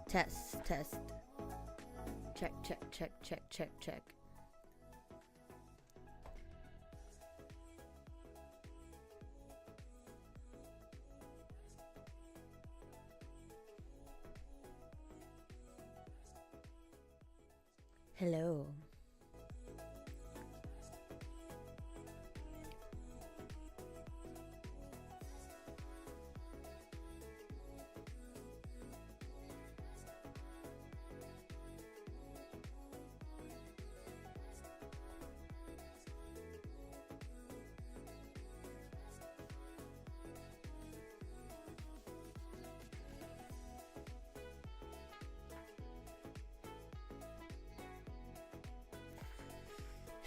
Test, test. Check, check, check, check, check, check. Hello.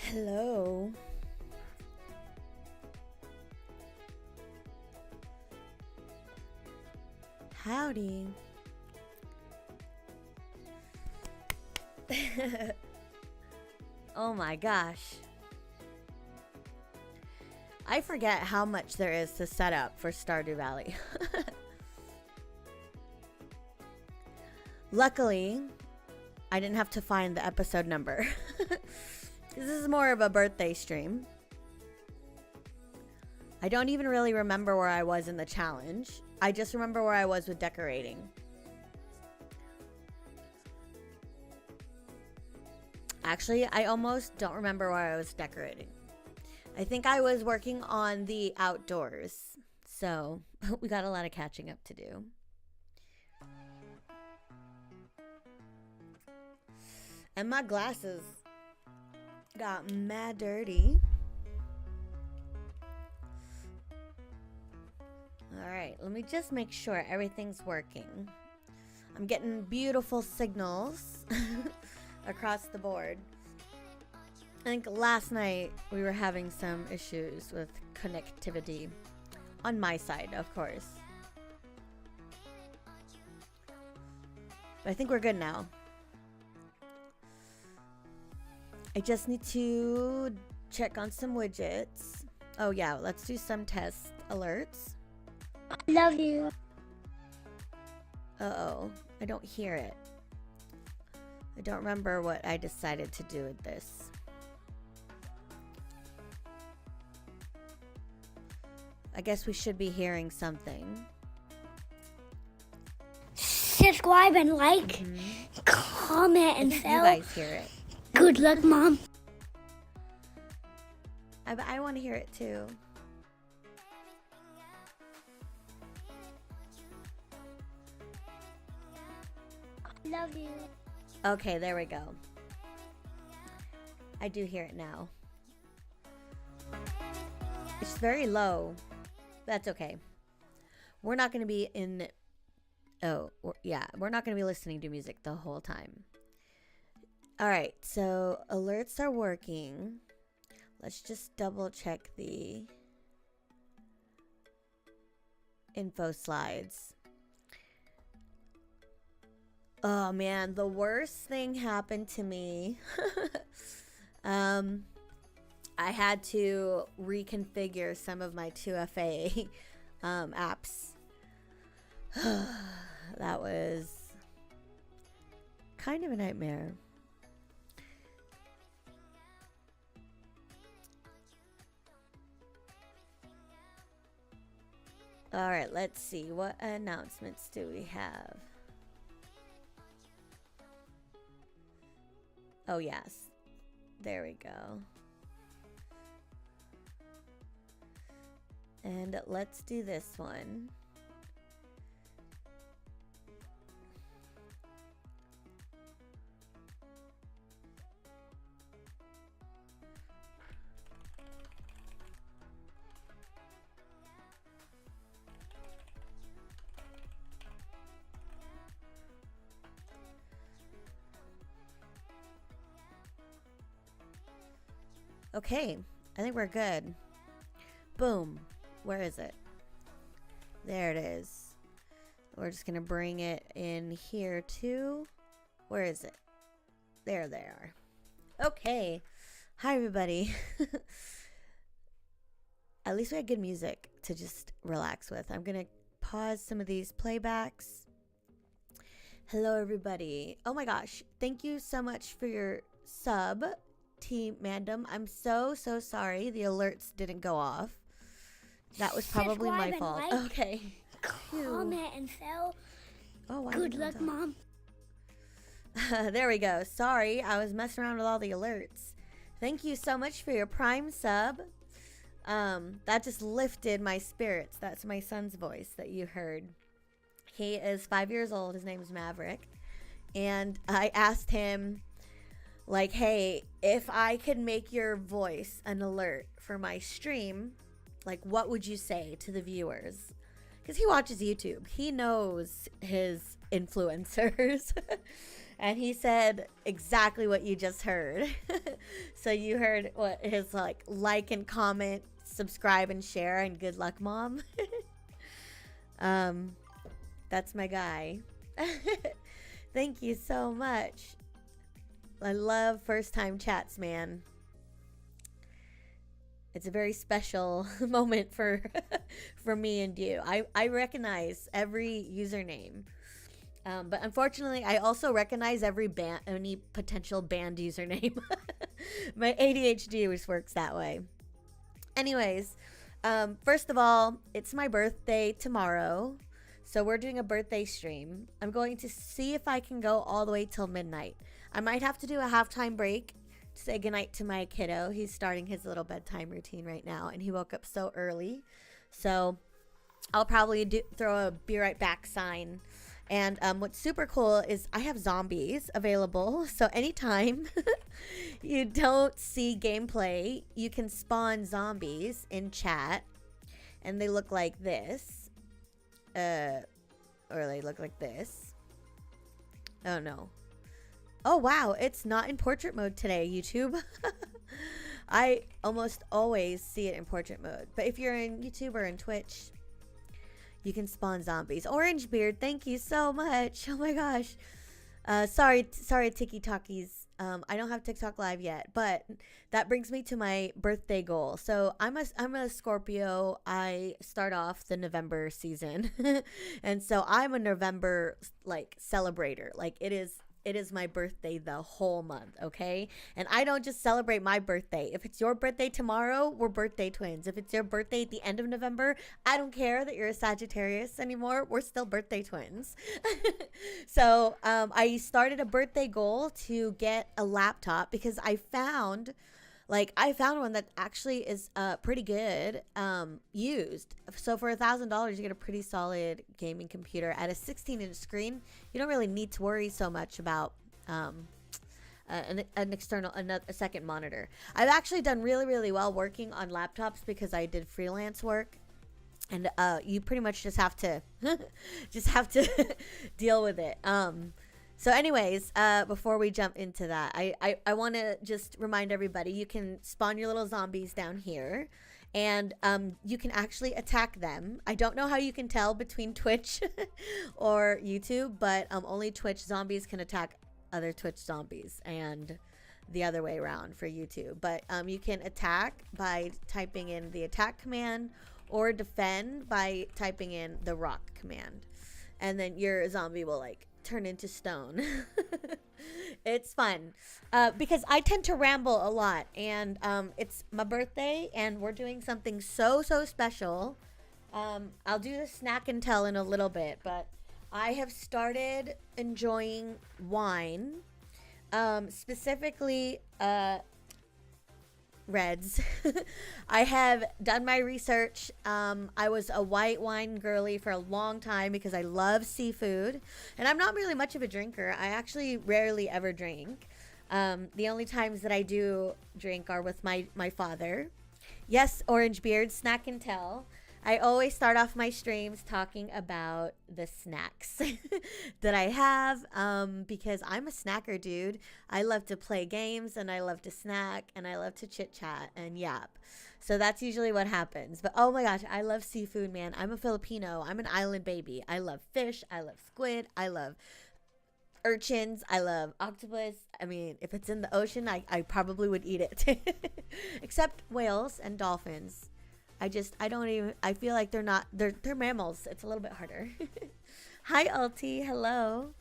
Hello. Howdy. Oh my gosh. I forget how much there is to set up for Stardew Valley. Luckily, I didn't have to find the episode number. This is more of a birthday stream. I don't even really remember where I was in the challenge. I just remember where I was with decorating. Actually, I almost don't remember where I was decorating. I think I was working on the outdoors. So, we got a lot of catching up to do. And my glasses got mad dirty. Alright, let me just make sure everything's working. I'm getting beautiful signals across the board. I think last night we were having some issues with connectivity. On my side, of course. But I think we're good now. I just need to check on some widgets. Oh yeah, let's do some test alerts. Love you. Uh-oh, I don't hear it. I don't remember what I decided to do with this. I guess we should be hearing something. Subscribe and like, comment and You share. guys hear it. Good luck, Mom. I want to hear it too. Love you. Okay, there we go. I do hear it now. It's very low. That's okay. We're not going to be in... Oh, yeah. We're not going to be listening to music the whole time. Alright, so alerts are working. Let's just double check the info slides. Oh man, the worst thing happened to me. I had to reconfigure some of my 2FA apps. That was kind of a nightmare. All right, let's see. What announcements do we have? Oh, yes. There we go. And let's do this one. Okay, I think we're good. Boom. Where is it? There it is. We're just going to bring it in here too. Where is it? There they are. Okay. Hi, everybody. At least we had good music to just relax with. I'm going to pause some of these playbacks. Hello, everybody. Oh my gosh. Thank you so much for your sub, Team Mandem. I'm so sorry the alerts didn't go off. That was probably my fault. Like, okay. Comment and share. Oh, good luck, Mom. There we go. Sorry, I was messing around with all the alerts. Thank you so much for your Prime sub. That just lifted my spirits. That's my son's voice that you heard. He is 5 years old. His name is Maverick. And I asked him, like, hey, if I could make your voice an alert for my stream, like, what would you say to the viewers? Because he watches YouTube. He knows his influencers. And he said exactly what you just heard. So you heard what his, like and comment, subscribe and share, and good luck, Mom. That's my guy. Thank you so much. I love first time chats, man. It's a very special moment for me and you. I recognize every username. But unfortunately, I also recognize any potential banned username. My ADHD always works that way. Anyways, first of all, it's my birthday tomorrow. So we're doing a birthday stream. I'm going to see if I can go all the way till midnight. I might have to do a halftime break to say goodnight to my kiddo. He's starting his little bedtime routine right now, and he woke up so early. So I'll probably throw a be right back sign. And what's super cool is I have zombies available. So anytime you don't see gameplay, you can spawn zombies in chat. And they look like this. Or they look like this. Oh, no. Oh, wow. It's not in portrait mode today, YouTube. I almost always see it in portrait mode. But if you're in YouTube or in Twitch, you can spawn zombies. Orange Beard, thank you so much. Oh my gosh. Sorry, Tiki Talkies. I don't have TikTok live yet, but that brings me to my birthday goal. So I'm a Scorpio. I start off the November season. And so I'm a November like celebrator. Like it is my birthday the whole month, okay? And I don't just celebrate my birthday. If it's your birthday tomorrow, we're birthday twins. If it's your birthday at the end of November, I don't care that you're a Sagittarius anymore. We're still birthday twins. So I started a birthday goal to get a laptop because I found one that actually is pretty good used. So for $1,000, you get a pretty solid gaming computer at a 16-inch screen. You don't really need to worry so much about an external, a second monitor. I've actually done really, really well working on laptops because I did freelance work. And you pretty much just have to deal with it. So anyways, before we jump into that, I want to just remind everybody, you can spawn your little zombies down here, and you can actually attack them. I don't know how you can tell between Twitch or YouTube, but only Twitch zombies can attack other Twitch zombies, and the other way around for YouTube. But you can attack by typing in the attack command, or defend by typing in the rock command. And then your zombie will like turn into stone. It's fun because I tend to ramble a lot, and it's my birthday and we're doing something so special. I'll do the snack and tell in a little bit, but I have started enjoying wine, specifically reds. I have done my research. I was a white wine girly for a long time because I love seafood, and I'm not really much of a drinker. I actually rarely ever drink. The only times that I do drink are with my father. Yes, Orange Beard, snack and tell. I always start off my streams talking about the snacks that I have, because I'm a snacker, dude. I love to play games, and I love to snack, and I love to chit chat and yap. So that's usually what happens. But oh my gosh, I love seafood, man. I'm a Filipino. I'm an island baby. I love fish. I love squid. I love urchins. I love octopus. I mean, if it's in the ocean, I probably would eat it. Except whales and dolphins. I feel like they're mammals. It's a little bit harder. Hi, Ulti. Hello.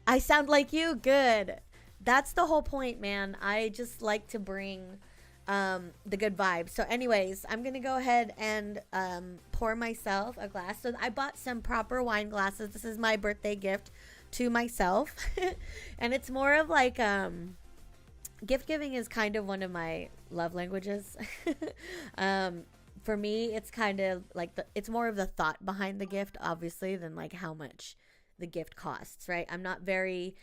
I sound like you. Good. That's the whole point, man. I just like to bring the good vibes. So anyways, I'm going to go ahead and pour myself a glass. So I bought some proper wine glasses. This is my birthday gift to myself. And it's more of like gift giving is kind of one of my love languages. For me, it's kind of like it's more of the thought behind the gift, obviously, than like how much the gift costs, right? I'm not very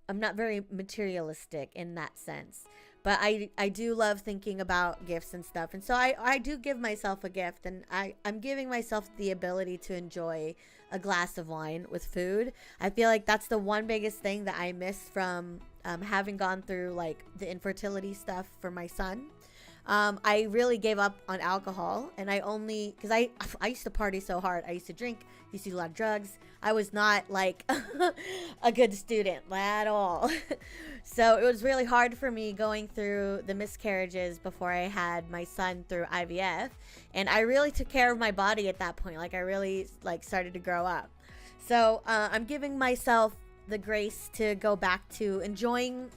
materialistic in that sense, but I do love thinking about gifts and stuff. And so I do give myself a gift, and I'm giving myself the ability to enjoy a glass of wine with food. I feel like that's the one biggest thing that I miss from having gone through like the infertility stuff for my son. I really gave up on alcohol, and because I used to party so hard. I used to drink, used to do a lot of drugs. I was not like a good student at all. So it was really hard for me going through the miscarriages before I had my son through IVF, and I really took care of my body at that point. Like I really like started to grow up. So I'm giving myself the grace to go back to enjoying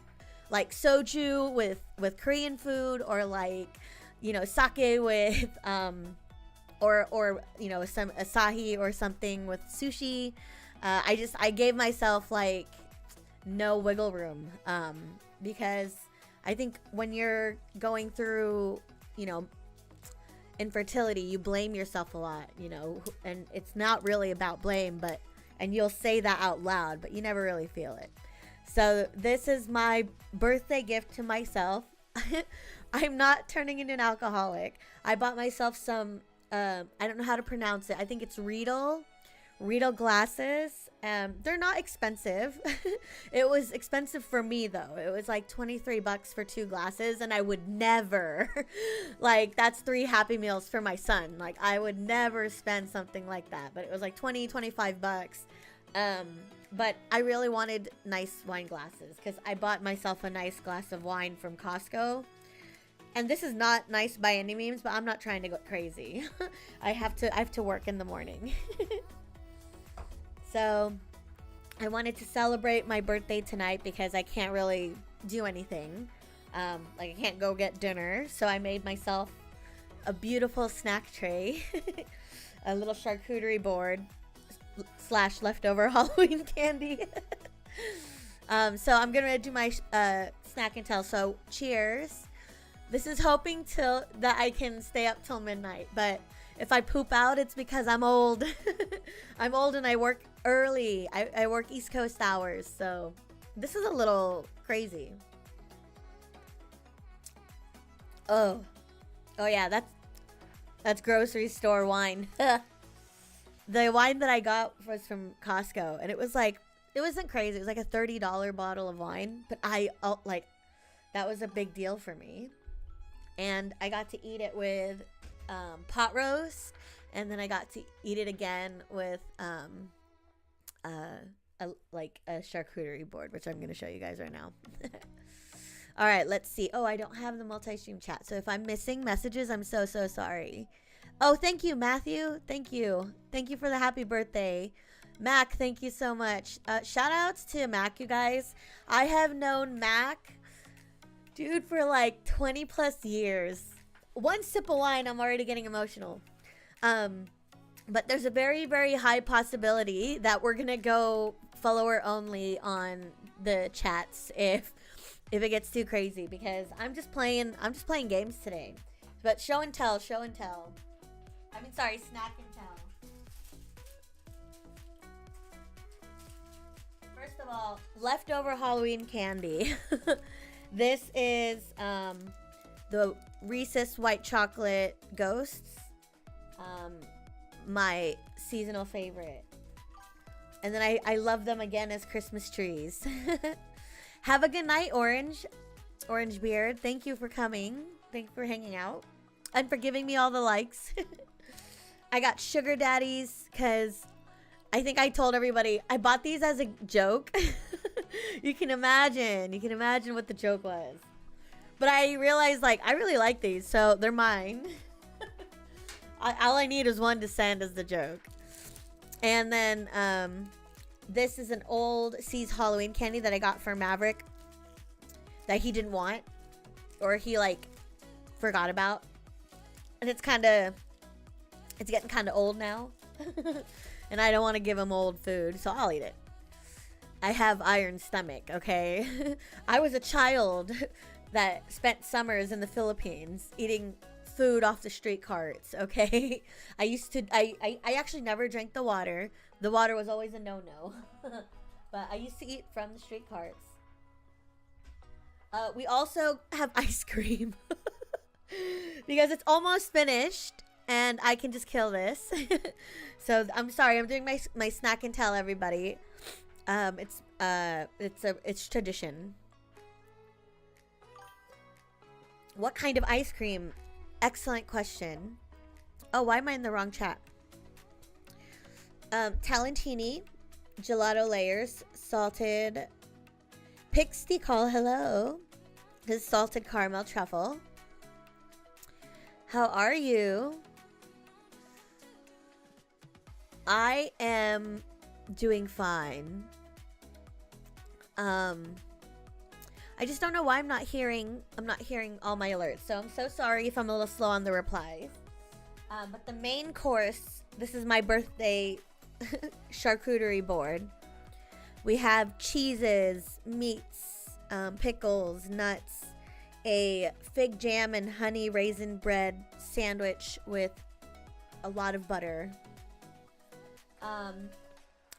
like soju with Korean food, or like, you know, sake with or you know, some asahi or something with sushi. I gave myself like no wiggle room, because I think when you're going through, you know, infertility, you blame yourself a lot, you know, and it's not really about blame, and you'll say that out loud, but you never really feel it. So this is my birthday gift to myself. I'm not turning into an alcoholic. I bought myself some, I don't know how to pronounce it. I think it's Riedel glasses. They're not expensive. It was expensive for me though. It was like $23 for 2 glasses, and I would never, like, that's 3 Happy Meals for my son. Like I would never spend something like that, but it was like $25. But I really wanted nice wine glasses because I bought myself a nice glass of wine from Costco. And this is not nice by any means, but I'm not trying to go crazy. I have to work in the morning. So I wanted to celebrate my birthday tonight because I can't really do anything. Like I can't go get dinner. So I made myself a beautiful snack tray, a little charcuterie board / leftover Halloween candy. So I'm gonna do my snack and tell. So cheers. This is hoping that I can stay up till midnight, but if I poop out, it's because I'm old. I'm old and I work early. I work East Coast hours, so this is a little crazy. Oh yeah, that's grocery store wine. The wine that I got was from Costco, and it wasn't crazy. It was like a $30 bottle of wine, but that was a big deal for me. And I got to eat it with pot roast, and then I got to eat it again with a charcuterie board, which I'm going to show you guys right now. All right, let's see. Oh, I don't have the multi-stream chat, so if I'm missing messages, I'm so sorry. Oh, thank you, Matthew. Thank you for the happy birthday. Mac, thank you so much. Shout outs to Mac, you guys. I have known Mac, dude, for like 20 plus years. One sip of wine, I'm already getting emotional. But there's a very, very high possibility that we're gonna go follower only on the chats if it gets too crazy, because I'm just playing games today. But show and tell. Sorry, snack and tell. First of all, leftover Halloween candy. This is the Reese's white chocolate ghosts, my seasonal favorite. And then I love them again as Christmas trees. Have a good night, Orange Beard. Thank you for coming. Thank you for hanging out and for giving me all the likes. I got sugar daddies because I think I told everybody I bought these as a joke. You can imagine what the joke was. But I realized, like, I really like these, so they're mine. All I need is one to send as the joke. And then this is an old C's Halloween candy that I got for Maverick that he didn't want, or he like forgot about. And it's getting kind of old now. And I don't want to give him old food, so I'll eat it. I have iron stomach, okay? I was a child that spent summers in the Philippines eating food off the street carts, okay? I actually never drank the water. The water was always a no-no. But I used to eat from the street carts. We also have ice cream. Because it's almost finished and I can just kill this. So I'm sorry, I'm doing my snack and tell, everybody. It's tradition. What kind of ice cream? Excellent question. Oh, why am I in the wrong chat? Talentini, gelato layers, salted Pixie call, hello. This is salted caramel truffle. How are you? I am doing fine. I just don't know why I'm not hearing all my alerts. So I'm so sorry if I'm a little slow on the replies. But the main course, this is my birthday charcuterie board. We have cheeses, meats, pickles, nuts, a fig jam and honey raisin bread sandwich with a lot of butter.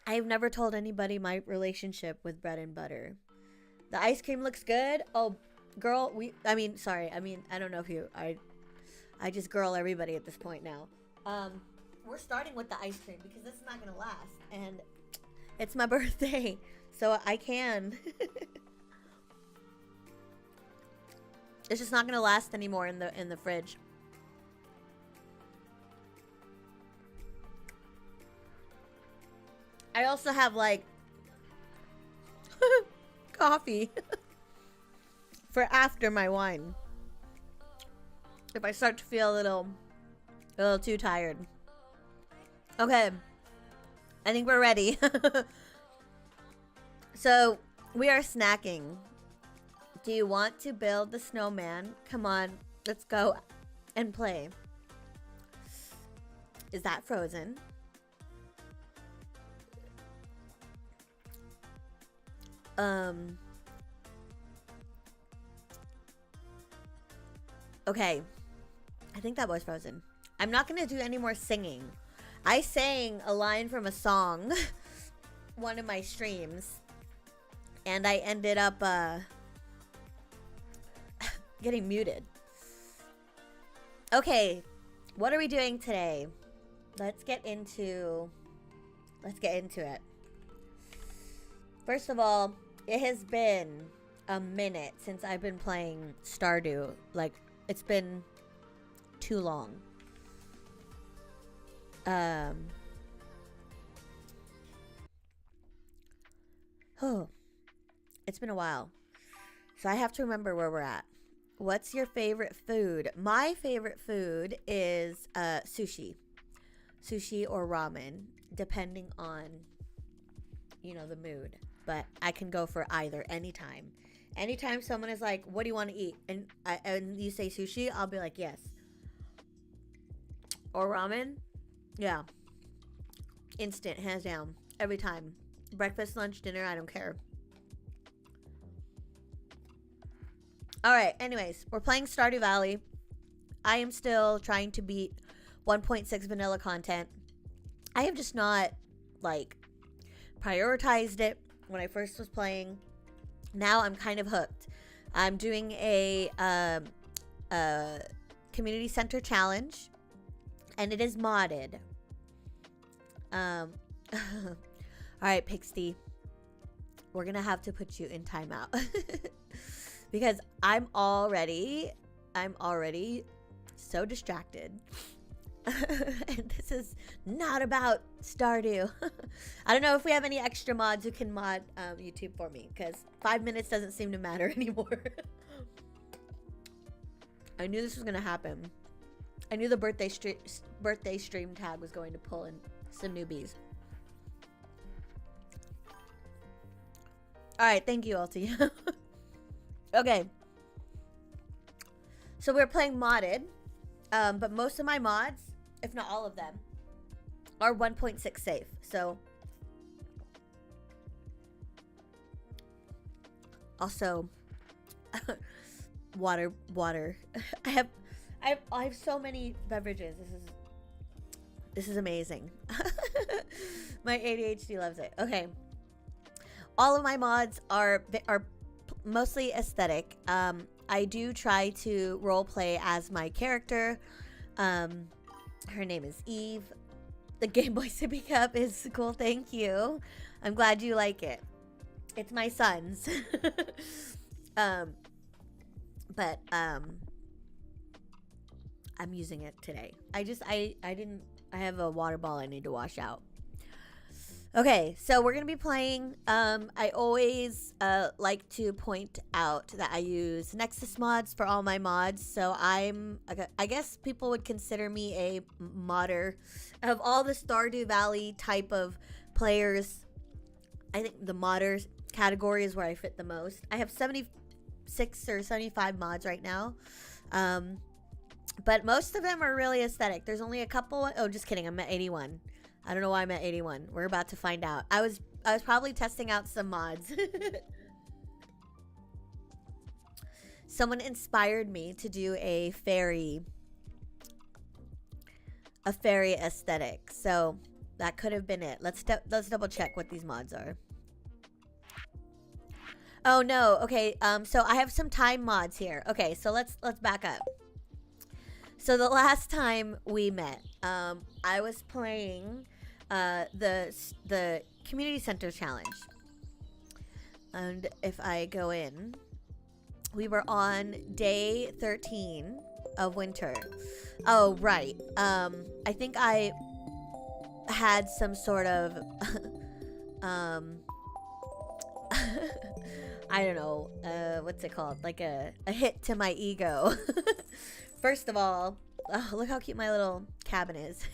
I've never told anybody my relationship with bread and butter. The ice cream looks good. Oh, girl, I don't know if I just girl everybody at this point now. We're starting with the ice cream because this is not gonna last, and it's my birthday, so I can. It's just not gonna last anymore in the fridge. I also have like coffee for after my wine. If I start to feel a little too tired. Okay. I think we're ready. So, we are snacking. Do you want to build the snowman? Come on, let's go and play. Is that frozen? Okay. I think that was frozen. I'm not going to do any more singing. I sang a line from a song one of my streams, and I ended up getting muted. Okay, what are we doing today? Let's get into it. First of all, it has been a minute since I've been playing Stardew. Like, it's been too long. Oh, it's been a while. So I have to remember where we're at. What's your favorite food? My favorite food is sushi. Sushi or ramen, depending on, the mood. But I can go for either anytime. Anytime someone is like, what do you want to eat? And you say sushi, I'll be like, yes. Or ramen? Yeah. Instant, hands down. Every time. Breakfast, lunch, dinner, I don't care. Alright, anyways. We're playing Stardew Valley. I am still trying to beat 1.6 vanilla content. I have just not, prioritized it when I first was playing. Now I'm kind of hooked. I'm doing a community center challenge, and it is modded. All right, Pixie, we're gonna have to put you in timeout because I'm already so distracted. And this is not about Stardew. I don't know if we have any extra mods who can mod YouTube for me, because 5 minutes doesn't seem to matter anymore. I knew this was gonna happen. I knew the birthday stream tag was going to pull in some newbies. All right, thank you, Alti. Okay. So we're playing modded, but most of my mods, if not all of them, are 1.6 safe. So also water. I have so many beverages. This is amazing. My ADHD loves it. Okay. All of my mods are mostly aesthetic. I do try to role play as my character. Her name is Eve. The Game Boy Sippy Cup is cool. Thank you. I'm glad you like it. It's my son's. But I'm using it today. I have a water ball I need to wash out. Okay, so we're going to be playing. I always like to point out that I use Nexus mods for all my mods. So I guess people would consider me a modder. Of all the Stardew Valley type of players, I think the modders category is where I fit the most. I have 76 or 75 mods right now. But most of them are really aesthetic. There's only a couple. Oh, just kidding. I'm at 81. I don't know why I'm at 81. We're about to find out. I was probably testing out some mods. Someone inspired me to do a fairy aesthetic. So that could have been it. Let's double check what these mods are. Oh no. Okay. So I have some time mods here. Okay. So let's back up. So the last time we met, I was playing the community center challenge, and if I go in, we were on day 13 of winter. Oh right. I think I had some sort of I don't know, what's it called? Like a hit to my ego. First of all, oh, look how cute my little cabin is.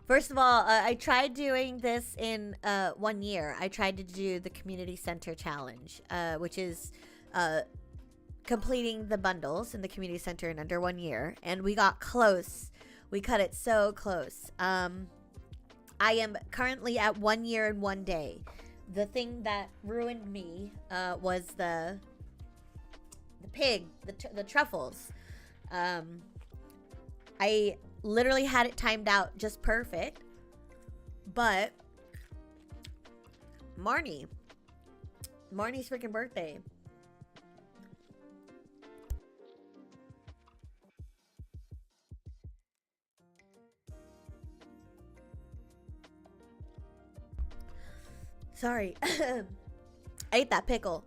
First of all, I tried doing this in 1 year. I tried to do the community center challenge, which is completing the bundles in the community center in under 1 year, and we got close. We cut it so close. I am currently at 1 year and 1 day. The thing that ruined me was the pig, the truffles. I literally had it timed out just perfect, but Marnie's freaking birthday. Sorry. I ate that pickle.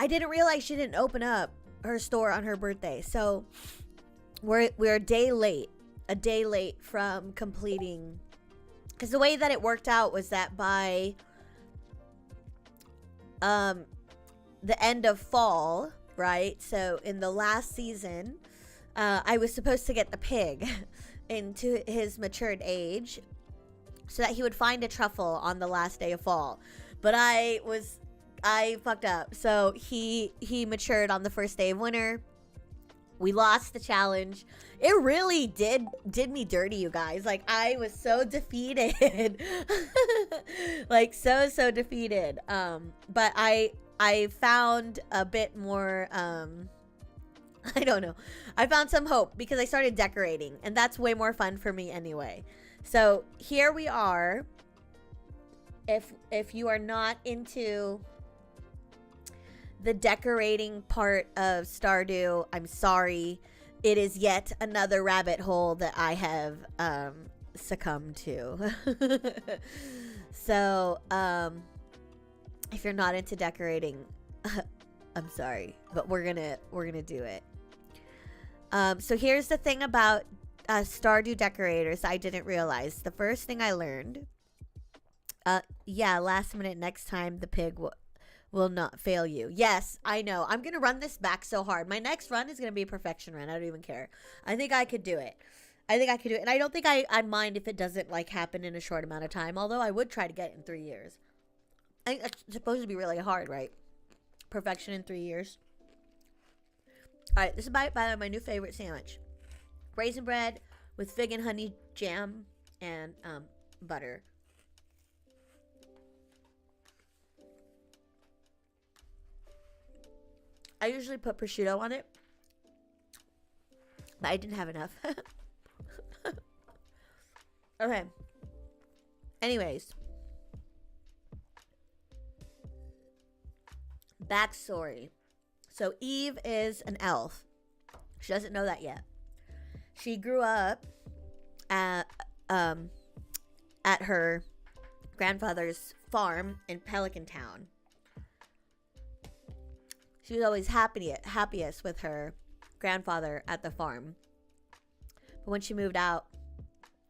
I didn't realize she didn't open up her store on her birthday. So we're a day late. A day late from completing. Because the way that it worked out was that by the end of fall, right? So in the last season, I was supposed to get the pig into his matured age, so that he would find a truffle on the last day of fall. But I fucked up. So he matured on the first day of winter. We lost the challenge. It really did me dirty, you guys. Like, I was so defeated. Like, so defeated. But I found a bit more, I don't know. I found some hope because I started decorating, and that's way more fun for me anyway. So here we are. If you are not into the decorating part of Stardew, I'm sorry. It is yet another rabbit hole that I have succumbed to. So if you're not into decorating, I'm sorry, but we're gonna do it. So here's the thing about Stardew decorators I didn't realize. The first thing I learned, yeah, last minute next time the pig will not fail you. Yes, I know. I'm gonna run this back so hard. My next run is gonna be a perfection run. I don't even care. I think I could do it. And I don't think I mind if it doesn't like happen in a short amount of time, although I would try to get it in 3 years. I think that's supposed to be really hard, right? Perfection in 3 years. Alright, this is by my new favorite sandwich. Raisin bread with fig and honey jam and butter. I usually put prosciutto on it, but I didn't have enough. Okay. Anyways. Backstory. So Eve is an elf. She doesn't know that yet. She grew up at her grandfather's farm in Pelican Town. She was always happiest with her grandfather at the farm. But when she moved out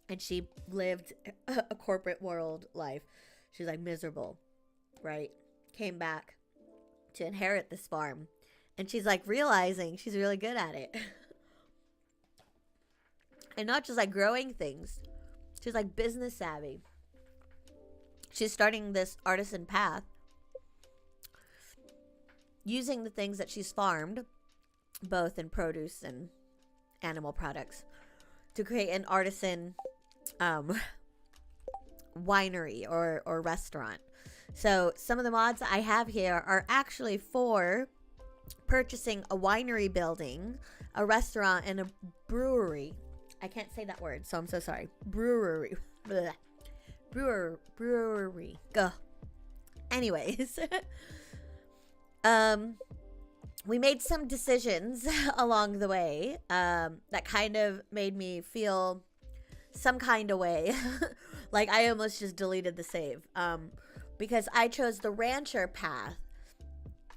and she lived a corporate world life, she was like miserable, right? Came back to inherit this farm. And she's like realizing she's really good at it. And not just like growing things. She's like business savvy. She's starting this artisan path, using the things that she's farmed, both in produce and animal products, to create an artisan winery or restaurant. So some of the mods I have here are actually for purchasing a winery building, a restaurant, and a brewery. I can't say that word, so I'm so sorry. Brewery. Blech. Brewery. Go. Anyways. We made some decisions along the way that kind of made me feel some kind of way. Like I almost just deleted the save. Because I chose the rancher path,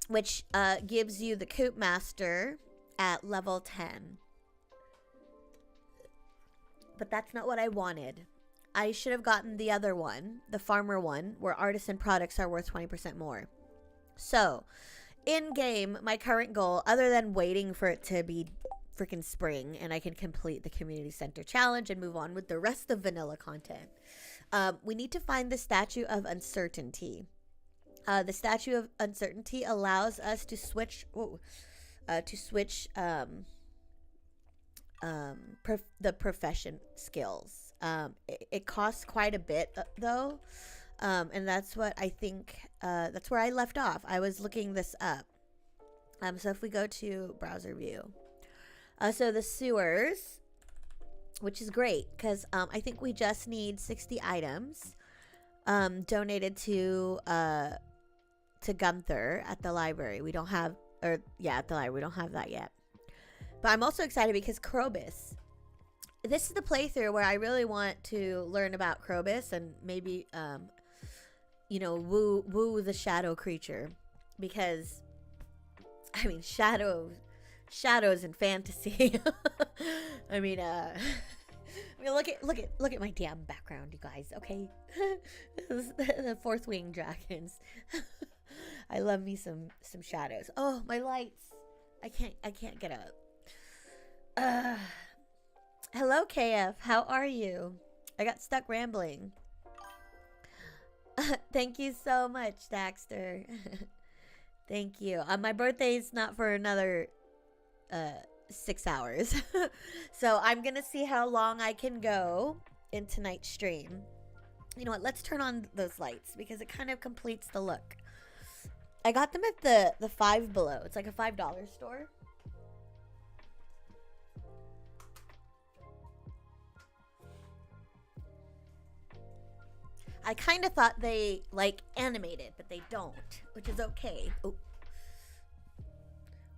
which gives you the Coop Master at level 10. But that's not what I wanted. I should have gotten the other one, the farmer one, where artisan products are worth 20% more. So, in game, my current goal, other than waiting for it to be freaking spring and I can complete the community center challenge and move on with the rest of vanilla content, we need to find the Statue of Uncertainty. The Statue of Uncertainty allows us to switch the profession skills. It costs quite a bit though, and that's what I think. That's where I left off. I was looking this up. So if we go to browser view, so the sewers, which is great because I think we just need 60 items donated to Gunther at the library. We don't have, at the library we don't have that yet. But I'm also excited because Krobus. This is the playthrough where I really want to learn about Krobus and maybe, woo the shadow creature, because, I mean, shadows in fantasy. I mean, look at my damn background, you guys. Okay, this is the fourth wing dragons. I love me some shadows. Oh, my lights! I can't get up. Hello, KF. How are you? I got stuck rambling. Thank you so much, Daxter. Thank you. My birthday's not for another 6 hours. So I'm gonna see how long I can go in tonight's stream. You know what? Let's turn on those lights because it kind of completes the look. I got them at the Five Below. It's like a $5 store. I kind of thought they like animated, but they don't, which is okay. Oh.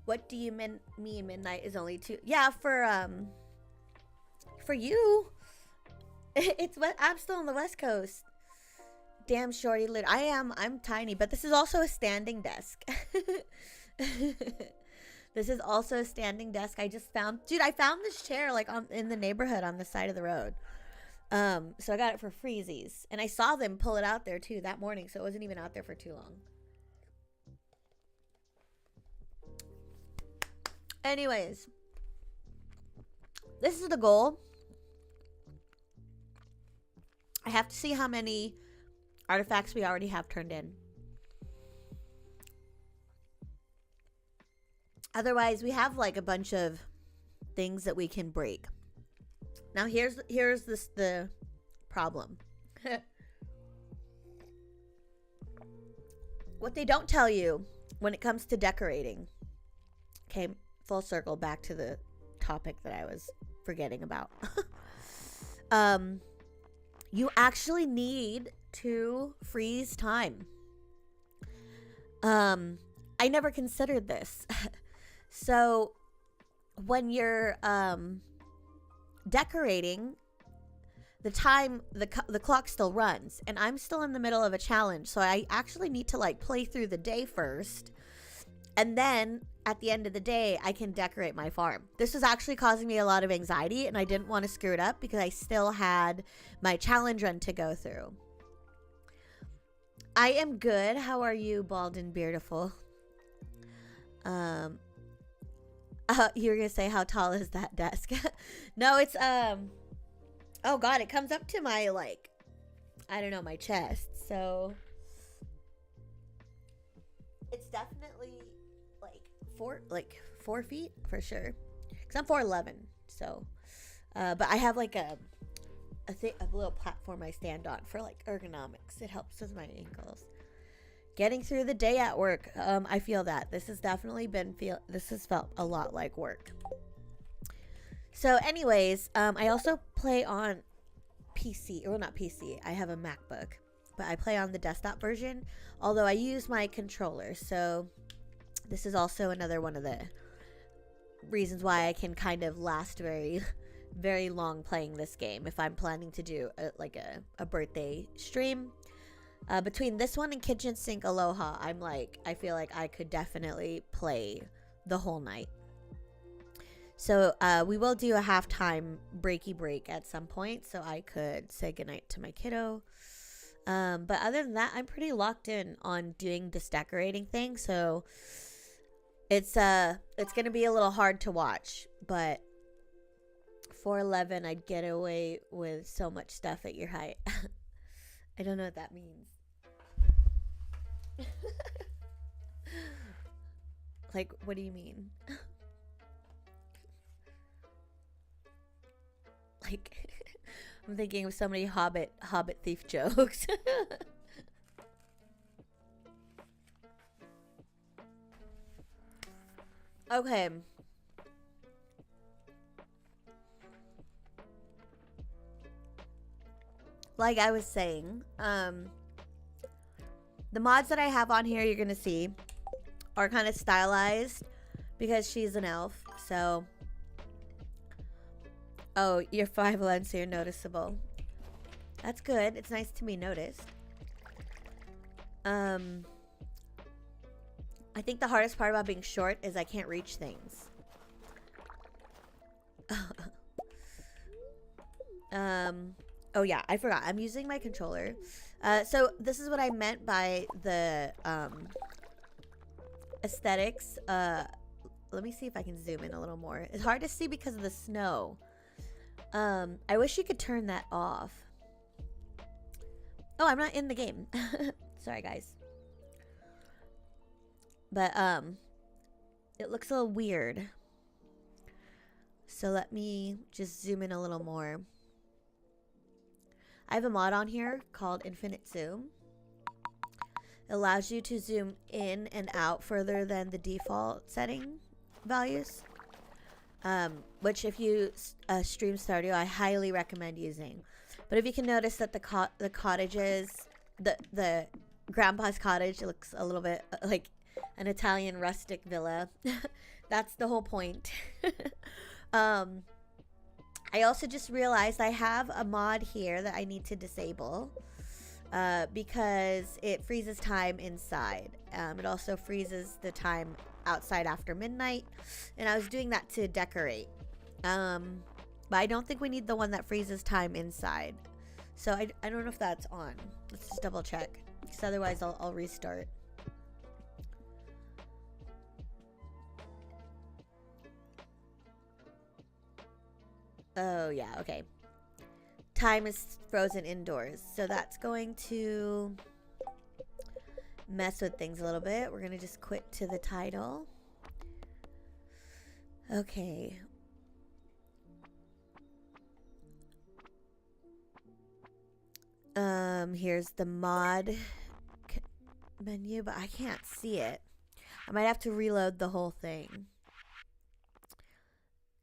What do you mean midnight is only 2? Yeah, for you. It's what I'm still on the West Coast. Damn shorty lit. I'm tiny, but this is also a standing desk. This is also a standing desk I just found. Dude, I found this chair like in the neighborhood on the side of the road. So I got it for freezies, and I saw them pull it out there too that morning, so it wasn't even out there for too long. Anyways, this is the goal. I have to see how many artifacts we already have turned in. Otherwise, we have like a bunch of things that we can break. Now here's the problem. What they don't tell you when it comes to decorating. Okay, full circle back to the topic that I was forgetting about. You actually need to freeze time. I never considered this. So when you're decorating, the clock still runs, and I'm still in the middle of a challenge, so I actually need to like play through the day first, and then at the end of the day I can decorate my farm. This was actually causing me a lot of anxiety, and I didn't want to screw it up because I still had my challenge run to go through. I am good. How are you, bald and beautiful? You were gonna say, how tall is that desk? No, it's oh god, it comes up to my, like, I don't know, my chest. So it's definitely like 4 feet for sure, because I'm 4'11". So but I have like a little platform I stand on for like ergonomics. It helps with my ankles. Getting through the day at work, I feel that this has definitely this has felt a lot like work. So anyways, I also play on PC, or not PC, I have a MacBook, but I play on the desktop version, although I use my controller. So this is also another one of the reasons why I can kind of last very, very long playing this game if I'm planning to do a birthday stream. Between this one and Kitchen Sink Aloha, I feel like I could definitely play the whole night. So we will do a halftime breaky break at some point, so I could say goodnight to my kiddo. But other than that, I'm pretty locked in on doing this decorating thing. So it's gonna be a little hard to watch, but 411, I'd get away with so much stuff at your height. I don't know what that means. Like, what do you mean? Like, I'm thinking of so many Hobbit thief jokes. Okay. Like I was saying, the mods that I have on here, you're gonna see, are kind of stylized because she's an elf. So, oh, you're 5'11", so you're noticeable. That's good. It's nice to be noticed. I think the hardest part about being short is I can't reach things. Oh yeah, I forgot. I'm using my controller. So this is what I meant by the aesthetics. Let me see if I can zoom in a little more. It's hard to see because of the snow. I wish you could turn that off. Oh, I'm not in the game. Sorry, guys. But it looks a little weird. So let me just zoom in a little more. I have a mod on here called Infinite Zoom. It allows you to zoom in and out further than the default setting values. Which if you stream Stardew, I highly recommend using. But if you can notice that the cottages, the grandpa's cottage, it looks a little bit like an Italian rustic villa. That's the whole point. I also just realized I have a mod here that I need to disable because it freezes time inside. It also freezes the time outside after midnight, and I was doing that to decorate. But I don't think we need the one that freezes time inside. So I don't know if that's on. Let's just double check, because otherwise I'll restart. Oh, yeah, okay. Time is frozen indoors. So that's going to mess with things a little bit. We're going to just quit to the title. Okay. Here's the mod menu, but I can't see it. I might have to reload the whole thing.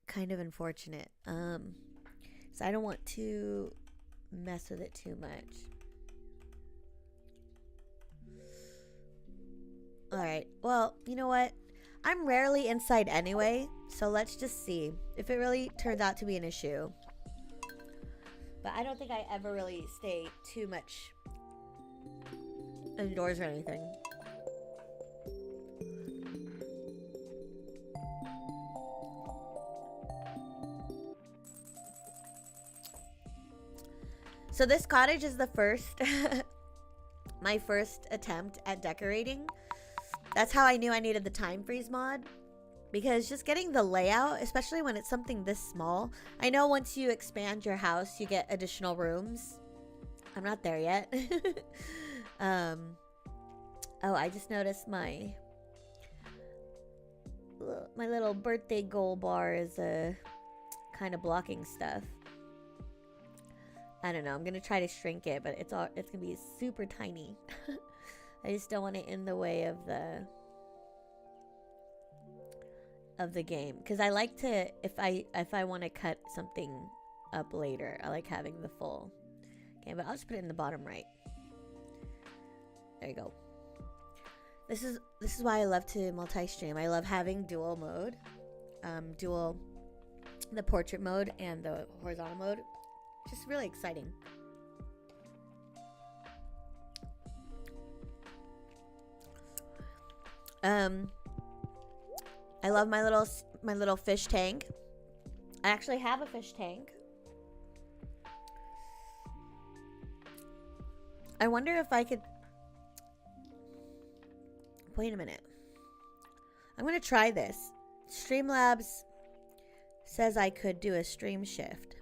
Kind of unfortunate. So I don't want to mess with it too much. Alright, well, you know what? I'm rarely inside anyway, so let's just see if it really turns out to be an issue. But I don't think I ever really stay too much indoors or anything. So this cottage is the first, my first attempt at decorating. That's how I knew I needed the time freeze mod. Because just getting the layout, especially when it's something this small. I know once you expand your house, you get additional rooms. I'm not there yet. Oh, I just noticed my little birthday goal bar is kind of blocking stuff. I don't know. I'm gonna try to shrink it, but it's gonna be super tiny. I just don't want it in the way of the game, because I like to, if I want to cut something up later, I like having the full game. But I'll just put it in the bottom right. There you go. This is why I love to multi-stream. I love having dual mode, the portrait mode and the horizontal mode. Just really exciting. I love my little fish tank. I actually have a fish tank. I wonder if I could... Wait a minute. I'm going to try this. Streamlabs says I could do a stream shift.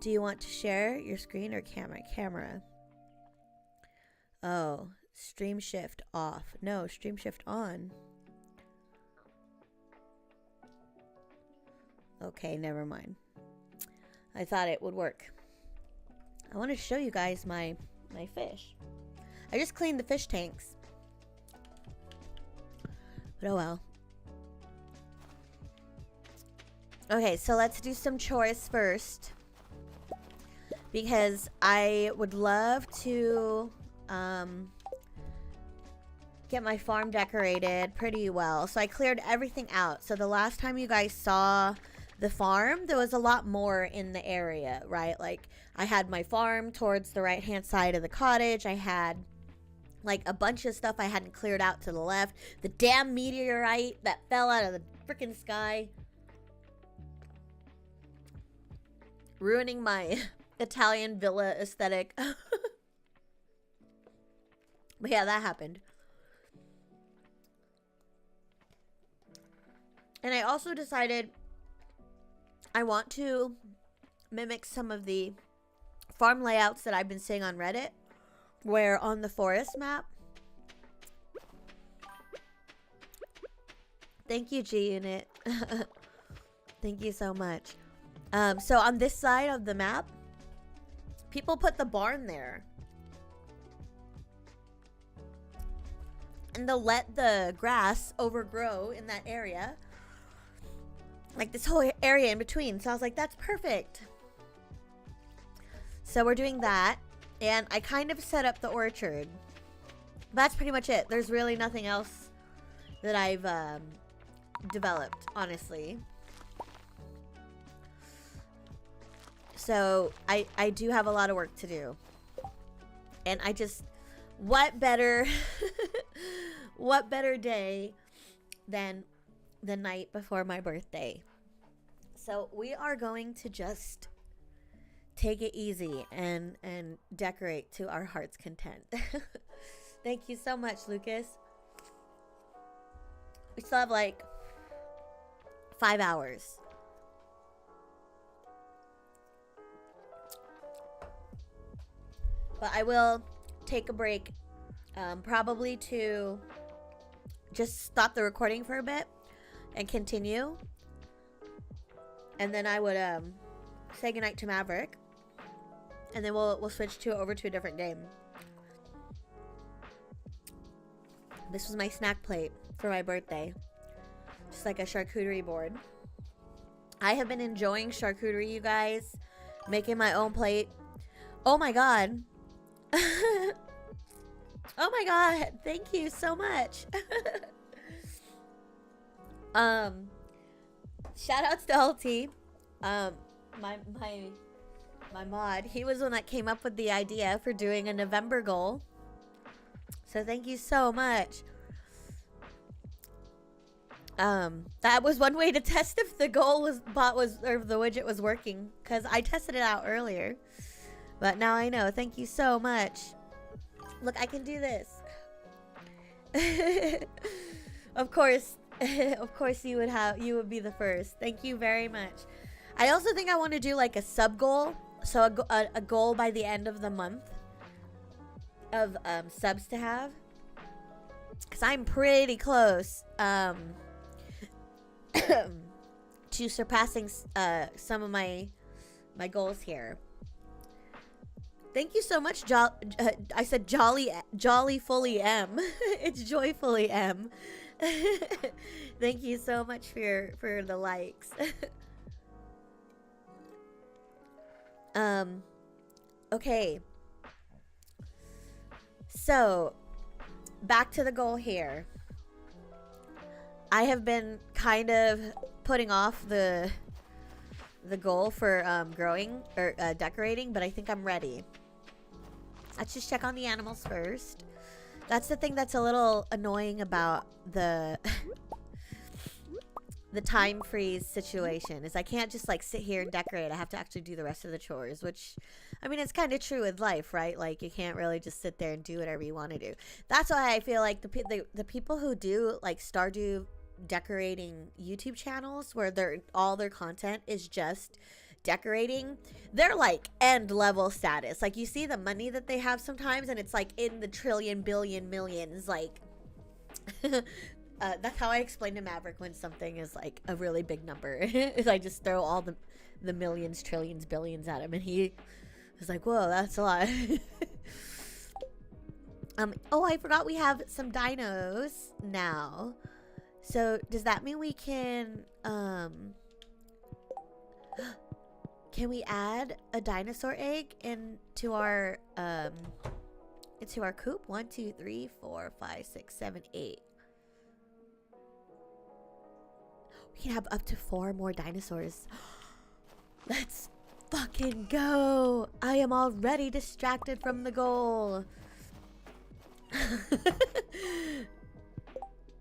Do you want to share your screen or camera? Camera. Oh, stream shift off. No, stream shift on. Okay, never mind. I thought it would work. I want to show you guys my fish. I just cleaned the fish tanks. But oh well. Okay, so let's do some chores first. Because I would love to get my farm decorated pretty well. So I cleared everything out. So the last time you guys saw the farm, there was a lot more in the area, right? Like I had my farm towards the right hand side of the cottage. I had like a bunch of stuff I hadn't cleared out to the left. The damn meteorite that fell out of the freaking sky, ruining my Italian villa aesthetic. But yeah, that happened. And I also decided I want to mimic some of the farm layouts that I've been seeing on Reddit, where on the forest map. Thank you, G-Unit. Thank you so much. So on this side of the map, people put the barn there. And they'll let the grass overgrow in that area. Like this whole area in between. So I was like, that's perfect. So we're doing that. And I kind of set up the orchard. That's pretty much it. There's really nothing else that I've developed, honestly. So I do have a lot of work to do. And I just, what better what better day than the night before my birthday. So we are going to just take it easy and decorate to our heart's content. Thank you so much, Lucas. We still have like 5 hours. But I will take a break, probably to just stop the recording for a bit and continue. And then I would say goodnight to Maverick. And then we'll switch over to a different game. This was my snack plate for my birthday. Just like a charcuterie board. I have been enjoying charcuterie, you guys. Making my own plate. Oh my god. Oh my god. Thank you so much. Shout outs to LT. My mod, he was the one that came up with the idea for doing a November goal. So thank you so much. That was one way to test if the goal or the widget was working, because I tested it out earlier. But now I know. Thank you so much. Look, I can do this. Of course you would be the first. Thank you very much. I also think I want to do like a sub goal. So a goal by the end of the month of subs to have. Because I'm pretty close to surpassing some of my goals here. Thank you so much, I said Jolly Fully M. It's Joyfully M. Thank you so much for the likes. Okay. So, back to the goal here. I have been kind of putting off the goal for growing or decorating, but I think I'm ready. Let's just check on the animals first. That's the thing that's a little annoying about the the time freeze situation is I can't just like sit here and decorate. I have to actually do the rest of the chores, which I mean, it's kind of true with life, right? Like you can't really just sit there and do whatever you want to do. That's why I feel like the people who do like Stardew decorating YouTube channels where all their content is just decorating, they're like end level status. Like you see the money that they have sometimes and it's like in the trillion, billion, millions, like that's how I explain to Maverick when something is like a really big number. Is I just throw all the millions, trillions, billions at him, and he was like, "Whoa, that's a lot." Oh, I forgot we have some dinos now. So does that mean we can we add a dinosaur egg into our coop? 1, 2, 3, 4, 5, 6, 7, 8. We can have up to 4 more dinosaurs. Let's fucking go. I am already distracted from the goal.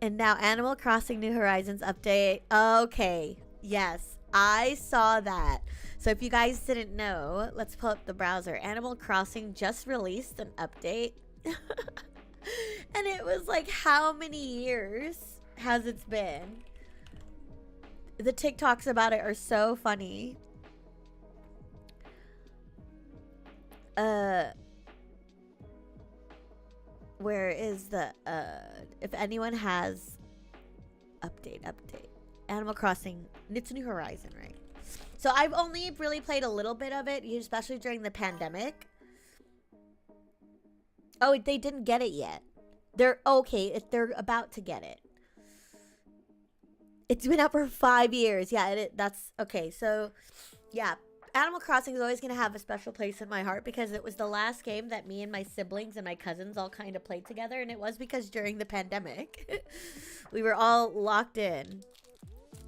And now Animal Crossing New Horizons update. Okay. Yes, I saw that. So if you guys didn't know, let's pull up the browser. Animal Crossing just released an update. And it was like, how many years has it been? The TikToks about it are so funny. Where is the if anyone has update Animal Crossing, it's New Horizon, right? So I've only really played a little bit of it, especially during the pandemic. Oh, they didn't get it yet. They're okay. They're about to get it. It's been out for 5 years. Yeah, that's okay. So, yeah, Animal Crossing is always going to have a special place in my heart because it was the last game that me and my siblings and my cousins all kind of played together. And it was because during the pandemic, we were all locked in.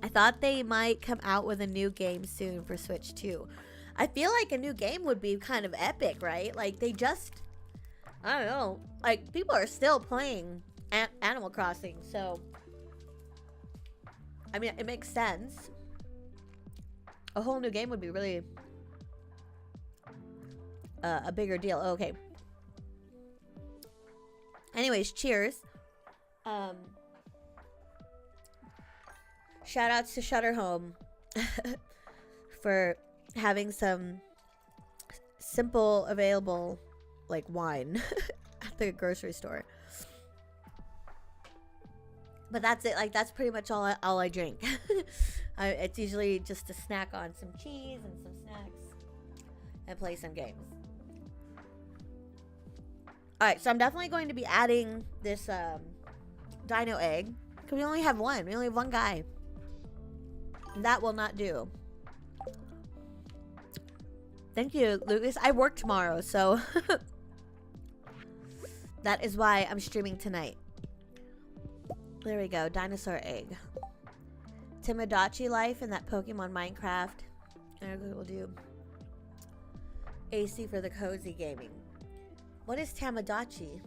I thought they might come out with a new game soon for Switch 2. I feel like a new game would be kind of epic, right? Like, they just, I don't know. Like, people are still playing Animal Crossing, so I mean, it makes sense. A whole new game would be really a bigger deal. Oh, okay. Anyways, cheers. Shout outs to Shutter Home for having some simple, available, like, wine at the grocery store. But that's it. Like, that's pretty much all I drink. It's usually just to snack on some cheese and some snacks and play some games. Alright, so I'm definitely going to be adding this dino egg. Because we only have one. We only have one guy. And that will not do. Thank you, Lucas. I work tomorrow, so that is why I'm streaming tonight. There we go. Dinosaur egg. Tamagotchi life in that Pokemon Minecraft. And we'll do AC for the cozy gaming. What is Tamagotchi?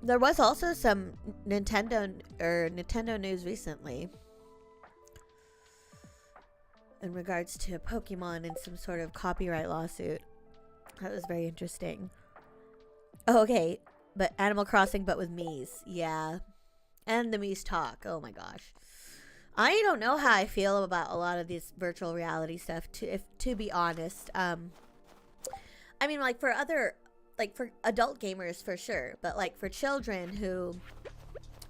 There was also some Nintendo news recently in regards to Pokemon and some sort of copyright lawsuit. That was very interesting. Oh, okay, but Animal Crossing, but with Miis. Yeah, and the Miis talk. Oh my gosh, I don't know how I feel about a lot of this virtual reality stuff. To be honest, I mean, like for adult gamers for sure, but like for children who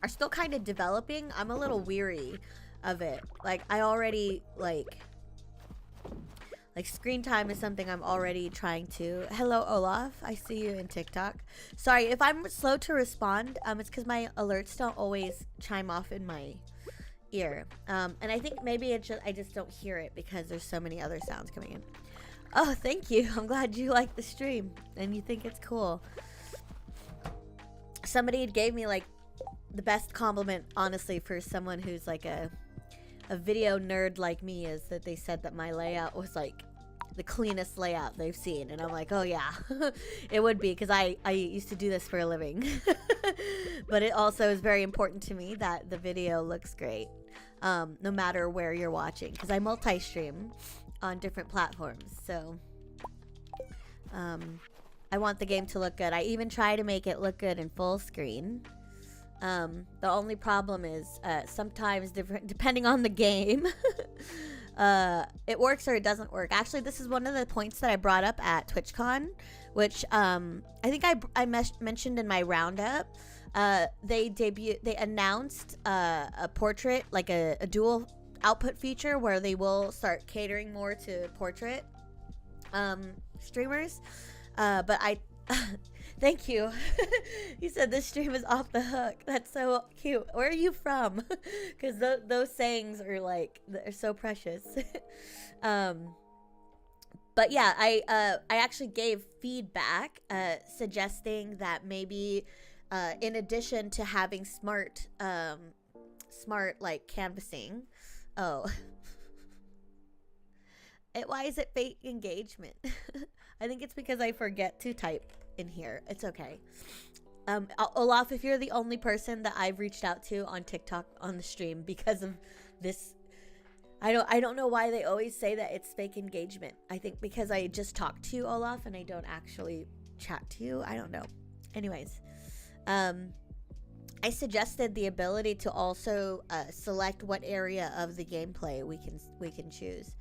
are still kind of developing, I'm a little weary of it. Like I already like screen time is something I'm already trying to. Hello, Olaf. I see you in TikTok. Sorry if I'm slow to respond. It's because my alerts don't always chime off in my ear. And I think maybe I just don't hear it because there's so many other sounds coming in. Oh, thank you. I'm glad you like the stream and you think it's cool. Somebody gave me like the best compliment, honestly, for someone who's like a video nerd like me, is that they said that my layout was like the cleanest layout they've seen. And I'm like, oh yeah, it would be, because I used to do this for a living. But it also is very important to me that the video looks great, no matter where you're watching, because I multi-stream on different platforms. So I want the game to look good. I even try to make it look good in full screen. The only problem is sometimes depending on the game, it works or it doesn't work. Actually, this is one of the points that I brought up at TwitchCon, which I think I mentioned in my roundup. They announced a portrait, like a dual output feature, where they will start catering more to portrait streamers. But I thank you. You said this stream is off the hook. That's so cute. Where are you from? Because those sayings are like, they're so precious. But yeah, I actually gave feedback suggesting that maybe in addition to having smart like canvassing. Oh. Why is it fake engagement? I think it's because I forget to type in here. It's okay. Olaf, if you're the only person that I've reached out to on TikTok on the stream because of this, I don't know why they always say that it's fake engagement. I think because I just talked to you, Olaf, and I don't actually chat to you. I don't know. Anyways, I suggested the ability to also select what area of the gameplay we can choose.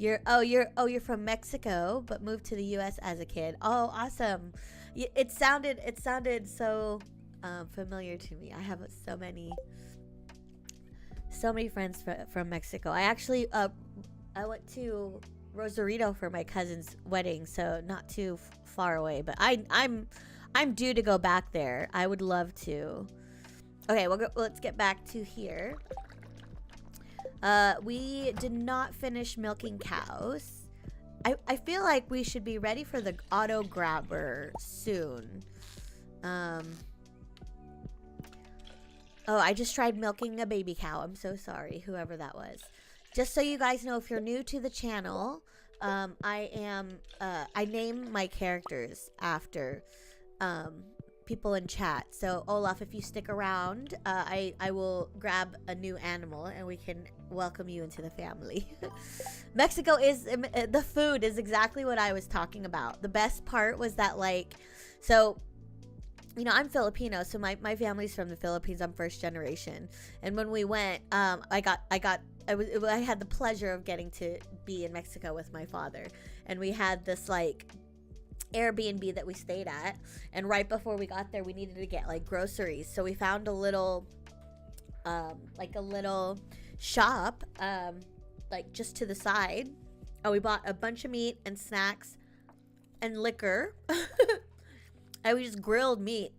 You're from Mexico, but moved to the U.S. as a kid. Oh, awesome! It sounded so familiar to me. I have so many friends from Mexico. I actually I went to Rosarito for my cousin's wedding, so not too far away. But I'm due to go back there. I would love to. Okay, let's get back to here. We did not finish milking cows. I feel like we should be ready for the auto grabber soon. Oh, I just tried milking a baby cow. I'm so sorry, whoever that was. Just so you guys know, if you're new to the channel, I name my characters after people in chat. So Olaf, if you stick around, I will grab a new animal and we can welcome you into the family. Mexico is, the food is exactly what I was talking about. The best part was that, like, so, you know, I'm Filipino, so my family's from the Philippines. I'm first generation. And when we went, I had the pleasure of getting to be in Mexico with my father. And we had this, like, Airbnb that we stayed at, and right before we got there we needed to get like groceries, so we found a little like a little shop like just to the side. Oh, we bought a bunch of meat and snacks and liquor. And we just grilled meat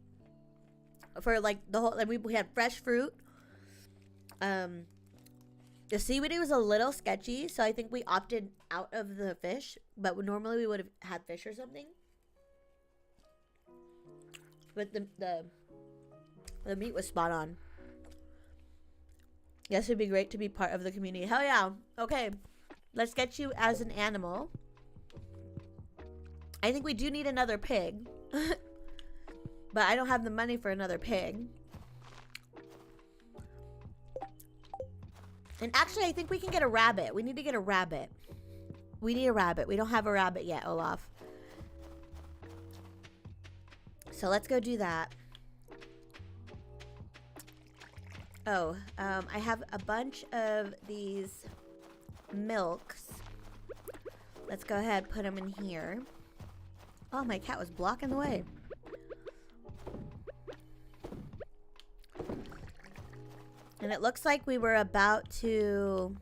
for like the whole, like we had fresh fruit. The seaweed was a little sketchy, so I think we opted out of the fish, but normally we would have had fish or something. But the meat was spot on. Yes, it'd be great to be part of the community. Hell yeah. Okay, let's get you as an animal. I think we do need another pig. But I don't have the money for another pig. And actually, I think we can get a rabbit. We need to get a rabbit. We need a rabbit. We don't have a rabbit yet, Olaf. So let's go do that. Oh, I have a bunch of these milks. Let's go ahead, put them in here. Oh, my cat was blocking the way. And it looks like we were about to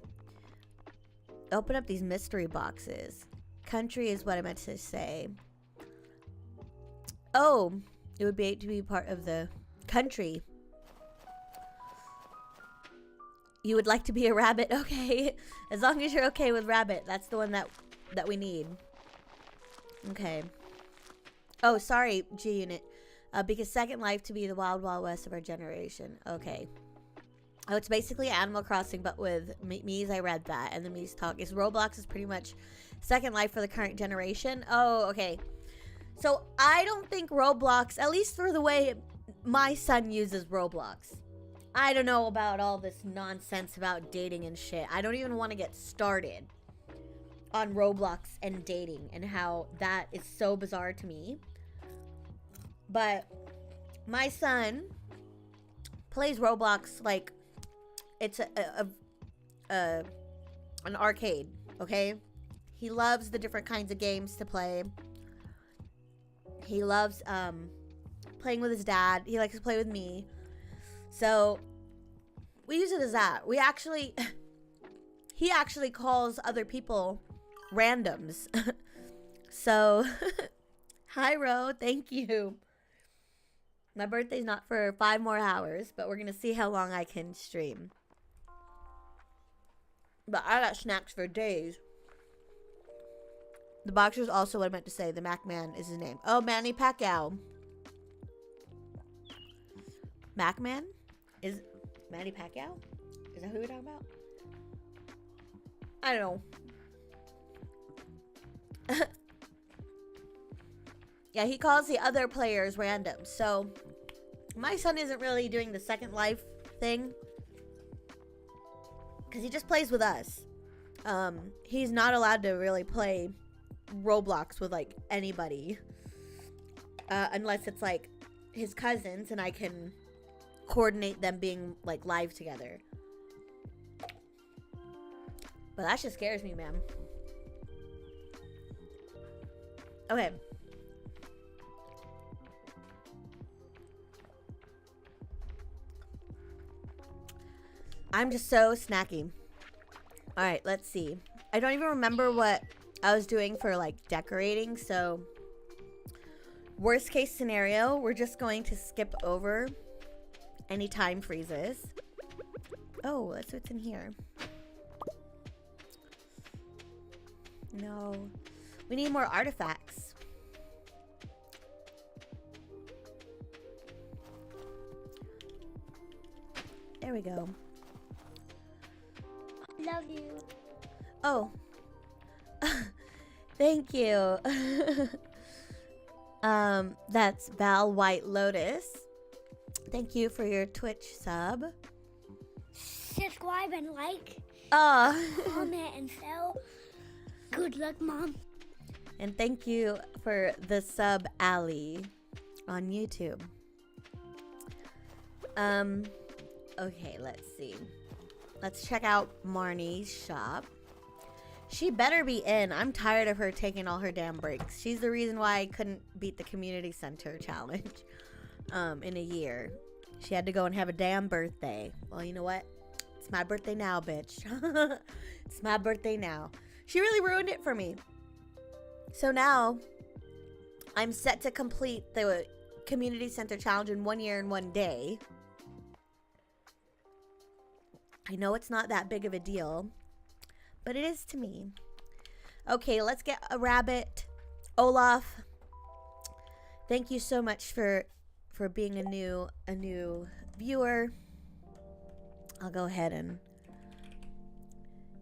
open up these mystery boxes. Country is what I meant to say. Oh, it would be to be part of the country. You would like to be a rabbit? Okay. As long as you're okay with rabbit. That's the one that we need. Okay. Oh, sorry, G-Unit. Because Second Life to be the wild, wild west of our generation. Okay. Oh, it's basically Animal Crossing, but with Mies. I read that, and the Mies talk is Roblox is pretty much Second Life for the current generation. Oh, okay. So I don't think Roblox, at least for the way my son uses Roblox. I don't know about all this nonsense about dating and shit. I don't even want to get started on Roblox and dating and how that is so bizarre to me. But my son plays Roblox like it's an arcade, okay? He loves the different kinds of games to play. He loves playing with his dad. He likes to play with me. So we use it as that. He actually calls other people randoms. So, hi, Ro. Thank you. My birthday's not for 5 more hours, but we're going to see how long I can stream. But I got snacks for days. The boxer's also what I meant to say. The Mac Man is his name. Oh, Manny Pacquiao. Mac Man? Is Manny Pacquiao? Is that who we're talking about? I don't know. Yeah, he calls the other players random. So, my son isn't really doing the Second Life thing. Because he just plays with us. He's not allowed to really play Roblox with, like, anybody. Unless it's, like, his cousins and I can coordinate them being, like, live together. But that shit scares me, man. Okay. I'm just so snacky. Alright, let's see. I don't even remember what I was doing for, like, decorating, so worst case scenario, we're just going to skip over any time freezes. Oh, that's what's in here. No. We need more artifacts. There we go. Love you. Oh. Thank you. That's Val White Lotus. Thank you for your Twitch sub. Subscribe and like. Oh. Comment and sell. Good luck, Mom. And thank you for the sub, Ali, on YouTube. Okay, let's see. Let's check out Marnie's shop. She better be in. I'm tired of her taking all her damn breaks. She's the reason why I couldn't beat the community center challenge in a year. She had to go and have a damn birthday. Well, you know what? It's my birthday now, bitch. It's my birthday now. She really ruined it for me. So now I'm set to complete the community center challenge in 1 year and 1 day. I know it's not that big of a deal, but it is to me. Okay, let's get a rabbit. Olaf, thank you so much for being a new viewer. I'll go ahead and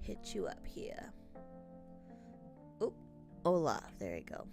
hit you up here. Oh, Olaf, there you go.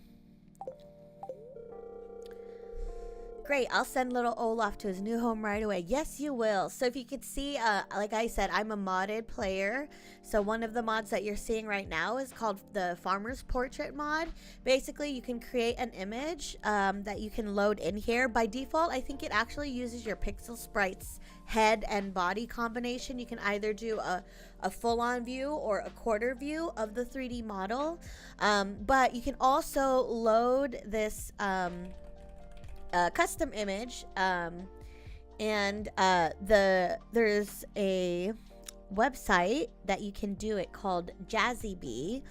Great, I'll send little Olaf to his new home right away. Yes, you will. So if you could see, like I said, I'm a modded player. So one of the mods that you're seeing right now is called the Farmer's Portrait mod. Basically, you can create an image that you can load in here. By default, I think it actually uses your Pixel Sprites head and body combination. You can either do a full-on view or a quarter view of the 3D model. But you can also load this custom image, and there's a website that you can do it called Jazzy Bee.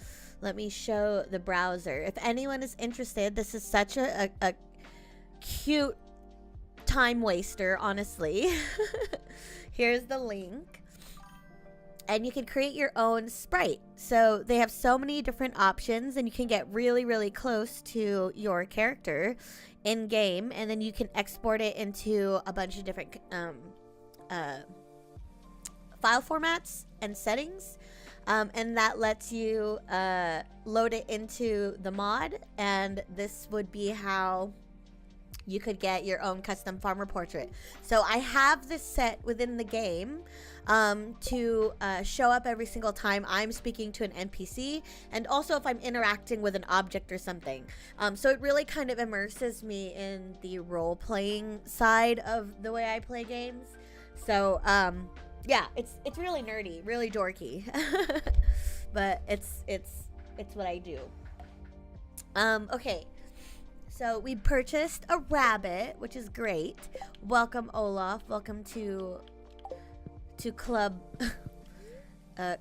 Let me show the browser. If anyone is interested, this is such a cute time waster, honestly. Here's the link. And you can create your own sprite. So they have so many different options, and you can get really, really close to your character in game, and then you can export it into a bunch of different file formats and settings. And that lets you load it into the mod, and this would be how you could get your own custom farmer portrait. So I have this set within the game to show up every single time I'm speaking to an NPC, and also if I'm interacting with an object or something. So it really kind of immerses me in the role-playing side of the way I play games. So yeah, it's really nerdy, really dorky, but it's what I do. Okay. So we purchased a rabbit, which is great. Welcome, Olaf. Welcome to Club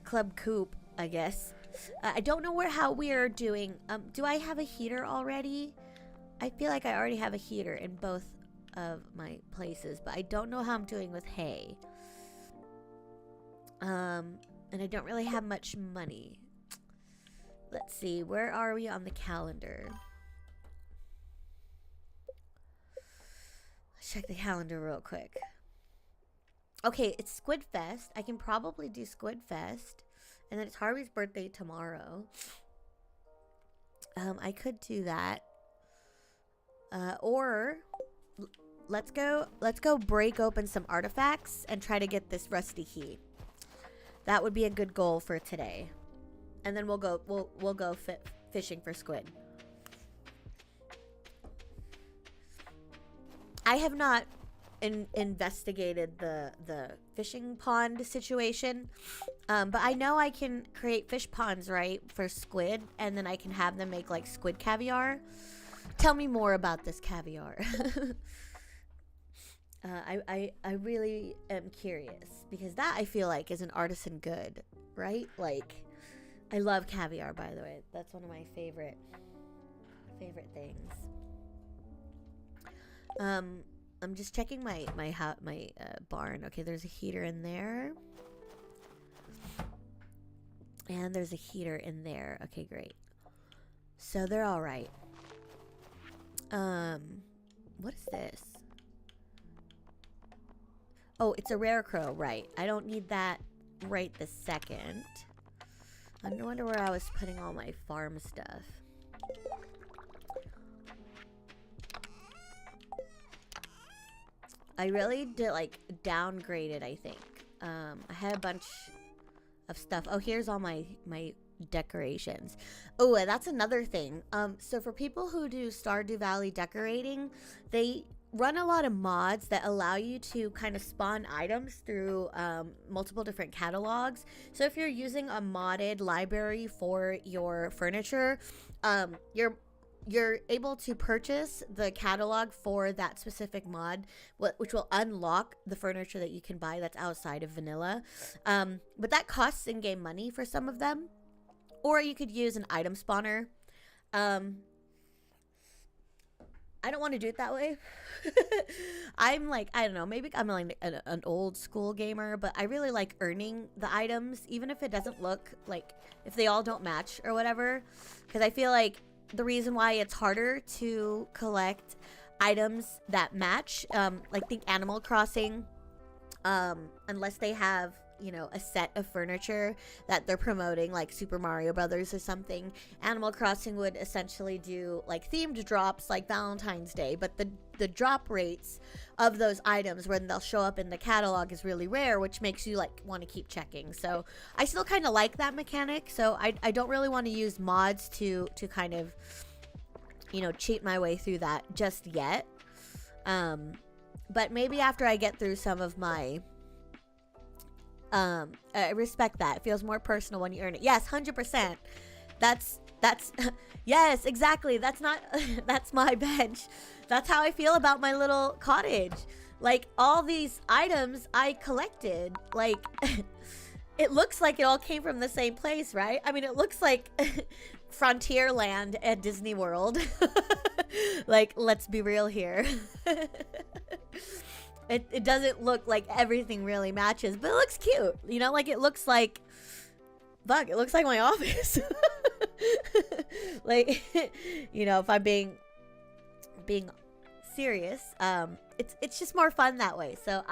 Club Coop, I guess. I don't know how we are doing. Do I have a heater already? I feel like I already have a heater in both of my places, but I don't know how I'm doing with hay. And I don't really have much money. Let's see. Where are we on the calendar? Check the calendar real quick. Okay, it's Squid Fest. I can probably do Squid Fest. And then it's Harvey's birthday tomorrow. I could do that. Or let's go break open some artifacts and try to get this rusty key. That would be a good goal for today. And then we'll go fishing for squid. I have not investigated the fishing pond situation, but I know I can create fish ponds, right, for squid, and then I can have them make like squid caviar. Tell me more about this caviar. I really am curious, because that I feel like is an artisan good, right? Like, I love caviar, by the way. That's one of my favorite things. I'm just checking my barn. Okay, there's a heater in there. And there's a heater in there. Okay, great. So they're all right. What is this? Oh, it's a rare crow, right. I don't need that right this second. I wonder where I was putting all my farm stuff. I really did, like, downgraded, I think. I had a bunch of stuff. Oh, here's all my decorations. Oh, and that's another thing. So for people who do Stardew Valley decorating, they run a lot of mods that allow you to kind of spawn items through multiple different catalogs. So if you're using a modded library for your furniture, you're able to purchase the catalog for that specific mod, which will unlock the furniture that you can buy that's outside of vanilla. But that costs in-game money for some of them. Or you could use an item spawner. I don't want to do it that way. I'm like, I don't know, maybe I'm like an old school gamer, but I really like earning the items, even if it doesn't look like, if they all don't match or whatever. Because I feel like the reason why it's harder to collect items that match, like think Animal Crossing, unless they have, you know, a set of furniture that they're promoting, like Super Mario Brothers or something. Animal Crossing would essentially do like themed drops like Valentine's Day, but the drop rates of those items when they'll show up in the catalog is really rare, which makes you like want to keep checking. So I still kind of like that mechanic, so I don't really want to use mods to kind of, you know, cheat my way through that just yet. But maybe after I get through some of my I respect that. It feels more personal when you earn it. Yes, 100%. That's yes, exactly. That's my bench. That's how I feel about my little cottage. Like, all these items I collected, like, it looks like it all came from the same place, right? I mean, it looks like Frontierland at Disney World. Like, let's be real here. It doesn't look like everything really matches, but it looks cute. You know, like it looks like, fuck, it looks like my office. Like, you know, if I'm being serious, it's just more fun that way. So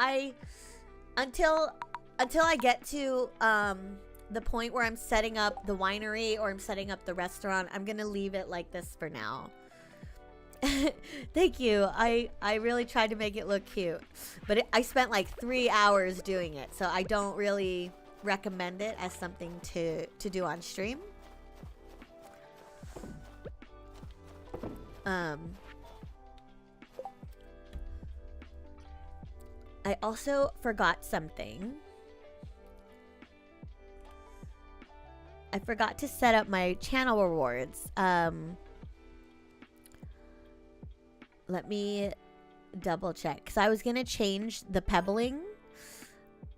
until until I get to the point where I'm setting up the winery or I'm setting up the restaurant, I'm gonna leave it like this for now. Thank you. I really tried to make it look cute, but I spent like 3 hours doing it, so I don't really recommend it as something to do on stream. I also forgot something. I forgot to set up my channel rewards. Let me double check, because I was gonna change the pebbling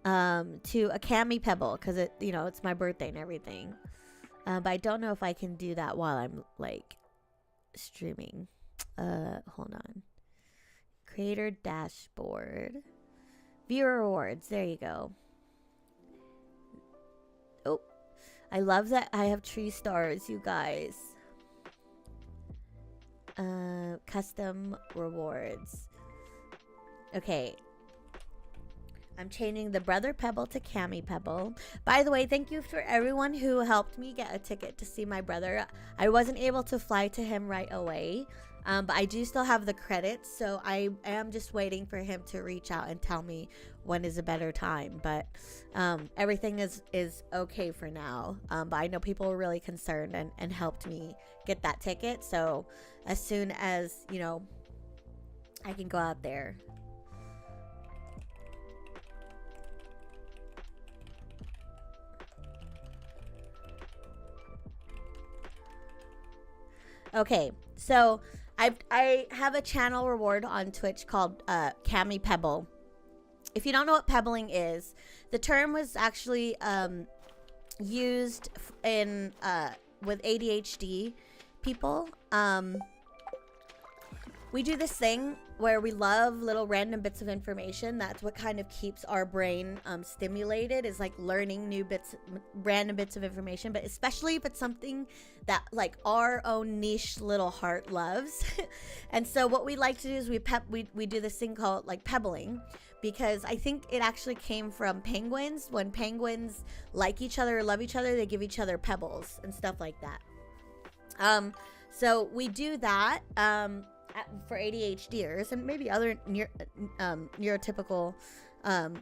to a cami pebble, because it, you know, it's my birthday and everything. But I don't know if I can do that while I'm like streaming. Hold on. Creator dashboard. Viewer rewards. There you go. Oh, I love that I have tree stars, you guys. Custom rewards. Okay. I'm changing the brother pebble to cami pebble. By the way, thank you for everyone who helped me get a ticket to see my brother. I wasn't able to fly to him right away, but I do still have the credits, so I am just waiting for him to reach out and tell me when is a better time. But everything is okay for now. But I know people were really concerned and helped me get that ticket. So as soon as, you know, I can go out there. Okay, so I have a channel reward on Twitch called Cami Pebble. If you don't know what pebbling is, the term was actually used in with ADHD people. We do this thing where we love little random bits of information. That's what kind of keeps our brain stimulated, is like learning new bits, random bits of information, but especially if it's something that like our own niche little heart loves. And so what we like to do is we do this thing called like pebbling, because I think it actually came from penguins. When penguins like each other or love each other, they give each other pebbles and stuff like that. So we do that for ADHDers and maybe other neurotypical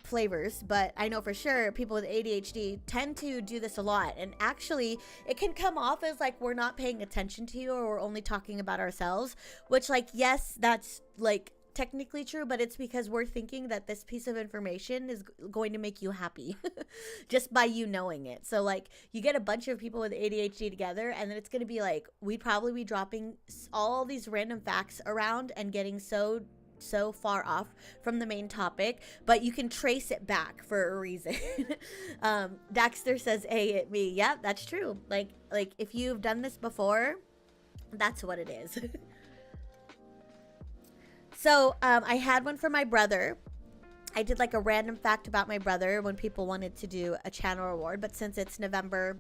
flavors, but I know for sure people with ADHD tend to do this a lot. And actually it can come off as like we're not paying attention to you, or we're only talking about ourselves, which, like, yes, that's like technically true, but it's because we're thinking that this piece of information is going to make you happy just by you knowing it. So like you get a bunch of people with ADHD together, and then it's going to be like we'd probably be dropping all these random facts around and getting so far off from the main topic, but you can trace it back for a reason. Daxter says, "Hey, it me." Yeah, that's true. Like if you've done this before, that's what it is. So I had one for my brother. I did like a random fact about my brother when people wanted to do a channel reward, but since it's November,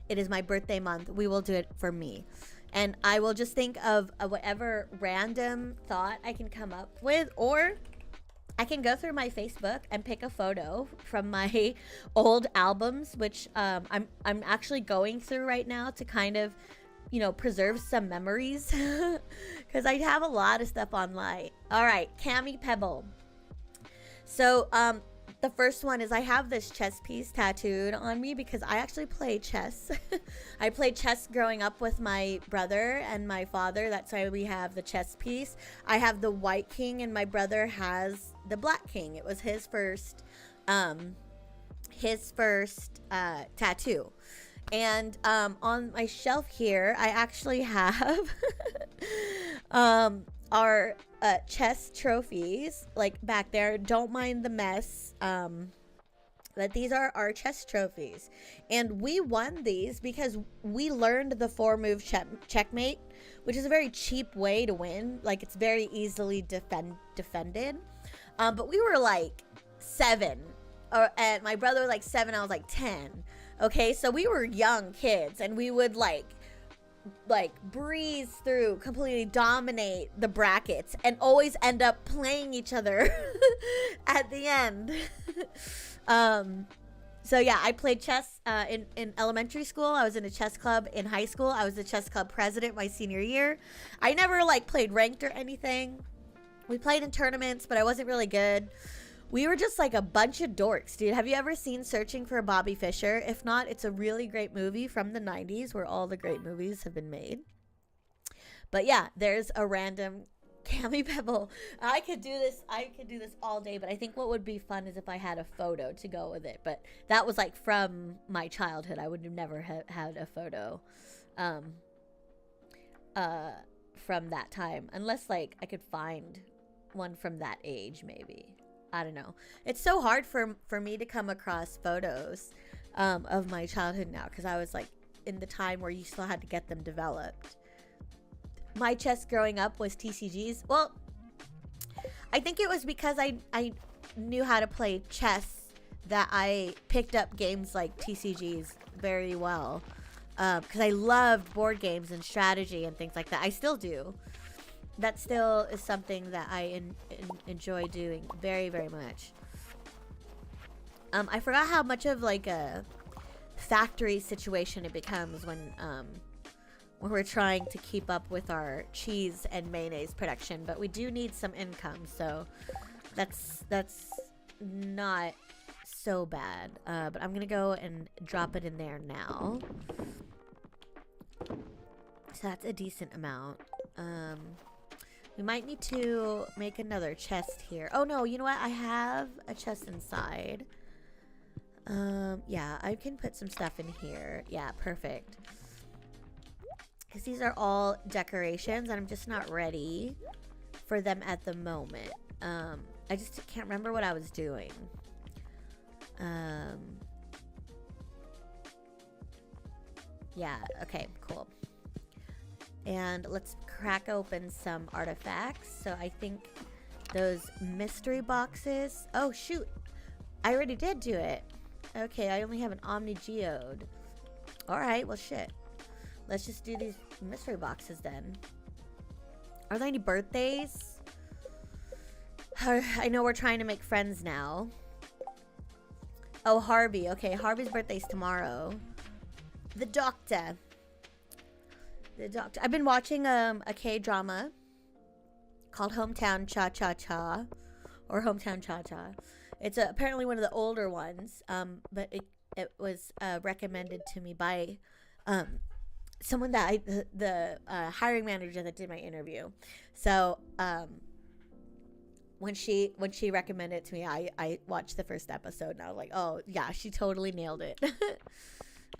it is my birthday month, we will do it for me. And I will just think of whatever random thought I can come up with, or I can go through my Facebook and pick a photo from my old albums, which I'm actually going through right now to kind of, you know, preserve some memories, because I have a lot of stuff online. All right, Cami Pebble. So the first one is I have this chess piece tattooed on me because I actually play chess. I played chess growing up with my brother and my father. That's why we have the chess piece. I have the white king and my brother has the black king. It was his first tattoo. And on my shelf here, I actually have our chess trophies, like back there. Don't mind the mess. But these are our chess trophies. And we won these because we learned the 4-move checkmate, which is a very cheap way to win. Like, it's very easily defended. But we were like 7. And my brother was like 7, I was like 10. Okay, so we were young kids, and we would like breeze through, completely dominate the brackets, and always end up playing each other at the end. So yeah, I played chess in elementary school. I was in a chess club in high school. I was the chess club president my senior year. I never like played ranked or anything. We played in tournaments, but I wasn't really good. We were just like a bunch of dorks, dude. Have you ever seen Searching for Bobby Fischer? If not, it's a really great movie from the 90s where all the great movies have been made. But yeah, there's a random Cami Pebble. I could do this all day, but I think what would be fun is if I had a photo to go with it. But that was like from my childhood. I would have never had a photo from that time, unless like I could find one from that age, maybe. I don't know. It's so hard for me to come across photos of my childhood now, because I was like in the time where you still had to get them developed. My chess growing up was TCGs. Well, I think it was because I knew how to play chess that I picked up games like TCGs very well. Because I loved board games and strategy and things like that. I still do. That still is something that I enjoy doing very, very much. I forgot how much of like a factory situation it becomes when we're trying to keep up with our cheese and mayonnaise production, but we do need some income, so that's not so bad. But I'm gonna go and drop it in there now. So that's a decent amount. We might need to make another chest here. Oh no, you know what? I have a chest inside. Yeah, I can put some stuff in here. Yeah, perfect. Because these are all decorations and I'm just not ready for them at the moment. I just can't remember what I was doing. Yeah, okay, cool. And let's crack open some artifacts. So I think those mystery boxes. Oh, shoot. I already did do it. Okay, I only have an Omni Geode. Alright, well, shit. Let's just do these mystery boxes then. Are there any birthdays? I know we're trying to make friends now. Oh, Harvey. Okay, Harvey's birthday's tomorrow. The Doctor. The Doctor. I've been watching a K-drama called Hometown Cha-Cha-Cha. Or Hometown Cha-Cha. It's apparently one of the older ones. But it was recommended to me by someone that the hiring manager that did my interview. So when she recommended it to me, I watched the first episode and I was like, oh yeah, she totally nailed it.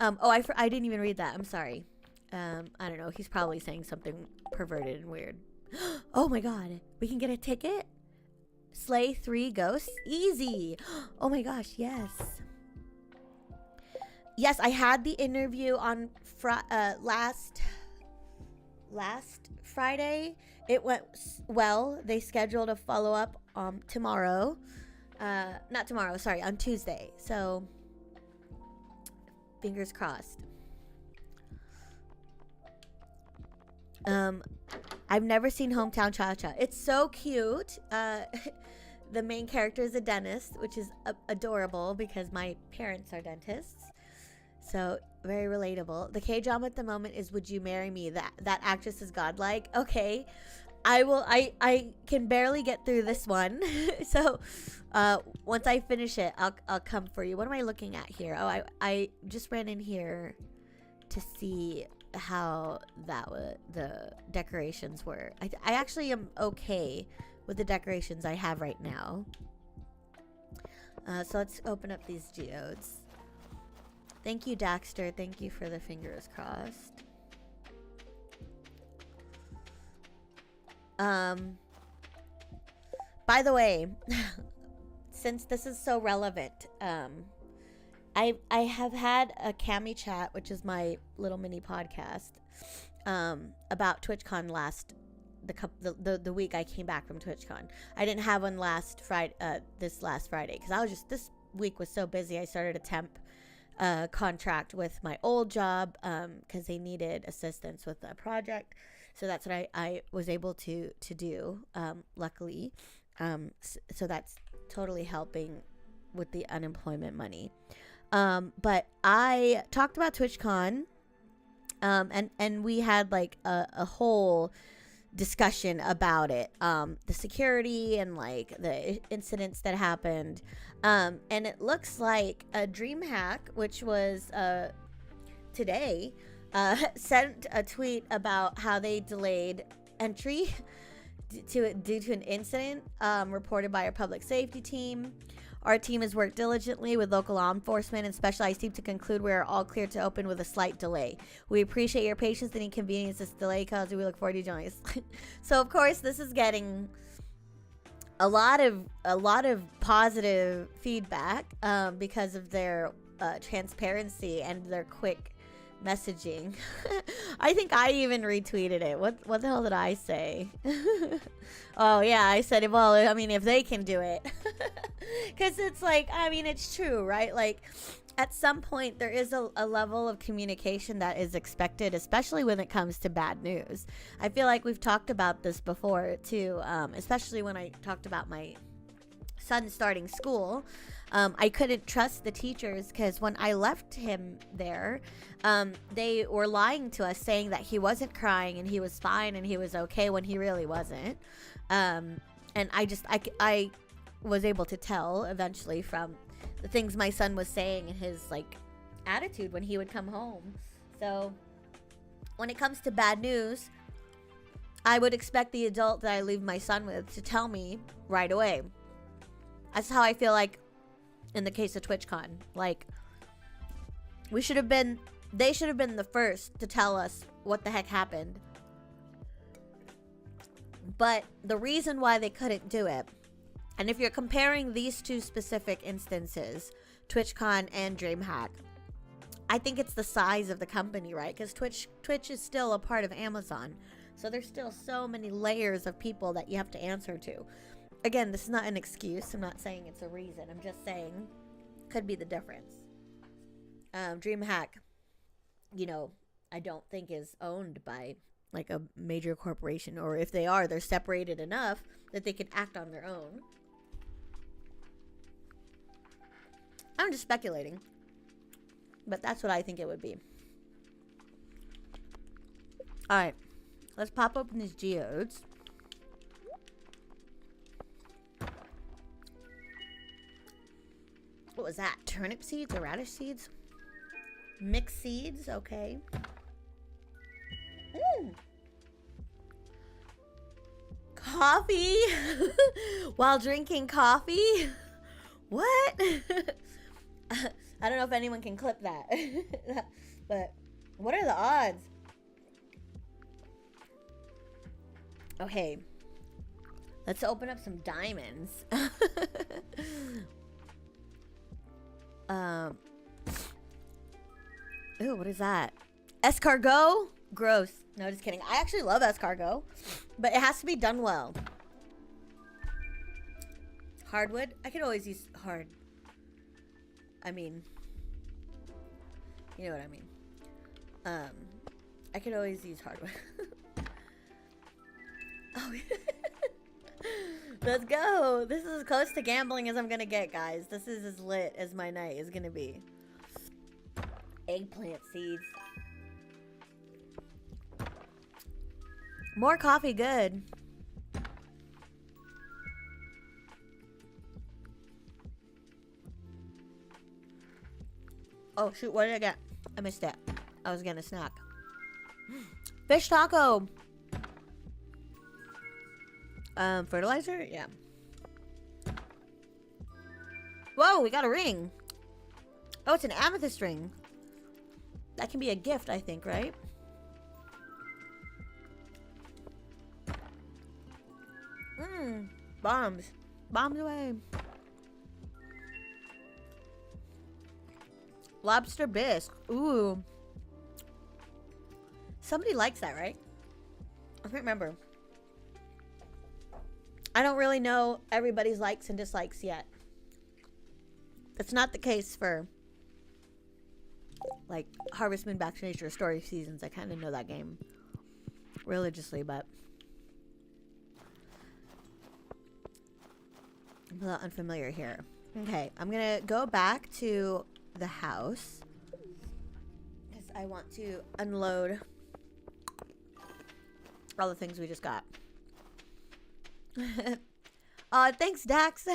I didn't even read that. I'm sorry. I don't know. He's probably saying something perverted and weird. Oh my god, we can get a ticket. Slay 3 ghosts, easy. Oh my gosh, yes. Yes, I had the interview on last Friday. It went well. They scheduled a follow-up tomorrow. Not tomorrow, sorry, on Tuesday. So, fingers crossed. I've never seen Hometown Cha-Cha. It's so cute. The main character is a dentist, which is adorable because my parents are dentists. So, very relatable. The K-drama at the moment is Would You Marry Me? That actress is godlike. Okay. I can barely get through this one. So, once I finish it, I'll come for you. What am I looking at here? Oh, I just ran in here to see how the decorations were. I actually am okay with the decorations I have right now. So let's open up these geodes. Thank you, Daxter. Thank you for the fingers crossed. By the way, since this is so relevant, I have had a Cami chat, which is my little mini podcast, about TwitchCon the week I came back from TwitchCon. I didn't have one this last Friday because this week was so busy. I started a temp contract with my old job because they needed assistance with a project. So that's what I was able to do, luckily. So that's totally helping with the unemployment money. But I talked about TwitchCon, and we had like a whole discussion about it, the security and like the incidents that happened, and it looks like a DreamHack, which was today, sent a tweet about how they delayed entry due to an incident reported by our public safety team. Our team has worked diligently with local law enforcement and specialized team to conclude we are all clear to open with a slight delay. We appreciate your patience and inconvenience this delay caused. We look forward to joining us. So of course this is getting a lot of positive feedback because of their transparency and their quick messaging. I think I even retweeted it. What the hell did I say? Oh yeah, I said, well, I mean, if they can do it. Because it's like, I mean, it's true, right? Like at some point there is a level of communication that is expected, especially when it comes to bad news. I feel like we've talked about this before too, especially when I talked about my son starting school. I couldn't trust the teachers because when I left him there, they were lying to us, saying that he wasn't crying and he was fine and he was okay when he really wasn't. And I was able to tell eventually from the things my son was saying and his like attitude when he would come home. So when it comes to bad news, I would expect the adult that I leave my son with to tell me right away. That's how I feel like in the case of TwitchCon. Like, they should have been the first to tell us what the heck happened. But the reason why they couldn't do it, and if you're comparing these two specific instances, TwitchCon and DreamHack, I think it's the size of the company, right? Because Twitch is still a part of Amazon. So there's still so many layers of people that you have to answer to. Again, this is not an excuse. I'm not saying it's a reason. I'm just saying could be the difference. DreamHack, you know, I don't think is owned by like a major corporation, or if they are, they're separated enough that they can act on their own. I'm just speculating, but that's what I think it would be. All right, let's pop open these geodes. What was that? Turnip seeds or radish seeds? Mixed seeds, okay. Coffee while drinking coffee? What? I don't know if anyone can clip that. But what are the odds? Okay. Let's open up some diamonds. Ooh, what is that? Escargot? Gross. No, just kidding. I actually love escargot, but it has to be done well. Hardwood? I could always use hard. I mean, you know what I mean. I could always use hardwood. Oh, let's go. This is as close to gambling as I'm gonna get, guys. This is as lit as my night is gonna be. Eggplant seeds. More coffee, good. Oh shoot, what did I get? I missed it. I was getting a snack. Fish taco. Fertilizer? Yeah. Whoa, we got a ring. Oh, it's an amethyst ring. That can be a gift, I think, right? Bombs. Bombs away. Lobster bisque. Ooh. Somebody likes that, right? I can't remember. I don't really know everybody's likes and dislikes yet. It's not the case for like Harvest Moon, Back to Nature, Story Seasons. I kind of know that game religiously, but I'm a little unfamiliar here. Okay, I'm gonna go back to the house because I want to unload all the things we just got. Thanks, Dax.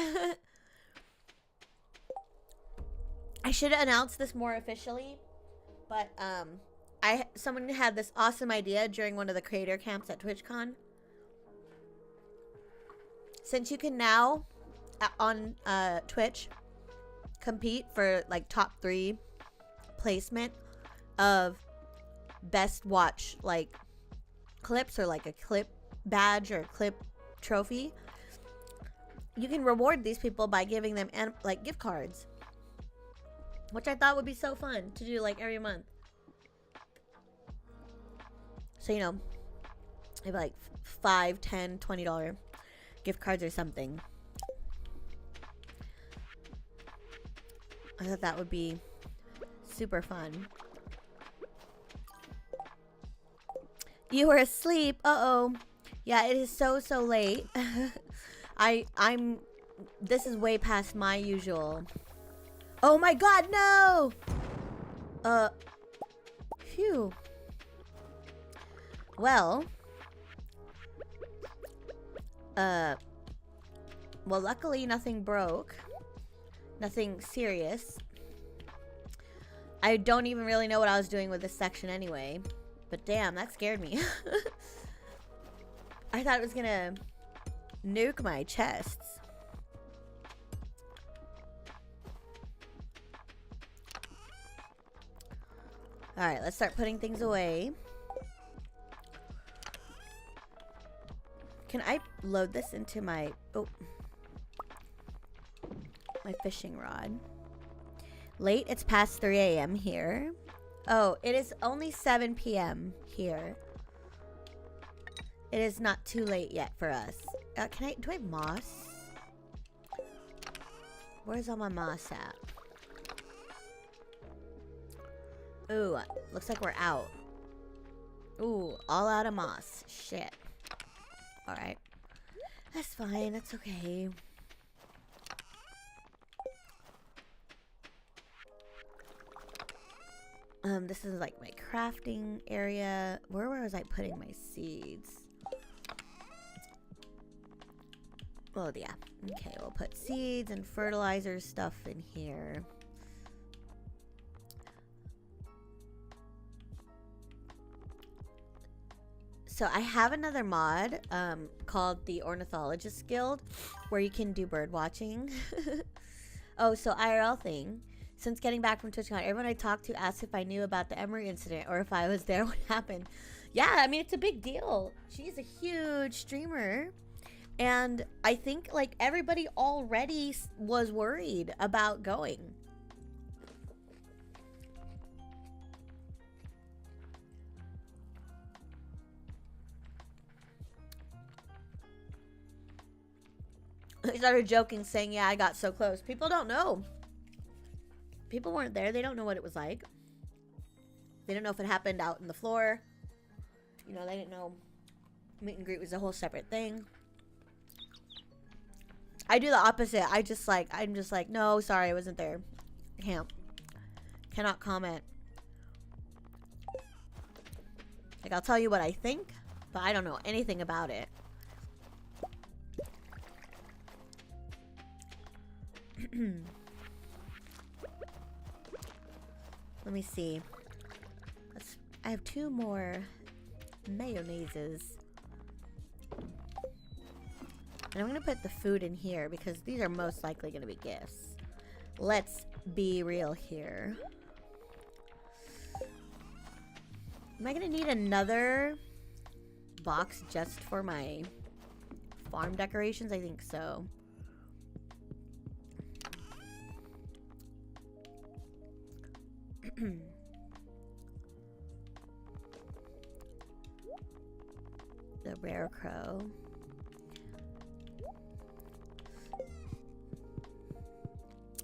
I should have announced this more officially, but someone had this awesome idea during one of the creator camps at TwitchCon. Since you can now on Twitch compete for like top 3 placement of best watch like clips or like a clip badge or clip trophy, you can reward these people by giving them like gift cards, which I thought would be so fun to do like every month. So, you know, maybe like $5, $10, $20 gift cards or something. I thought that would be super fun. You were asleep. Uh-oh. Yeah, it is so late. This is way past my usual. Oh my god, no! Phew. Well, luckily nothing broke. Nothing serious. I don't even really know what I was doing with this section anyway. But damn, that scared me. I thought it was gonna nuke my chests. Alright, let's start putting things away. Can I load this into my... Oh. My fishing rod. Late? It's past 3 a.m. here. Oh, it is only 7 p.m. here. It is not too late yet for us. Do I have moss? Where's all my moss at? Ooh, looks like we're out. Ooh, all out of moss. Shit. Alright. That's fine, that's okay. This is like my crafting area. Where was I putting my seeds? Oh, yeah. Okay, we'll put seeds and fertilizer stuff in here. So I have another mod called the Ornithologist Guild where you can do bird watching. Oh, so IRL thing. Since getting back from TwitchCon, everyone I talked to asked if I knew about the Emery incident or if I was there when it happened. Yeah, I mean, it's a big deal. She's a huge streamer. And I think, like, everybody already was worried about going. I started joking, saying, yeah, I got so close. People don't know. People weren't there. They don't know what it was like. They don't know if it happened out in the floor. You know, they didn't know meet and greet was a whole separate thing. I do the opposite. I'm just like, no, sorry, I wasn't there. Cannot comment. Like, I'll tell you what I think, but I don't know anything about it. Let me see. I have 2 more mayonnaises. And I'm going to put the food in here because these are most likely going to be gifts. Let's be real here. Am I going to need another box just for my farm decorations? I think so. The rare crow.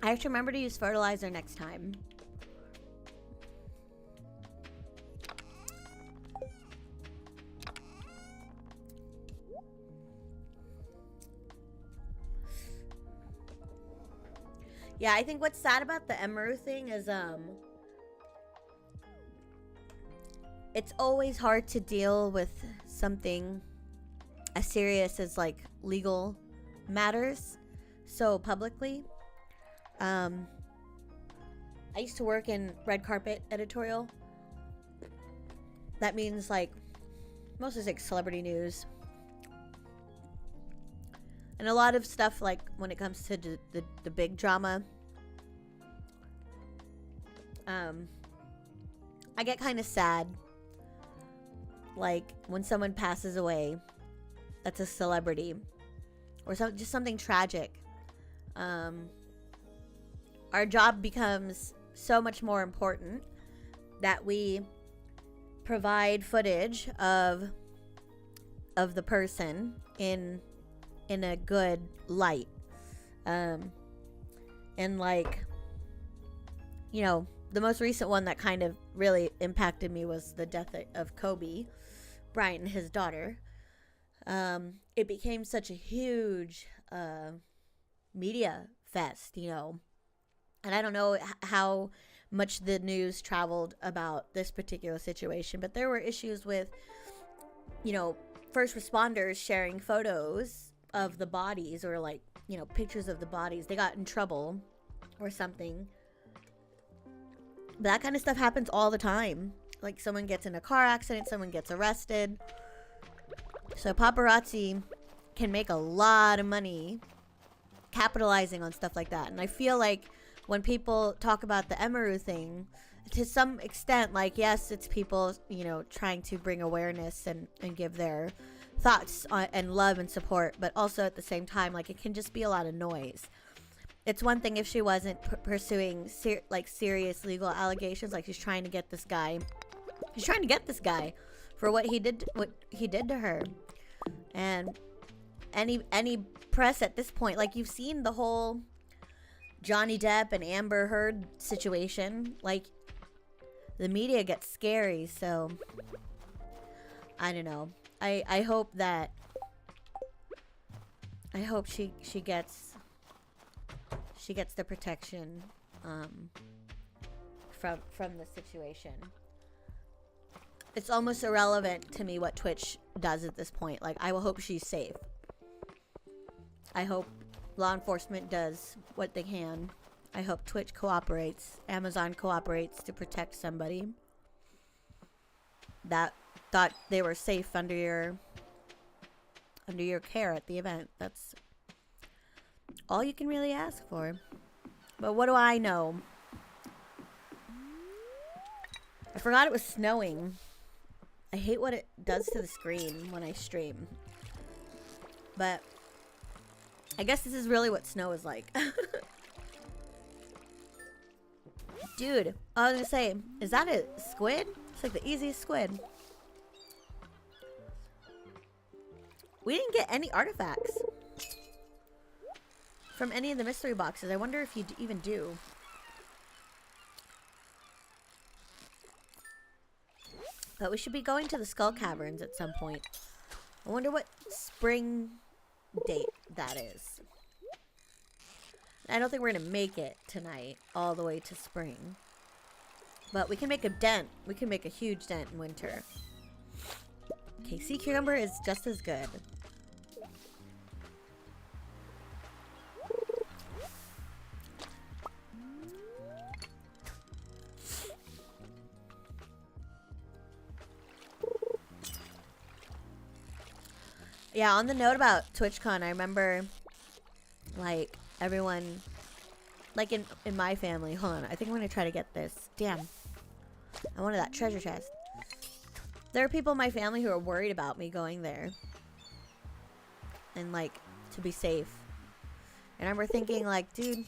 I have to remember to use fertilizer next time. Yeah, I think what's sad about the Emeru thing is it's always hard to deal with something as serious as like legal matters so publicly. I used to work in red carpet editorial. That means like mostly like celebrity news. And a lot of stuff like when it comes to the big drama. I get kind of sad. Like when someone passes away that's a celebrity. Or just something tragic. Our job becomes so much more important that we provide footage of the person in a good light. And like, you know, the most recent one that kind of really impacted me was the death of Kobe Bryant and his daughter. It became such a huge media fest, you know. And I don't know how much the news traveled about this particular situation, but there were issues with, you know, first responders sharing photos of the bodies or like, you know, pictures of the bodies. They got in trouble or something. But that kind of stuff happens all the time. Like someone gets in a car accident, someone gets arrested. So paparazzi can make a lot of money capitalizing on stuff like that. And I feel like when people talk about the Emeru thing, to some extent, like, yes, it's people, you know, trying to bring awareness and give their thoughts and love and support. But also at the same time, like, it can just be a lot of noise. It's one thing if she wasn't pursuing serious legal allegations, like she's trying to get this guy. She's trying to get this guy for what he did to her. And any press at this point, like you've seen the whole Johnny Depp and Amber Heard situation, like the media gets scary. So I don't know. I hope she gets the protection from the situation. It's almost irrelevant to me what Twitch does at this point. Like, I will hope she's safe. I hope law enforcement does what they can. I hope Twitch cooperates, Amazon cooperates to protect somebody that thought they were safe under your care at the event. That's all you can really ask for. But what do I know? I forgot it was snowing. I hate what it does to the screen when I stream. But I guess this is really what snow is like. Dude, I was gonna say, is that a squid? It's like the easiest squid. We didn't get any artifacts from any of the mystery boxes. I wonder if you even do. But we should be going to the Skull Caverns at some point. I wonder what spring date that is. I don't think we're going to make it tonight all the way to spring. But we can make a dent. We can make a huge dent in winter. Okay, sea cucumber is just as good. Yeah, on the note about TwitchCon, I remember, like, everyone, like, in my family, hold on, I think I'm gonna try to get this. Damn. I wanted that treasure chest. There are people in my family who are worried about me going there. And, like, to be safe. And I remember thinking, like, dude,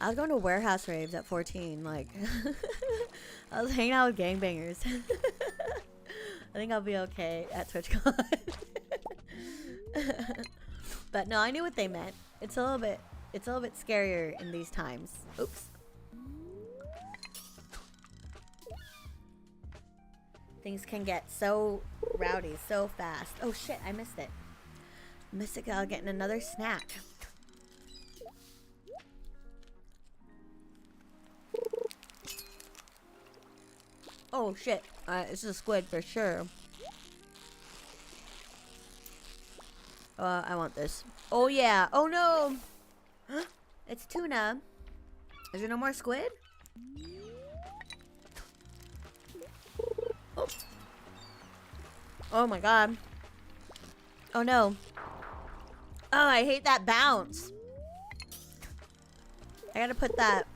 I was going to warehouse raves at 14, like, I was hanging out with gangbangers. I think I'll be okay at TwitchCon. But no, I knew what they meant. It's a little bit scarier in these times. Oops. Things can get so rowdy so fast. Oh shit, I missed it. Missed it, getting another snack. Oh shit. This is a squid for sure. I want this. Oh yeah. Oh no. It's tuna. Is there no more squid? Oh. Oh my god. Oh no. Oh, I hate that bounce. I gotta put that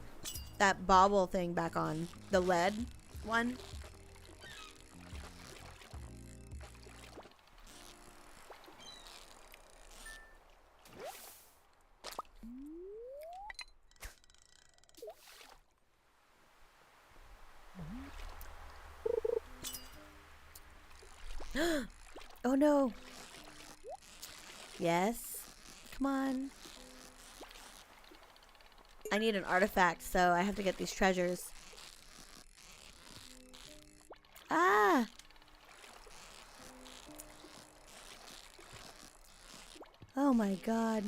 bobble thing back on. The lead one. Oh no. Yes. Come on. I need an artifact, so I have to get these treasures. Ah! Oh my god.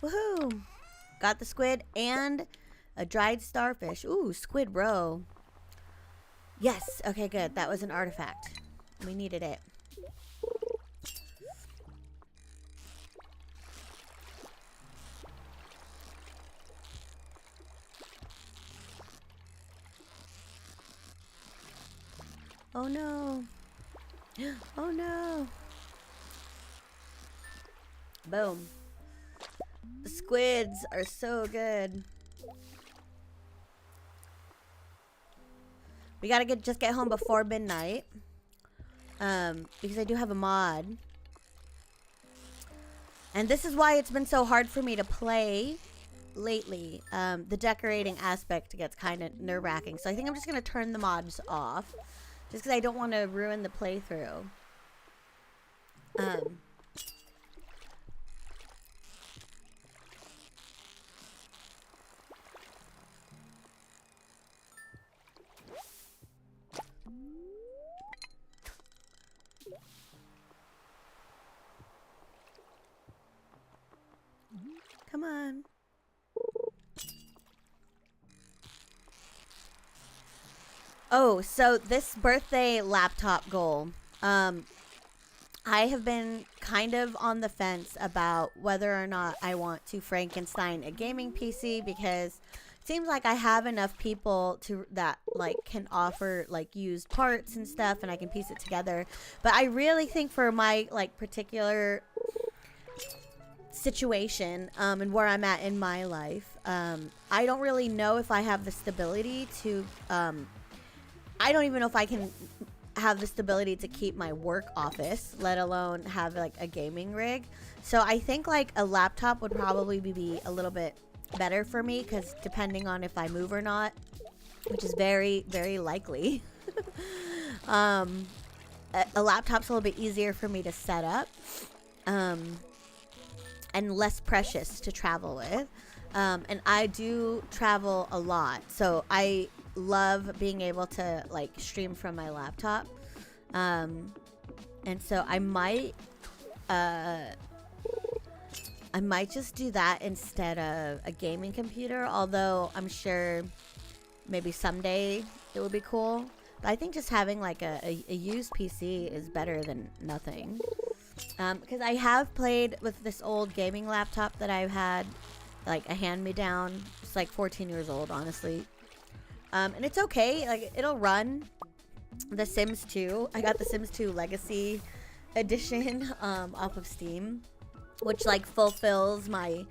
Woohoo! Got the squid and a dried starfish. Ooh, squid roe. Yes. Okay, good. That was an artifact. We needed it. Oh no. Oh no. Boom. The squids are so good. We gotta just get home before midnight. Because I do have a mod. And this is why it's been so hard for me to play lately. The decorating aspect gets kind of nerve-wracking. So I think I'm just gonna turn the mods off. Just because I don't want to ruin the playthrough. Come on. Oh, so this birthday laptop goal. I have been kind of on the fence about whether or not I want to Frankenstein a gaming PC because it seems like I have enough people that like can offer like used parts and stuff and I can piece it together. But I really think for my like particular situation and where I'm at in my life, I don't really know if I have the stability to I don't even know if I can have the stability to keep my work office, let alone have like a gaming rig. So I think like a laptop would probably be a little bit better for me because depending on if I move or not, which is very, very likely, a laptop's a little bit easier for me to set up and less precious to travel with. And I do travel a lot, so I love being able to like stream from my laptop, and so I might just do that instead of a gaming computer, although I'm sure maybe someday it would be cool. But I think just having like a used PC is better than nothing, because I have played with this old gaming laptop that I've had, like a hand-me-down. It's like 14 years old, honestly. And it's okay. Like, it'll run The Sims 2. I got The Sims 2 Legacy Edition off of Steam, which, like, fulfills my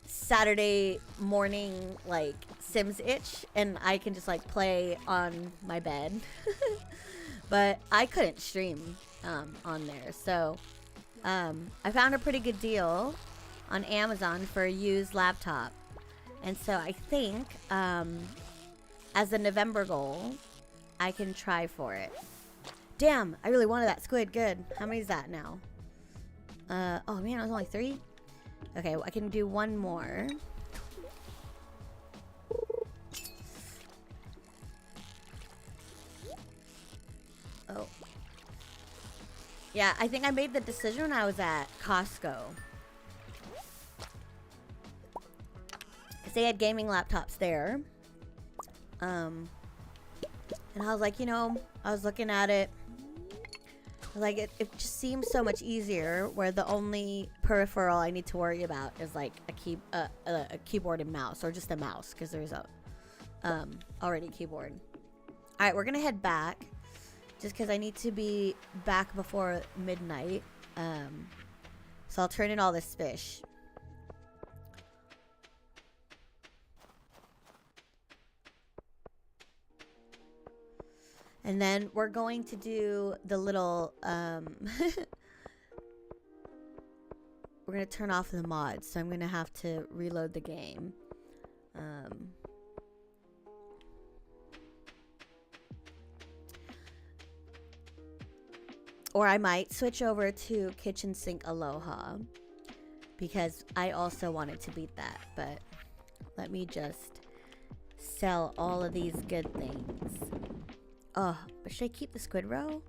Saturday morning, like, Sims itch. And I can just, like, play on my bed. But I couldn't stream on there. So, I found a pretty good deal on Amazon for a used laptop. And so I think, as a November goal, I can try for it. Damn, I really wanted that squid. Good. How many is that now? Oh man, it was only 3? Okay, well, I can do one more. Oh. Yeah, I think I made the decision when I was at Costco. they had gaming laptops there. And I was like, you know, I was looking at it. Like, it just seems so much easier where the only peripheral I need to worry about is like a keyboard and mouse, or just a mouse, because there's a already keyboard. All right, we're gonna head back just because I need to be back before midnight. So I'll turn in all this fish. And then we're going to do the little, we're going to turn off the mods. So I'm going to have to reload the game. Or I might switch over to Kitchen Sink Aloha, because I also wanted to beat that. But let me just sell all of these good things. Oh, but should I keep the squid roe?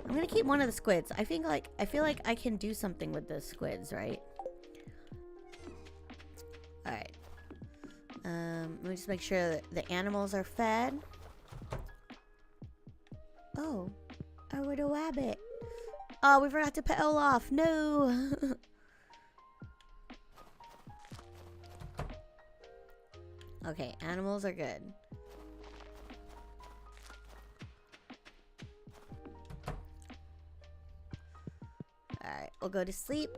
I'm gonna keep one of the squids. I feel like I can do something with those squids, right? Alright. Let me just make sure that the animals are fed. Oh, a little rabbit. Oh, we forgot to pet Olaf. No. Okay, animals are good. Alright, we'll go to sleep.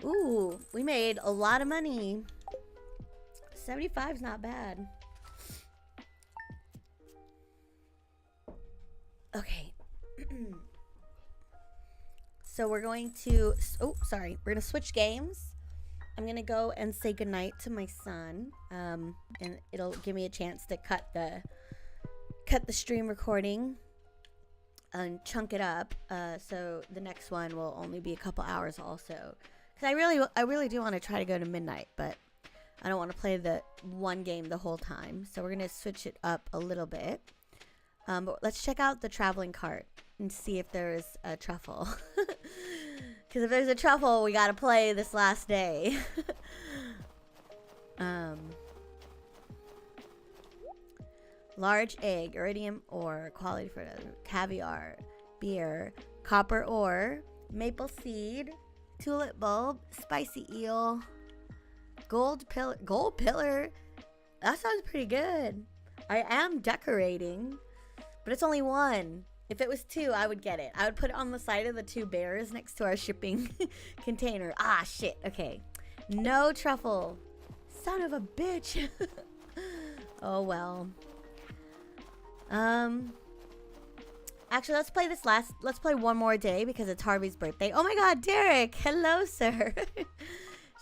Ooh, we made a lot of money. 75's not bad. Okay. So we're going to... Oh, sorry. We're going to switch games. I'm going to go and say goodnight to my son. And it'll give me a chance to cut the stream recording and chunk it up, so the next one will only be a couple hours also, because I really do want to try to go to midnight, but I don't want to play the one game the whole time, so we're gonna switch it up a little bit. But let's check out the traveling cart and see if there's a truffle, because if there's a truffle, we gotta play this last day. Large egg, iridium ore, quality for caviar, beer, copper ore, maple seed, tulip bulb, spicy eel, gold pillar. That sounds pretty good. I am decorating, but it's only one. If it was two, I would get it. I would put it on the side of the two bears next to our shipping container. Ah, shit. Okay. No truffle. Son of a bitch. Oh, well. Actually, let's play one more day because it's Harvey's birthday. Oh my god, Derek! Hello, sir.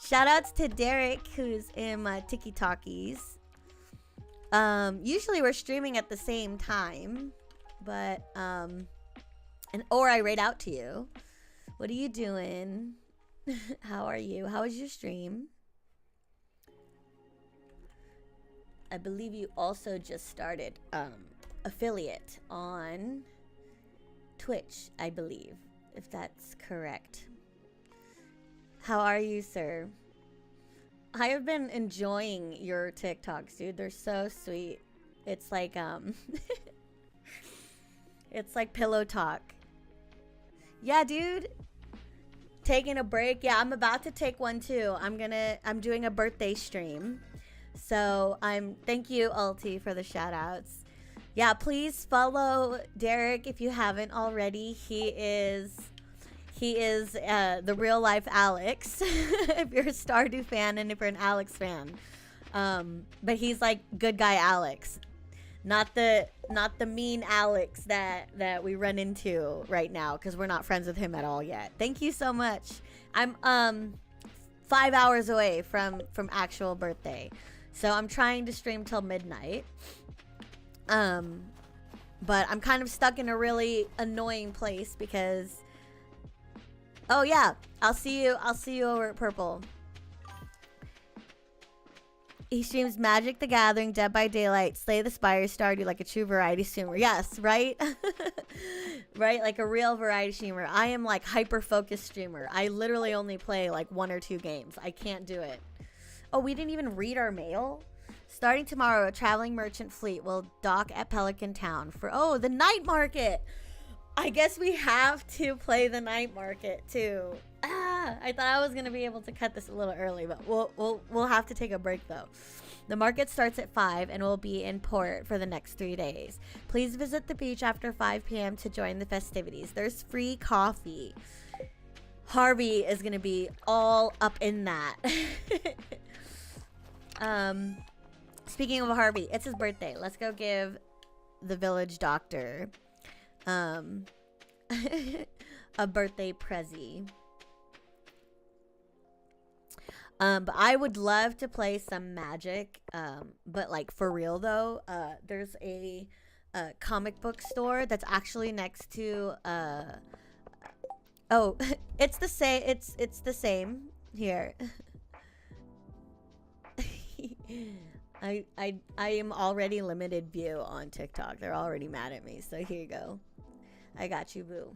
Shout outs to Derek, who's in my Tiki Talkies. Usually we're streaming at the same time, but, or I raid out to you. What are you doing? How are you? How was your stream? I believe you also just started, affiliate on Twitch, I believe, if that's correct. How are you, sir? I have been enjoying your TikToks, dude. They're so sweet. It's like it's like pillow talk. Yeah, dude. Taking a break. Yeah, I'm about to take one too. I'm doing a birthday stream. So thank you, Ulti, for the shout outs. Yeah, please follow Derek if you haven't already. He is the real life Alex. If you're a Stardew fan and if you're an Alex fan. But he's like good guy Alex. Not the mean Alex that we run into right now, because we're not friends with him at all yet. Thank you so much. I'm 5 hours away from actual birthday. So I'm trying to stream till midnight. But I'm kind of stuck in a really annoying place because, oh yeah, I'll see you over at Purple. He streams Magic the Gathering, Dead by Daylight, Slay the Spire, Stardew like a true variety streamer. Yes, right? right? Like a real variety streamer. I am like hyper-focused streamer. I literally only play like 1 or 2 games. I can't do it. Oh, we didn't even read our mail? Starting tomorrow, a traveling merchant fleet will dock at Pelican Town for, the night market. I guess we have to play the night market too. I thought I was gonna be able to cut this a little early, but we'll have to take a break though. The market starts at 5 and will be in port for the next 3 days. Please visit the beach after 5 p.m. to join the festivities. There's free coffee. Harvey is gonna be all up in that. Speaking of Harvey, it's his birthday. Let's go give the village doctor a birthday prezi. But I would love to play some Magic, but like for real though. There's a comic book store that's actually next to it's the same. It's the same here. I am already limited view on TikTok. They're already mad at me. So here you go. I got you, boo.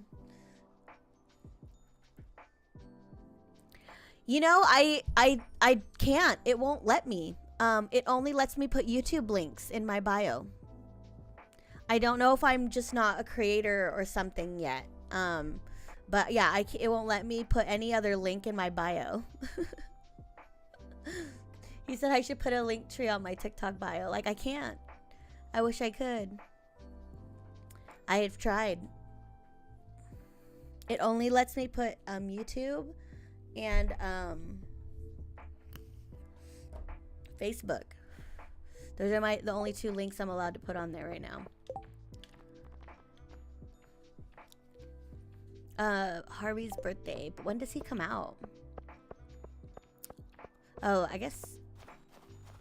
You know, I can't. It won't let me. It only lets me put YouTube links in my bio. I don't know if I'm just not a creator or something yet. But yeah, it won't let me put any other link in my bio. He said I should put a link tree on my TikTok bio. Like, I can't. I wish I could. I have tried. It only lets me put YouTube and Facebook. Those are the only 2 links I'm allowed to put on there right now. Harvey's birthday. But when does he come out? Oh, I guess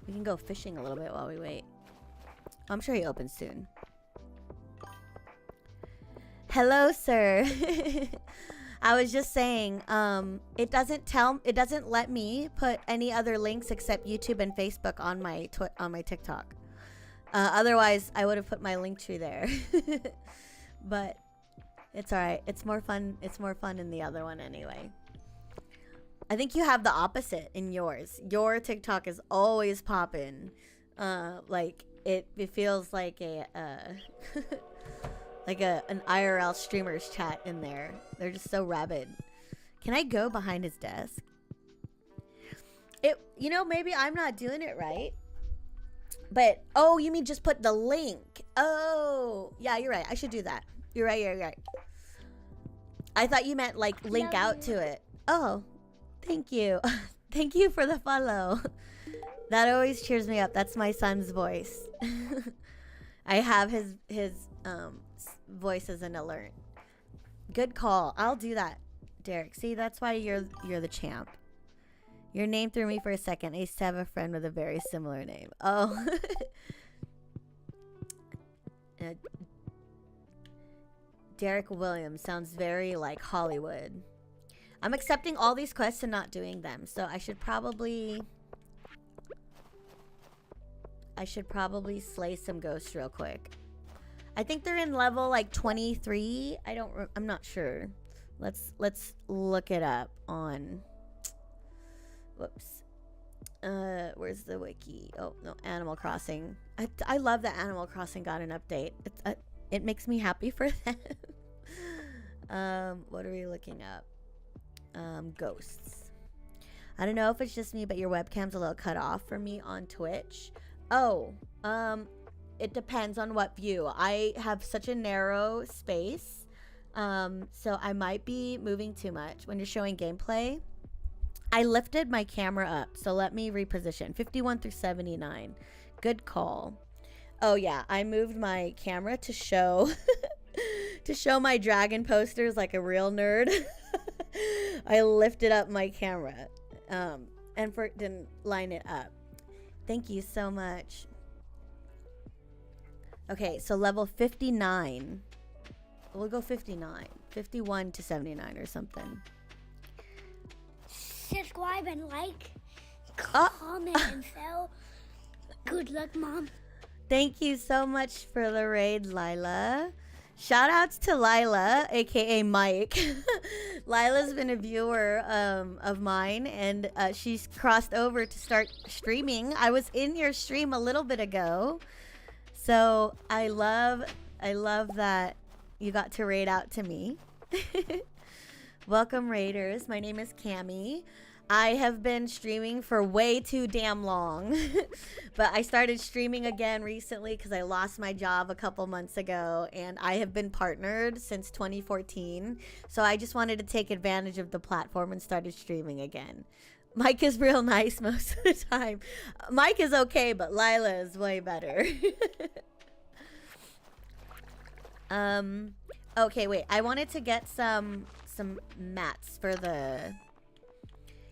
we can go fishing a little bit while we wait. I'm sure he opens soon. Hello, sir. I was just saying, it doesn't let me put any other links except YouTube and Facebook on my TikTok. Otherwise, I would have put my link tree there. But it's all right. It's more fun. It's more fun in the other one anyway. I think you have the opposite in yours. Your TikTok is always popping. Like it feels like an IRL streamer's chat in there. They're just so rabid. Can I go behind his desk? Maybe I'm not doing it right. But you mean just put the link? Oh, yeah, you're right. I should do that. You're right. I thought you meant like link out to it. Oh. Thank you. Thank you for the follow. That always cheers me up. That's my son's voice. I have his voice as an alert. Good call. I'll do that, Derek. See, that's why you're the champ. Your name threw me for a second. I used to have a friend with a very similar name. Oh. Derek Williams sounds very like Hollywood. I'm accepting all these quests and not doing them, so I should probably slay some ghosts real quick. I think they're in level like 23. I'm not sure. Let's look it up on. Whoops. Where's the wiki? Oh no, Animal Crossing. I love that Animal Crossing got an update. It makes me happy for them. What are we looking up? Ghosts. I don't know if it's just me, but your webcam's a little cut off for me on Twitch. It depends on what view. I have such a narrow space, so I might be moving too much. When you're showing gameplay, I lifted my camera up, so let me reposition. 51 through 79. Good call. Oh yeah, I moved my camera to show to show my dragon posters like a real nerd. I lifted up my camera and didn't line it up. Thank you so much. Okay, so level 59. We'll go 59. 51 to 79 or something. Subscribe and like, comment and sell. Good luck, Mom. Thank you so much for the raid, Lila. Shout outs to Lila, aka Mike. Lila's been a viewer of mine, and she's crossed over to start streaming. I was in your stream a little bit ago, so I love that you got to raid out to me. Welcome, raiders. My name is Cammy. I have been streaming for way too damn long, but I started streaming again recently because I lost my job a couple months ago, and I have been partnered since 2014, so I just wanted to take advantage of the platform and started streaming again. Mike is real nice most of the time. Mike is okay, but Lila is way better. Okay, wait. I wanted to get some mats for the...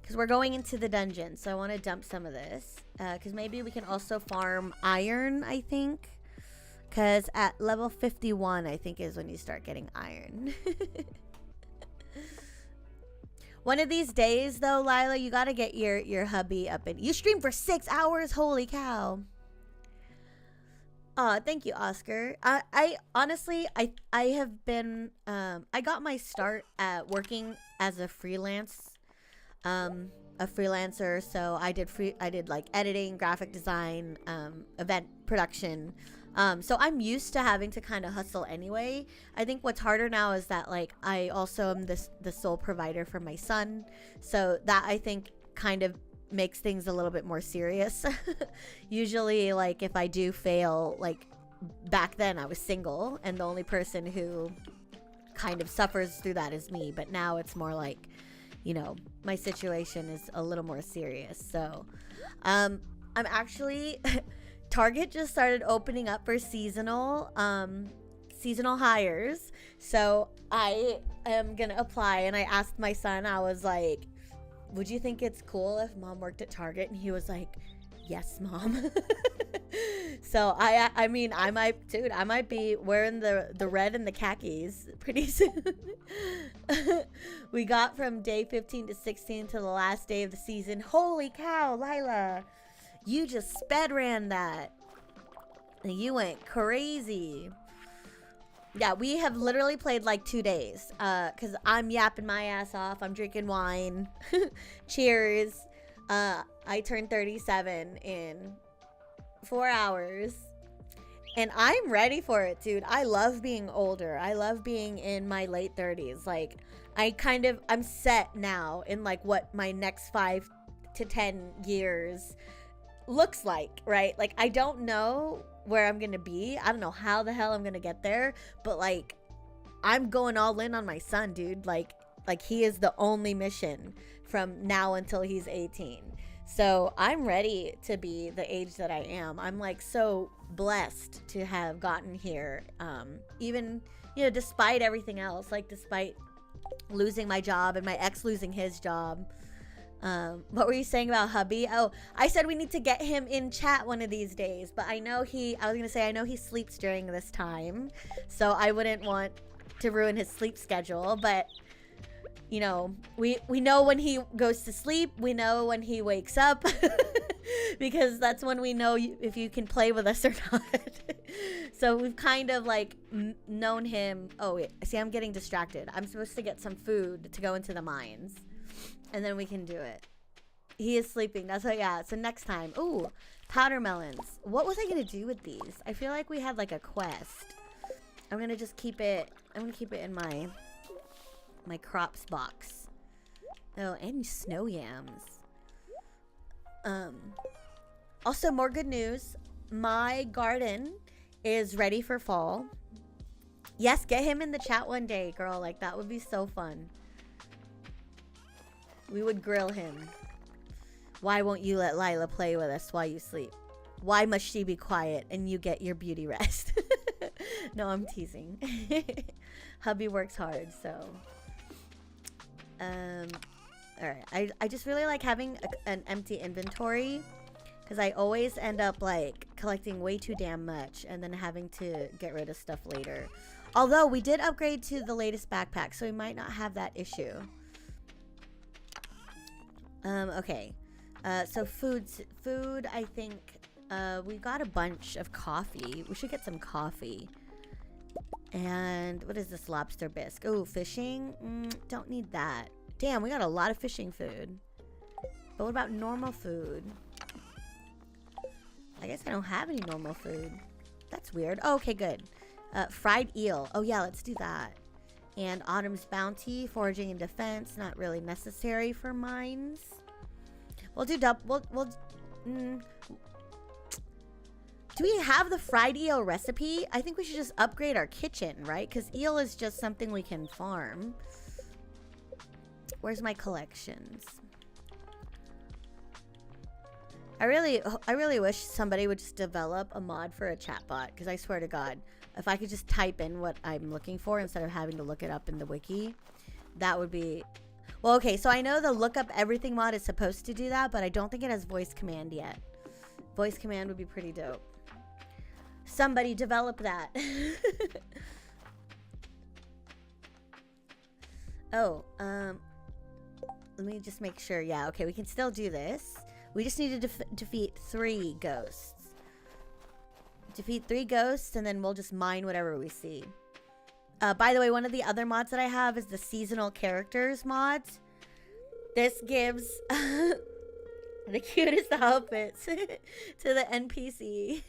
because we're going into the dungeon, so I want to dump some of this. Because maybe we can also farm iron, I think. Because at level 51, I think, is when you start getting iron. One of these days, though, Lila, you got to get your hubby up. You stream for 6 hours? Holy cow. Oh, thank you, Oscar. I honestly, I have been... I got my start at working as a freelancer, so I did like editing, graphic design, event production, so I'm used to having to kind of hustle anyway. I think what's harder now is that like I also am the sole provider for my son, so that I think kind of makes things a little bit more serious. Usually, like if I do fail, like back then I was single and the only person who kind of suffers through that is me, but now it's more like, you know, my situation is a little more serious. So I'm actually Target just started opening up for seasonal hires, so I am gonna apply. And I asked my son, I was like, would you think it's cool if mom worked at Target? And he was like, yes, mom. So I mean, I might be wearing the red and the khakis pretty soon. We got from day 15 to 16 to the last day of the season. Holy cow, Lila, you just sped ran that. You went crazy. Yeah, we have literally played like 2 days, because I'm yapping my ass off. I'm drinking wine. Cheers. I turned 37 in 4 hours, and I'm ready for it, dude. I love being older. I love being in my late 30s. Like, I'm set now in like what my next 5 to 10 years looks like, right? Like, I don't know where I'm gonna be. I don't know how the hell I'm gonna get there, but like, I'm going all in on my son, dude. Like he is the only mission from now until he's 18. So I'm ready to be the age that I am. I'm like so blessed to have gotten here, even, you know, despite everything else, like despite losing my job and my ex losing his job. What were you saying about hubby? Oh, I said we need to get him in chat one of these days, but I know I know he sleeps during this time, so I wouldn't want to ruin his sleep schedule. But you know, we know when he goes to sleep, we know when he wakes up, because that's when we know if you can play with us or not. So we've kind of like known him. Oh wait, see, I'm getting distracted. I'm supposed to get some food to go into the mines, and then we can do it. He is sleeping. That's what, yeah. So next time. Ooh, powder melons. What was I gonna do with these? I feel like we had like a quest. I'm gonna just keep it. I'm gonna keep it in my crops box. Oh, and snow yams. Also, more good news. My garden is ready for fall. Yes, get him in the chat one day, girl. Like, that would be so fun. We would grill him. Why won't you let Lila play with us while you sleep? Why must she be quiet and you get your beauty rest? No, I'm teasing. Hubby works hard, so. Alright. I just really like having an empty inventory, because I always end up like collecting way too damn much and then having to get rid of stuff later. Although we did upgrade to the latest backpack, so we might not have that issue. Okay. So food, I think, we got a bunch of coffee. We should get some coffee. And what is this lobster bisque? Oh, fishing? Don't need that. Damn, we got a lot of fishing food. But what about normal food? I guess I don't have any normal food. That's weird. Oh, okay, good. Fried eel. Oh, yeah, let's do that. And Autumn's Bounty, foraging and defense. Not really necessary for mines. We'll do do we have the fried eel recipe? I think we should just upgrade our kitchen, right? Because eel is just something we can farm. Where's my collections? I really wish somebody would just develop a mod for a chatbot, because I swear to God, if I could just type in what I'm looking for instead of having to look it up in the wiki, that would be... Well, okay, so I know the look up everything mod is supposed to do that, but I don't think it has voice command yet. Voice command would be pretty dope. Somebody develop that. Oh, let me just make sure. Yeah, okay, we can still do this. We just need to defeat 3 ghosts. Defeat 3 ghosts, and then we'll just mine whatever we see. By the way, one of the other mods that I have is the seasonal characters mod. This gives the cutest outfits to the NPC.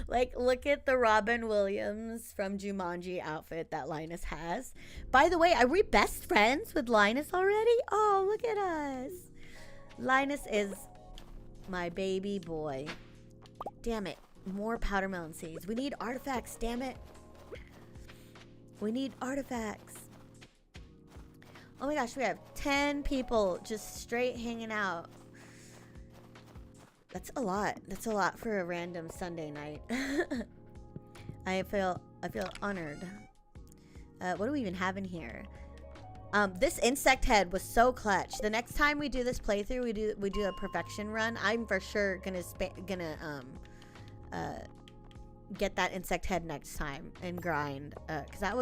Like, look at the Robin Williams from Jumanji outfit that Linus has. By the way, are we best friends with Linus already? Oh, look at us. Linus is my baby boy. Damn it. More powder melon seeds. We need artifacts, damn it. We need artifacts. Oh my gosh, we have 10 people just straight hanging out. That's a lot. That's a lot for a random Sunday night. I feel honored. What do we even have in here? This insect head was so clutch. The next time we do this playthrough, we do a perfection run. I'm for sure gonna get that insect head next time and grind, because that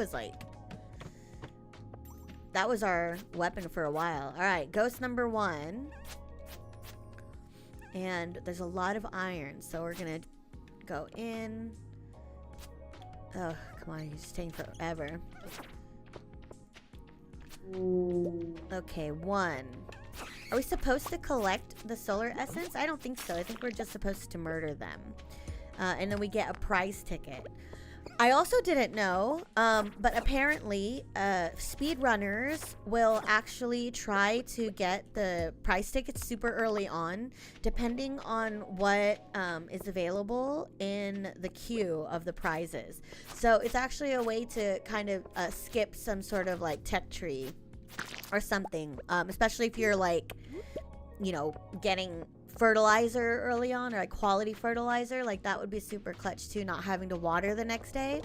was our weapon for a while. All right, ghost number 1. And there's a lot of iron, so we're gonna go in. Oh, come on, he's taking forever. Okay, 1. Are we supposed to collect the solar essence? I don't think so. I think we're just supposed to murder them. And then we get a prize ticket. I also didn't know, but apparently speedrunners will actually try to get the prize tickets super early on, depending on what is available in the queue of the prizes. So it's actually a way to kind of skip some sort of like tech tree or something, especially if you're like, you know, getting fertilizer early on, or like quality fertilizer. Like that would be super clutch too, not having to water the next day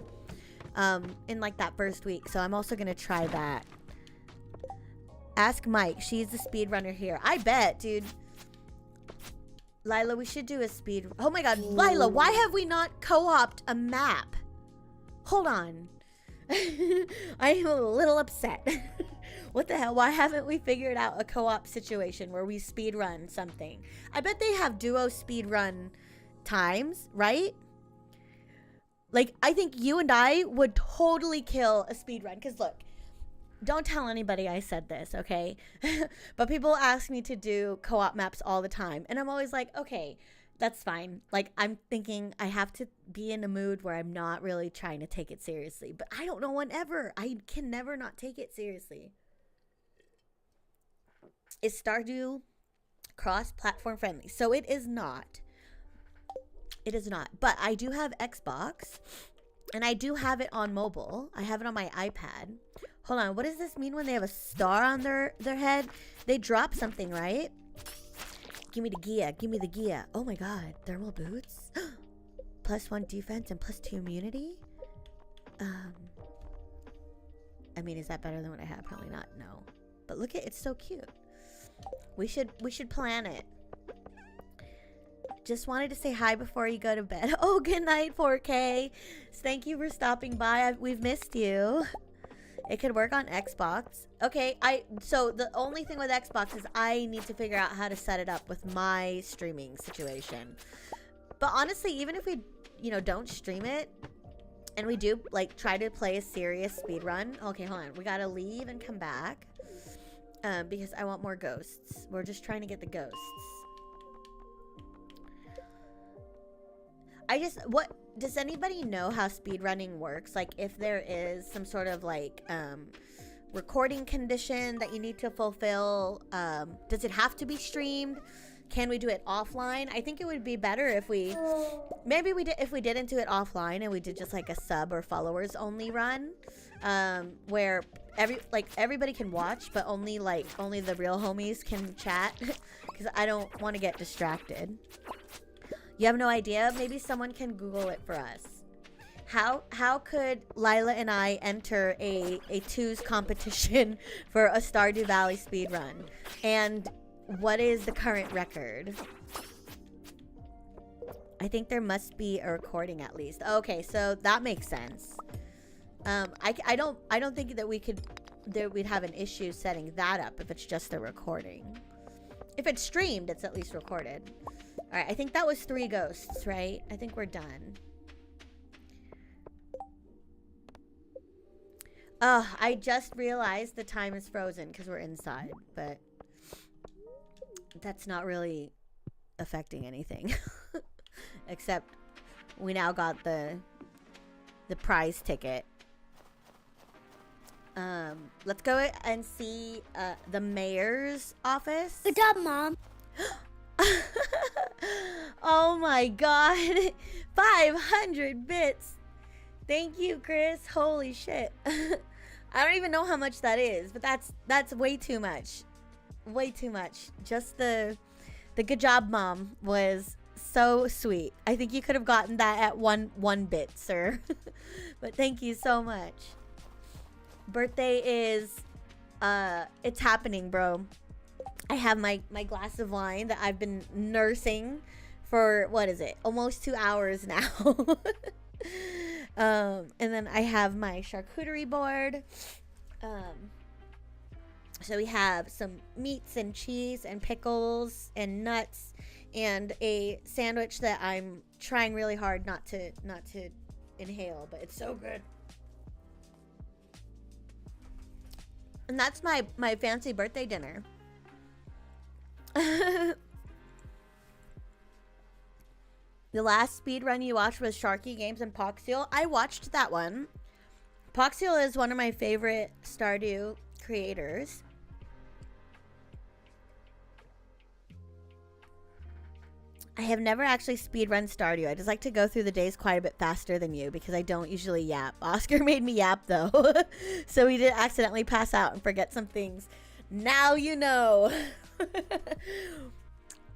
in like that first week. So I'm also gonna try that. Ask Mike, she's the speedrunner here. I bet, dude. Lila, we should do a speed. Oh my god, Lila, why have we not co-opted a map? Hold on. I am a little upset. What the hell? Why haven't we figured out a co-op situation where we speed run something? I bet they have duo speed run times, right? Like, I think you and I would totally kill a speed run. Because look, don't tell anybody I said this, okay? But people ask me to do co-op maps all the time. And I'm always like, okay, that's fine. Like, I'm thinking I have to be in a mood where I'm not really trying to take it seriously. But I don't know whenever. I can never not take it seriously. Is Stardew cross-platform friendly? So it is not. It is not. But I do have Xbox. And I do have it on mobile. I have it on my iPad. Hold on. What does this mean when they have a star on their head? They drop something, right? Give me the gear. Give me the gear. Oh my god. Thermal boots? +1 defense and +2 immunity? I mean, is that better than what I have? Probably not. No. But look at it's so cute. We should plan it. Just wanted to say hi before you go to bed. Oh, good night, 4K. Thank you for stopping by. We've missed you. It could work on Xbox. Okay, so the only thing with Xbox is I need to figure out how to set it up with my streaming situation. But honestly, even if we, don't stream it, And we do like try to play a serious speed run. Okay, hold on. We gotta leave and come back. Because I want more ghosts. We're just trying to get the ghosts. What does anybody know how speedrunning works? Like if there is some sort of like recording condition that you need to fulfill, does it have to be streamed? Can we do it offline? I think it would be better if we if we didn't do it offline and we did just like a sub or followers only run, where everybody can watch, but only the real homies can chat, because I don't want to get distracted. You have no idea? Maybe someone can Google it for us. How could Lila and I enter a twos competition for a Stardew Valley speedrun? And what is the current record? I think there must be a recording at least. Okay, so that makes sense. I don't think that we'd have an issue setting that up if it's just the recording. If it's streamed, it's at least recorded. All right, I think that was 3 ghosts, right? I think we're done. Oh, I just realized the time is frozen because we're inside, but that's not really affecting anything. Except we now got the prize ticket. Let's go and see the mayor's office. Good job, Mom. Oh my god. 500 bits. Thank you, Chris. Holy shit. I don't even know how much that is, but that's way too much. Way too much. Just the good job, Mom, was so sweet. I think you could have gotten that at one bit, sir. But thank you so much. Birthday is it's happening, bro. I have my glass of wine that I've been nursing for, what is it, almost 2 hours now. And then I have my charcuterie board. So we have some meats and cheese and pickles and nuts and a sandwich that I'm trying really hard not to inhale, but it's so good. And that's my fancy birthday dinner. The last speed run you watched was Sharky Games and Poxil. I watched that one. Poxil is one of my favorite Stardew creators. I have never actually speedrun Stardew. I just like to go through the days quite a bit faster than you because I don't usually yap. Oscar made me yap though. So we did accidentally pass out and forget some things. Now you know.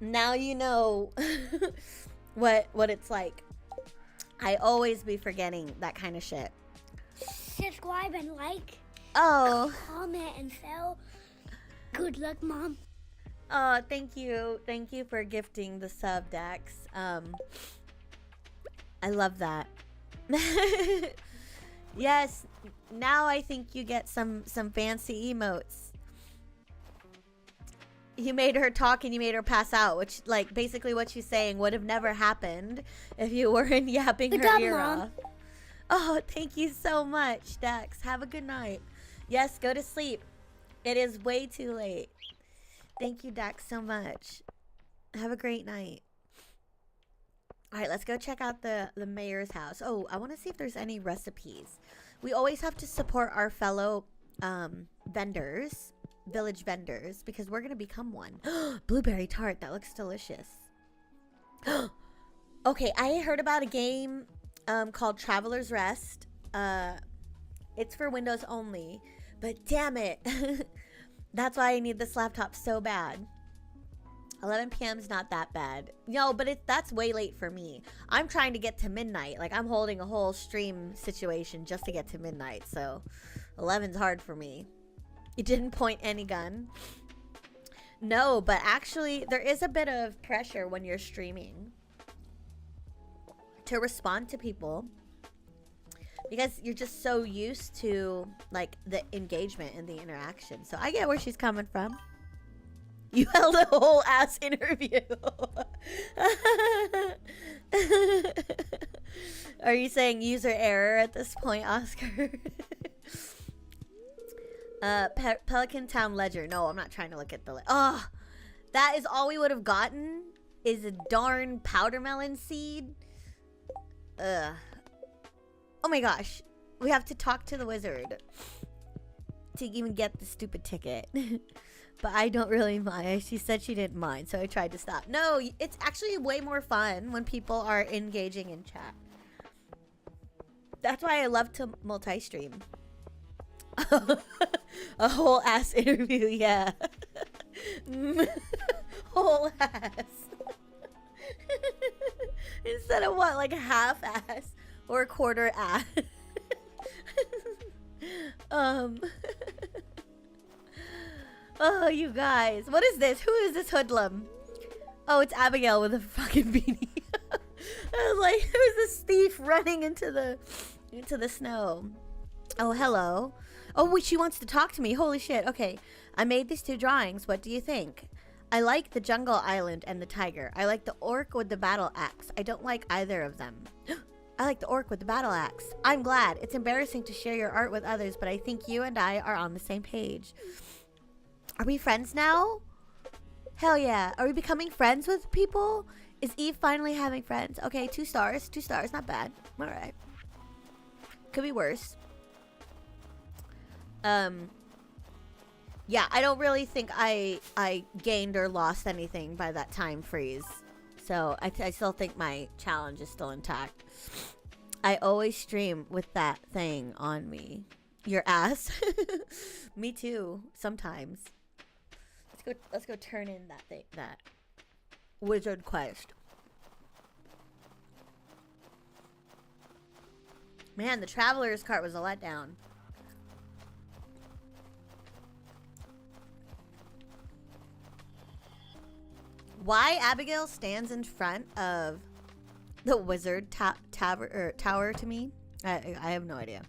Now you know what it's like. I always be forgetting that kind of shit. Subscribe and like. Oh. Comment and share. Good luck, Mom. Oh, thank you. Thank you for gifting the sub, Dax. I love that. Yes, now I think you get some fancy emotes. You made her talk and you made her pass out, which, like, basically what she's saying would have never happened if you weren't yapping Good her job, ear Mom. off. Oh, thank you so much, Dax. Have a good night. Yes, go to sleep. It is way too late. Thank you, Dax, so much. Have a great night. All right, let's go check out the mayor's house. Oh, I want to see if there's any recipes. We always have to support our fellow vendors, village vendors, because we're going to become one. Blueberry tart. That looks delicious. Okay, I heard about a game called Traveler's Rest. It's for Windows only, but damn it. That's why I need this laptop so bad. 11 p.m. is not that bad. No, but that's way late for me. I'm trying to get to midnight. Like, I'm holding a whole stream situation just to get to midnight. So 11's hard for me. You didn't point any gun. No, but actually there is a bit of pressure when you're streaming to respond to people, because you're just so used to, like, the engagement and the interaction. So I get where she's coming from. You held a whole ass interview. Are you saying user error at this point, Oscar? Pelican Town Ledger. No, I'm not trying to look at the... Oh, that is all we would have gotten is a darn powder melon seed. Ugh. Oh my gosh. We have to talk to the wizard to even get the stupid ticket. But I don't really mind. She said she didn't mind, so I tried to stop. No, it's actually way more fun when people are engaging in chat. That's why I love to multi-stream. A whole ass interview, yeah. Whole ass. Instead of what, like half ass or quarter ass. Oh, you guys. What is this? Who is this hoodlum? Oh, it's Abigail with a fucking beanie. I was like, who's this thief running into the snow? Oh, hello. Oh, wait, she wants to talk to me. Holy shit. Okay. I made these 2 drawings. What do you think? I like the jungle island and the tiger. I like the orc with the battle axe. I don't like either of them. I like the orc with the battle axe. I'm glad. It's embarrassing to share your art with others, but I think you and I are on the same page. Are we friends now? Hell yeah. Are we becoming friends with people? Is Eve finally having friends? Okay, 2 stars. 2 stars. Not bad. All right. Could be worse. Yeah, I don't really think I gained or lost anything by that time freeze. So I still think my challenge is still intact. I always stream with that thing on me. Your ass? Me too. Sometimes. Let's go turn in that thing, that wizard quest. Man, the traveler's cart was a letdown. Why Abigail stands in front of the wizard tower to me? I have no idea.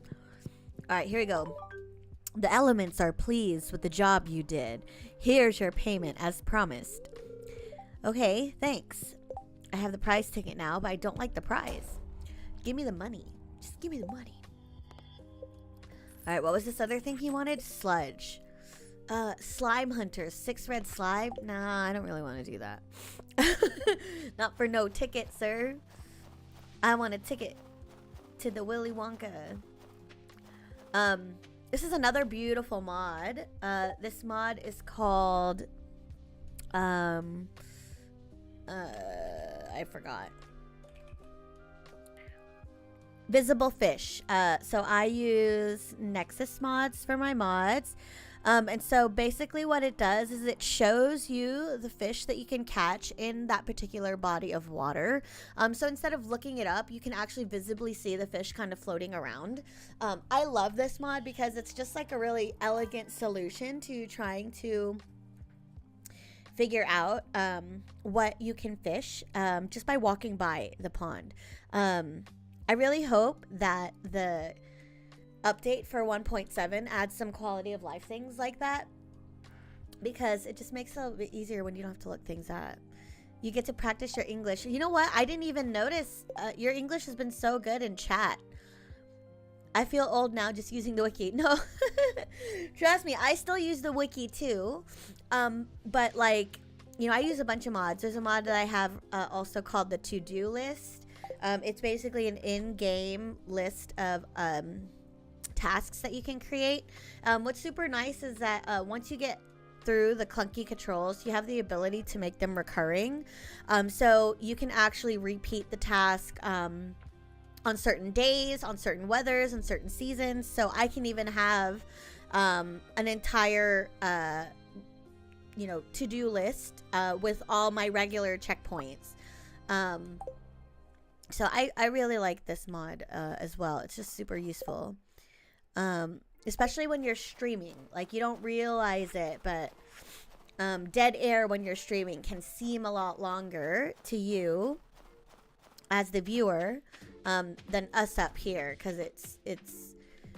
All right, here we go. The elements are pleased with the job you did. Here's your payment as promised. Okay, thanks. I have the prize ticket now, but I don't like the prize. Give me the money. Just give me the money. All right, what was this other thing he wanted? Sludge. Slime hunters. 6 red slime? Nah, I don't really want to do that. Not for no ticket, sir. I want a ticket to the Willy Wonka. This is another beautiful mod. This mod is called I forgot. Visible fish. So I use Nexus mods for my mods. And so basically what it does is it shows you the fish that you can catch in that particular body of water. So instead of looking it up, you can actually visibly see the fish kind of floating around. I love this mod because it's just like a really elegant solution to trying to figure out what you can fish just by walking by the pond. I really hope that the update for 1.7 adds some quality of life things like that, because it just makes it a little bit easier when you don't have to look things up. You get to practice your English. You know what? I didn't even notice. Your English has been so good in chat. I feel old now just using the wiki. No, trust me, I still use the wiki too. But like, you know, I use a bunch of mods. There's a mod that I have also called the to-do list. It's basically an in-game list of tasks that you can create. What's super nice is that once you get through the clunky controls, you have the ability to make them recurring. So you can actually repeat the task on certain days, on certain weathers, and certain seasons. So I can even have an entire you know, to-do list with all my regular checkpoints. So I really like this mod as well. It's just super useful. Especially when you're streaming. Like, you don't realize it, but dead air when you're streaming can seem a lot longer to you as the viewer than us up here, because it's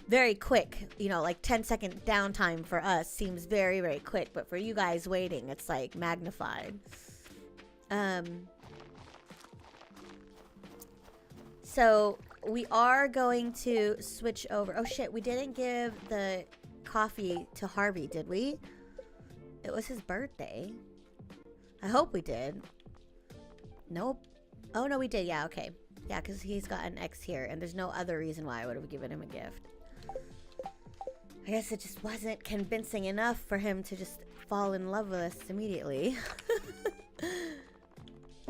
very quick. You know, like 10-second downtime for us seems very, very quick, but for you guys waiting, it's like magnified. So we are going to switch over. Oh shit, we didn't give the coffee to Harvey, did we? It was his birthday. I hope we did. Nope. Oh no, we did. Yeah, okay. Yeah, because he's got an X here, and there's no other reason why I would have given him a gift. I guess it just wasn't convincing enough for him to just fall in love with us immediately.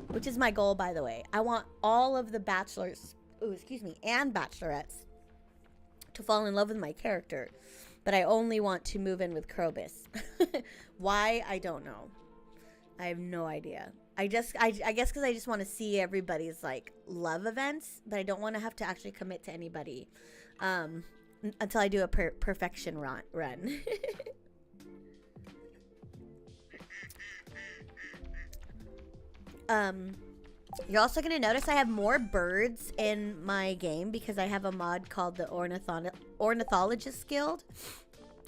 Which is my goal, by the way. I want all of the bachelors, and bachelorettes to fall in love with my character. But I only want to move in with Krobus. Why? I don't know. I have no idea. I guess because I just want to see everybody's like love events, but I don't want to have to actually commit to anybody until I do a perfection run. You're also going to notice I have more birds in my game because I have a mod called the Ornithologist Guild,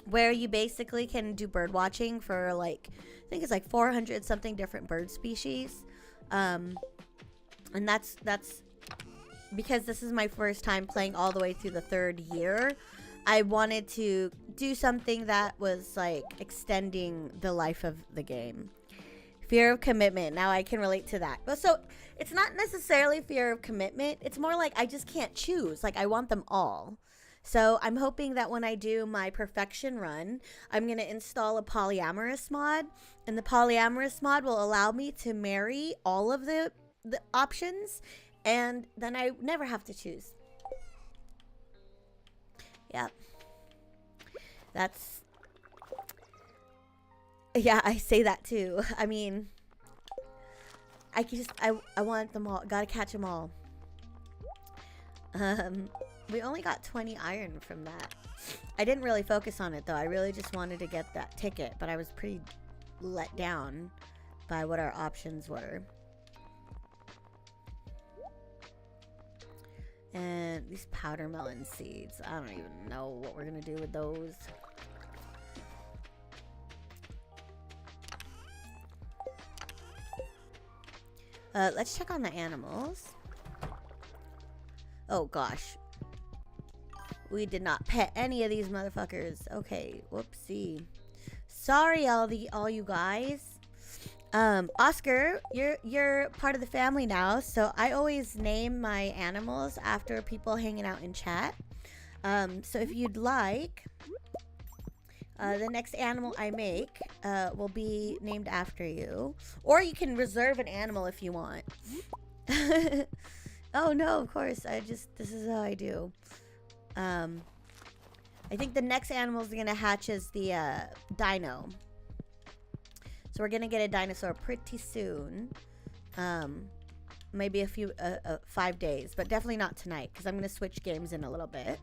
where you basically can do bird watching for like, I think it's like 400 something different bird species. And that's because this is my first time playing all the way through the 3rd year. I wanted to do something that was like extending the life of the game. Fear of commitment. Now I can relate to that. But so it's not necessarily fear of commitment. It's more like I just can't choose. Like I want them all. So I'm hoping that when I do my perfection run, I'm going to install a polyamorous mod. And the polyamorous mod will allow me to marry all of the options. And then I never have to choose. Yeah. Yeah, I say that too. I mean, I want them all. Gotta catch them all. We only got 20 iron from that. I didn't really focus on it though. I really just wanted to get that ticket, but I was pretty let down by what our options were. And these powder melon seeds. I don't even know what we're gonna do with those. Let's check on the animals. Oh gosh. We did not pet any of these motherfuckers. Okay, whoopsie. Sorry all you guys. Oscar, you're part of the family now, so I always name my animals after people hanging out in chat. So if you'd like, the next animal I make will be named after you. Or you can reserve an animal if you want. Oh no, of course. This is how I do. I think the next animal is gonna hatch as the dino. So we're gonna get a dinosaur pretty soon. Maybe a few 5 days, but definitely not tonight because I'm gonna switch games in a little bit.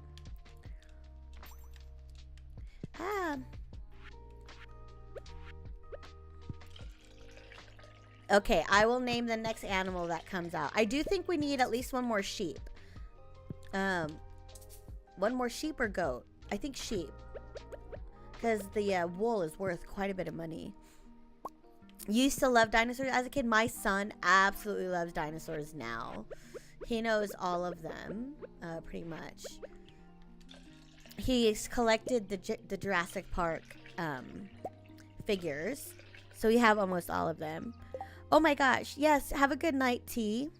Okay, I will name the next animal that comes out. I do think we need at least one more sheep. One more sheep or goat? I think sheep. Because the wool is worth quite a bit of money. You used to love dinosaurs as a kid? My son absolutely loves dinosaurs now. He knows all of them, pretty much. He's collected the Jurassic Park figures. So we have almost all of them. Oh my gosh. Yes, have a good night, T.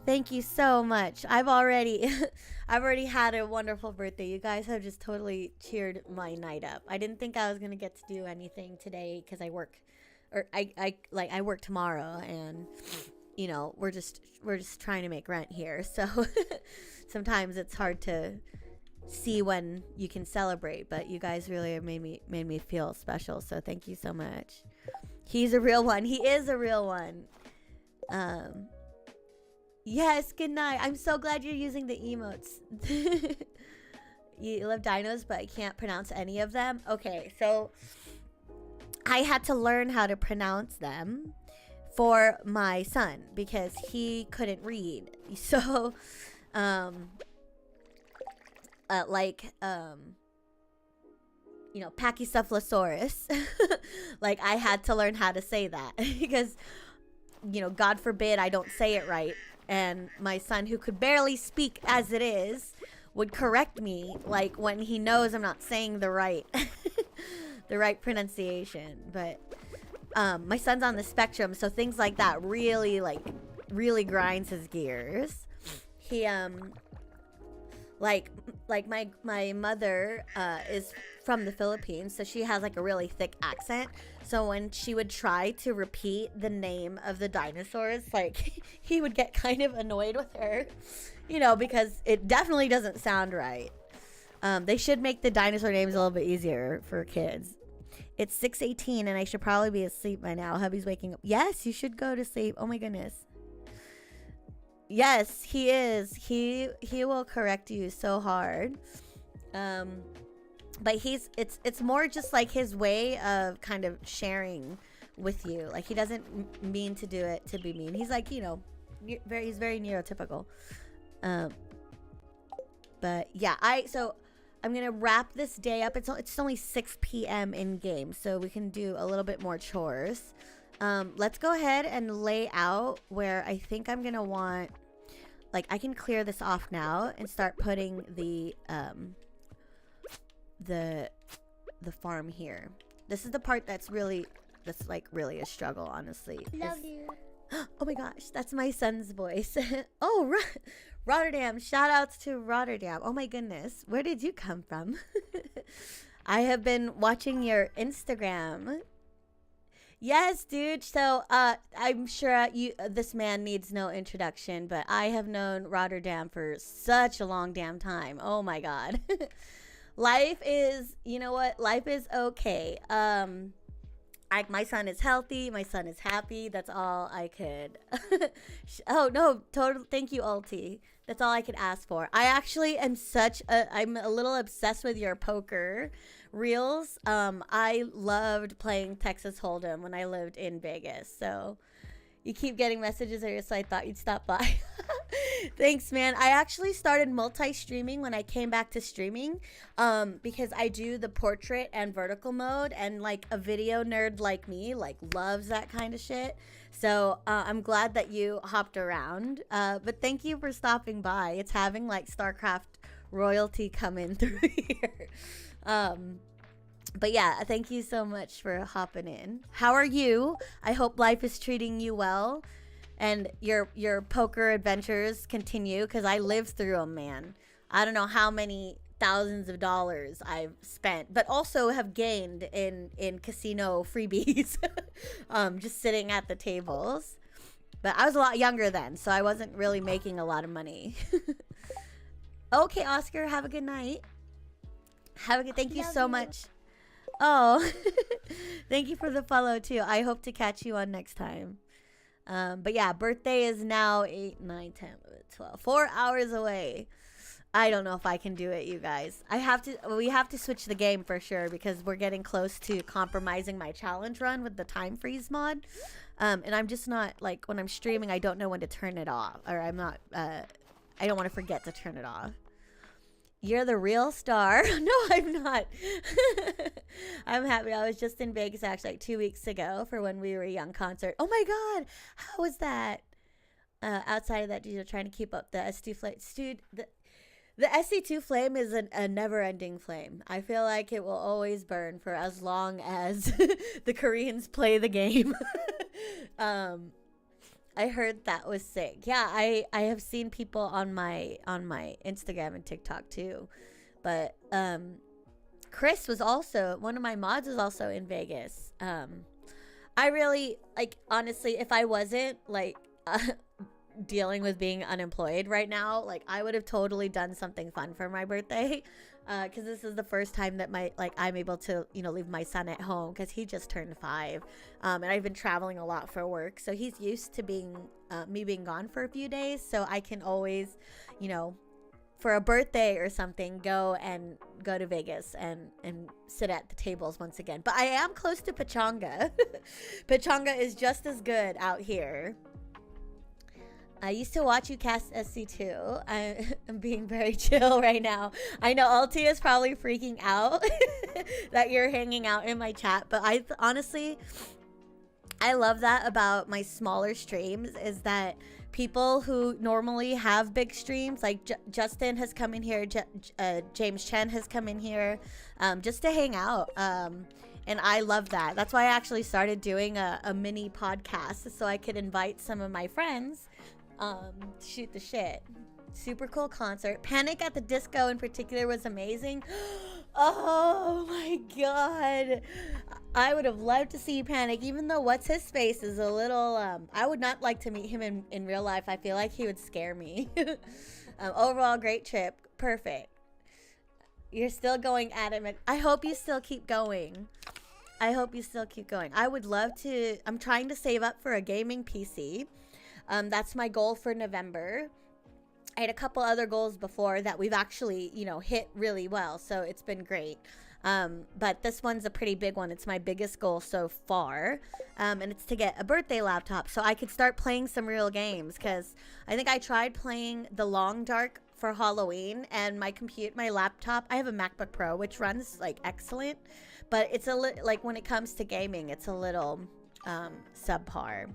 Thank you so much. I've already had a wonderful birthday. You guys have just totally cheered my night up. I didn't think I was going to get to do anything today because I work I work tomorrow, and you know, we're just trying to make rent here. So sometimes it's hard to see when you can celebrate, but you guys really made me feel special. So thank you so much. He's a real one. He is a real one. Yes, good night. I'm so glad you're using the emotes. You love dinos, but I can't pronounce any of them. Okay, so I had to learn how to pronounce them for my son because he couldn't read. So, you know, Pachycephalosaurus. Like, I had to learn how to say that because, you know, God forbid I don't say it right. and my son, who could barely speak as it is, would correct me, like, when he knows I'm not saying the right the right pronunciation. But my son's on the spectrum, so things like that really grinds his gears. He like my mother is from the Philippines, so she has like a really thick accent. So when she would try to repeat the name of the dinosaurs, like, he would get kind of annoyed with her, you know, because it definitely doesn't sound right. They should make the dinosaur names a little bit easier for kids. It's 6:18 and I should probably be asleep by now. Hubby's waking up. Yes, you should go to sleep. Oh my goodness. Yes, he is. He will correct you so hard. But it's more just like his way of kind of sharing with you. Like, he doesn't mean to do it to be mean. He's like, you know, he's very neurotypical. But yeah, so I'm gonna wrap this day up. It's only 6 p.m. in game, so we can do a little bit more chores. Let's go ahead and lay out where I think I'm gonna want, like, I can clear this off now and start putting the farm here. This is the part that's really a struggle, honestly. Love you. Oh my gosh, that's my son's voice. Oh, Rotterdam. Shout outs to Rotterdam. Oh my goodness, where did you come from? I have been watching your Instagram. Yes, dude. So I'm sure this man needs no introduction, but I have known Rotterdam for such a long damn time. Oh my god. Life is, you know what? Life is okay. My son is healthy. My son is happy. That's all I could. Oh no, total. Thank you, Ulti. That's all I could ask for. I actually am I'm a little obsessed with your poker reels. I loved playing Texas Hold'em when I lived in Vegas. So you keep getting messages here, so I thought you'd stop by. Thanks, man. I actually started multi-streaming when I came back to streaming, because I do the portrait and vertical mode, and like a video nerd like me like loves that kind of shit. So I'm glad that you hopped around. But thank you for stopping by. It's having like StarCraft royalty come in through here. But yeah, thank you so much for hopping in. How are you? I hope life is treating you well and your poker adventures continue, because I lived through them, man. I don't know how many thousands of dollars I've spent, but also have gained in casino freebies. Just sitting at the tables. But I was a lot younger then, so I wasn't really making a lot of money. Okay, Oscar, have a good night. Thank you so much. Oh, thank you for the follow too. I hope to catch you on next time. But yeah, birthday is now 8, 9, 10, 12, 4 hours away. I don't know if I can do it, you guys. We have to switch the game for sure, because we're getting close to compromising my challenge run with the time freeze mod. And I'm just not, like, when I'm streaming, I don't know when to turn it off, or I don't want to forget to turn it off. You're the real star. No, I'm not. I'm happy. I was just in Vegas actually like 2 weeks ago for When We Were Young concert. Oh my god, how was that? Outside of that, you're trying to keep up the S2 flame. Dude, the SC2 flame is a never-ending flame. I feel like it will always burn for as long as the Koreans play the game. I heard that was sick. Yeah, I have seen people on my Instagram and TikTok too. But Chris was also, one of my mods was also in Vegas. I really, like, honestly, if I wasn't like dealing with being unemployed right now, like, I would have totally done something fun for my birthday. Because this is the first time that I'm able to, you know, leave my son at home, because he just turned 5, and I've been traveling a lot for work, so he's used to me being gone for a few days, so I can always, you know, for a birthday or something, go to Vegas and sit at the tables once again. But I am close to Pachanga. Pachanga is just as good out here. I used to watch you cast SC2. I'm being very chill right now. I know Alti is probably freaking out that you're hanging out in my chat, but honestly, I love that about my smaller streams, is that people who normally have big streams, like Justin has come in here, James Chen has come in here, just to hang out. And I love that. That's why I actually started doing a mini podcast, so I could invite some of my friends to shoot the shit. Super cool concert. Panic at the Disco in particular was amazing. Oh my god. I would have loved to see Panic, even though what's his face is a little, I would not like to meet him in real life. I feel like he would scare me. Overall, great trip. Perfect. You're still going at it. I hope you still keep going. I hope you still keep going. I would love to. I'm trying to save up for a gaming PC. That's my goal for November. I had a couple other goals before that we've actually, hit really well. So it's been great. But this one's a pretty big one. It's my biggest goal so far. And it's to get a birthday laptop so I could start playing some real games. Because I think I tried playing The Long Dark for Halloween, and my laptop, I have a MacBook Pro, which runs like excellent, but it's like when it comes to gaming, it's a little subpar.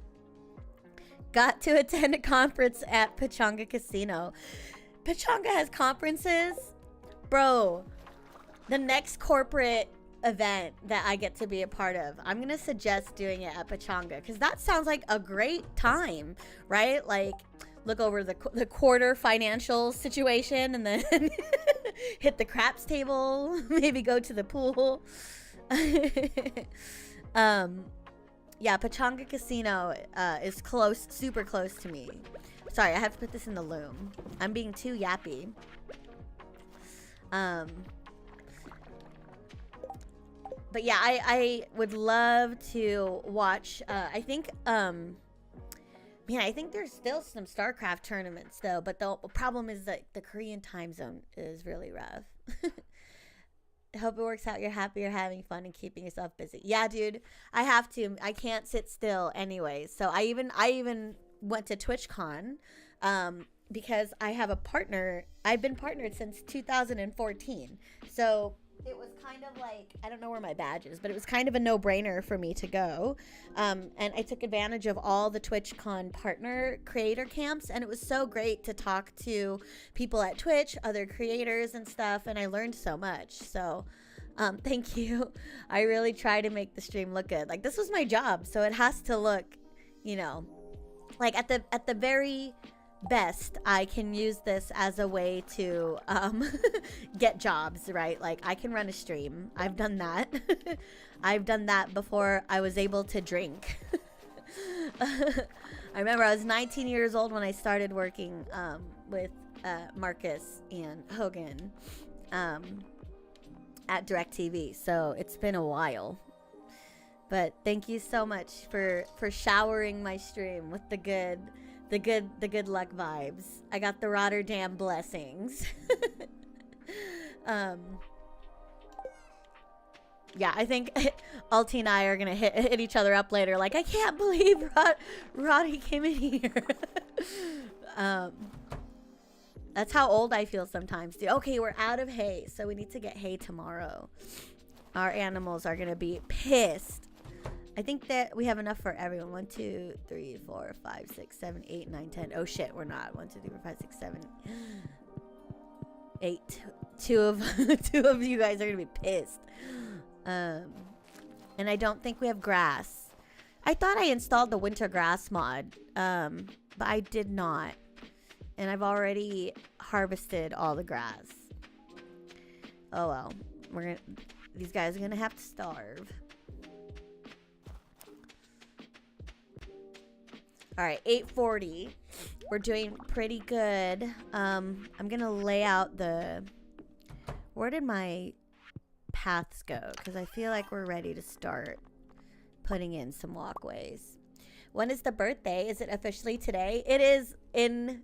Got to attend a conference at Pechanga Casino. Pechanga has conferences, bro. The next corporate event that I get to be a part of, I'm gonna suggest doing it at Pechanga, because that sounds like a great time, right? Like, look over the quarter financial situation, and then hit the craps table, maybe go to the pool. Yeah, Pechanga Casino is close, super close to me. Sorry, I have to put this in the loom. I'm being too yappy. But yeah, I would love to watch, I think there's still some StarCraft tournaments though, but the problem is that the Korean time zone is really rough. I hope it works out. You're happy, you're having fun, and keeping yourself busy. Yeah, dude, I have to. I can't sit still anyway. So I even went to TwitchCon because I have a partner. I've been partnered since 2014. So it was kind of like, I don't know where my badge is, but it was kind of a no-brainer for me to go. And I took advantage of all the TwitchCon partner creator camps, and it was so great to talk to people at Twitch, other creators and stuff, and I learned so much. So thank you. I really try to make the stream look good. Like, this was my job, so it has to look, like at the very best, I can use this as a way to get jobs, right? Like, I can run a stream. I've done that. I've done that before I was able to drink. I remember I was 19 years old when I started working with Marcus and Hogan at DirecTV, so it's been a while. But thank you so much for showering my stream with the good luck vibes. I got the Rotterdam blessings. Yeah, I think Alti and I are gonna hit each other up later. Like, I can't believe Roddy came in here. That's how old I feel sometimes, dude. Okay, we're out of hay, so we need to get hay tomorrow. Our animals are gonna be pissed. I think that we have enough for everyone. 1, 2, 3, 4, 5, 6, 7, 8, 9, 10. Oh shit, we're not. 1, 2, 3, 4, 5, 6, 7, 8. Two of you guys are gonna be pissed. And I don't think we have grass. I thought I installed the winter grass mod, but I did not. And I've already harvested all the grass. Oh well, these guys are gonna have to starve. All right, 8:40. We're doing pretty good. I'm gonna lay out where did my paths go? Because I feel like we're ready to start putting in some walkways. When is the birthday? Is it officially today? It is in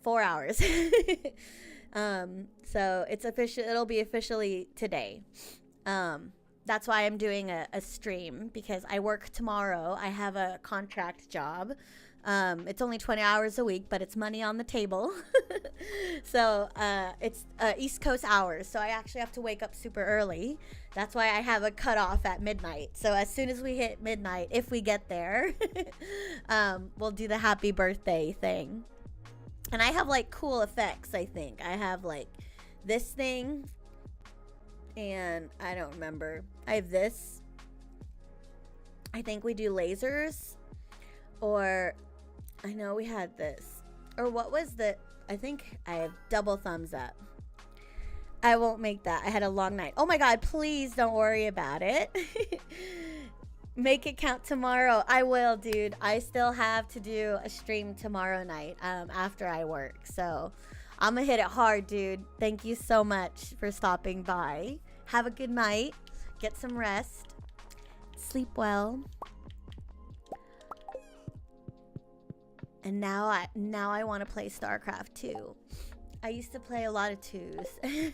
4 hours. So it's official. It'll be officially today. That's why I'm doing a stream, because I work tomorrow. I have a contract job. It's only 20 hours a week, but it's money on the table. So it's East Coast hours. So I actually have to wake up super early. That's why I have a cutoff at midnight. So as soon as we hit midnight, if we get there, we'll do the happy birthday thing. And I have like cool effects, I think. I have like this thing. And I don't remember. I have this. I think we do lasers. Or I know we had this. Or what was the... I think I have double thumbs up. I won't make that. I had a long night. Oh my god, please don't worry about it. Make it count tomorrow. I will, dude. I still have to do a stream tomorrow night after I work. So I'm going to hit it hard, dude. Thank you so much for stopping by. Have a good night. Get some rest. Sleep well. And now I want to play StarCraft 2. I used to play a lot of 2s.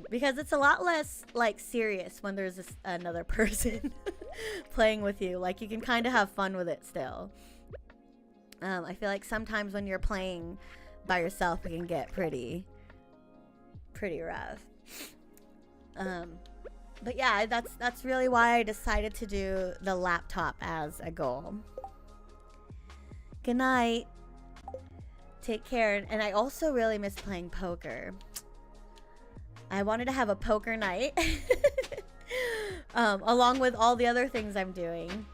Because it's a lot less like serious when there's another person playing with you. Like you can kind of have fun with it still. I feel like sometimes when you're playing by yourself, it can get pretty rough. But yeah, that's really why I decided to do the laptop as a goal. Good night. Take care. And I also really miss playing poker. I wanted to have a poker night. Along with all the other things I'm doing.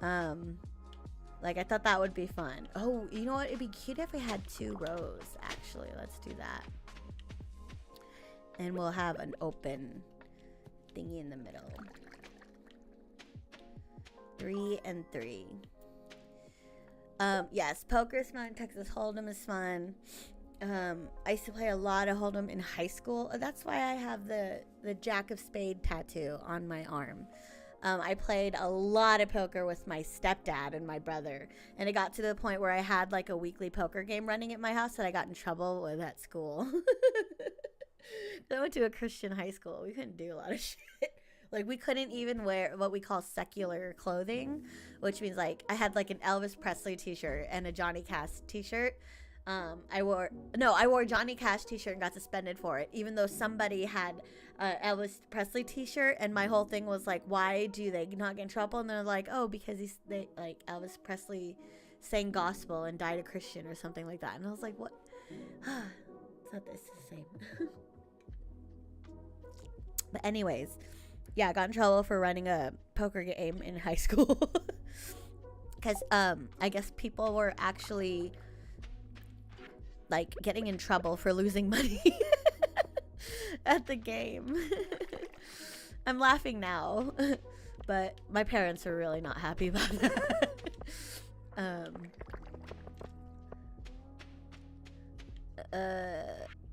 Like I thought that would be fun. Oh, you know what? It'd be cute if we had 2 rows, actually. Let's do that. And we'll have an open thingy in the middle. 3 and 3. Yes, poker is fun. Texas Hold'em is fun. I used to play a lot of Hold'em in high school. That's why I have the Jack of Spade tattoo on my arm. I played a lot of poker with my stepdad and my brother. And it got to the point where I had like a weekly poker game running at my house that I got in trouble with at school. I went to a Christian high school. We couldn't do a lot of shit. Like, we couldn't even wear what we call secular clothing, which means, like, I had, like, an Elvis Presley t-shirt and a Johnny Cash t-shirt. I wore a Johnny Cash t-shirt and got suspended for it, even though somebody had a Elvis Presley t-shirt, and my whole thing was, like, why do they not get in trouble? And they're like, oh, because Elvis Presley sang gospel and died a Christian or something like that. And I was like, what? It's not the same. But anyways... Yeah, I got in trouble for running a poker game in high school. Because, I guess people were actually, like, getting in trouble for losing money at the game. I'm laughing now. But my parents were really not happy about that.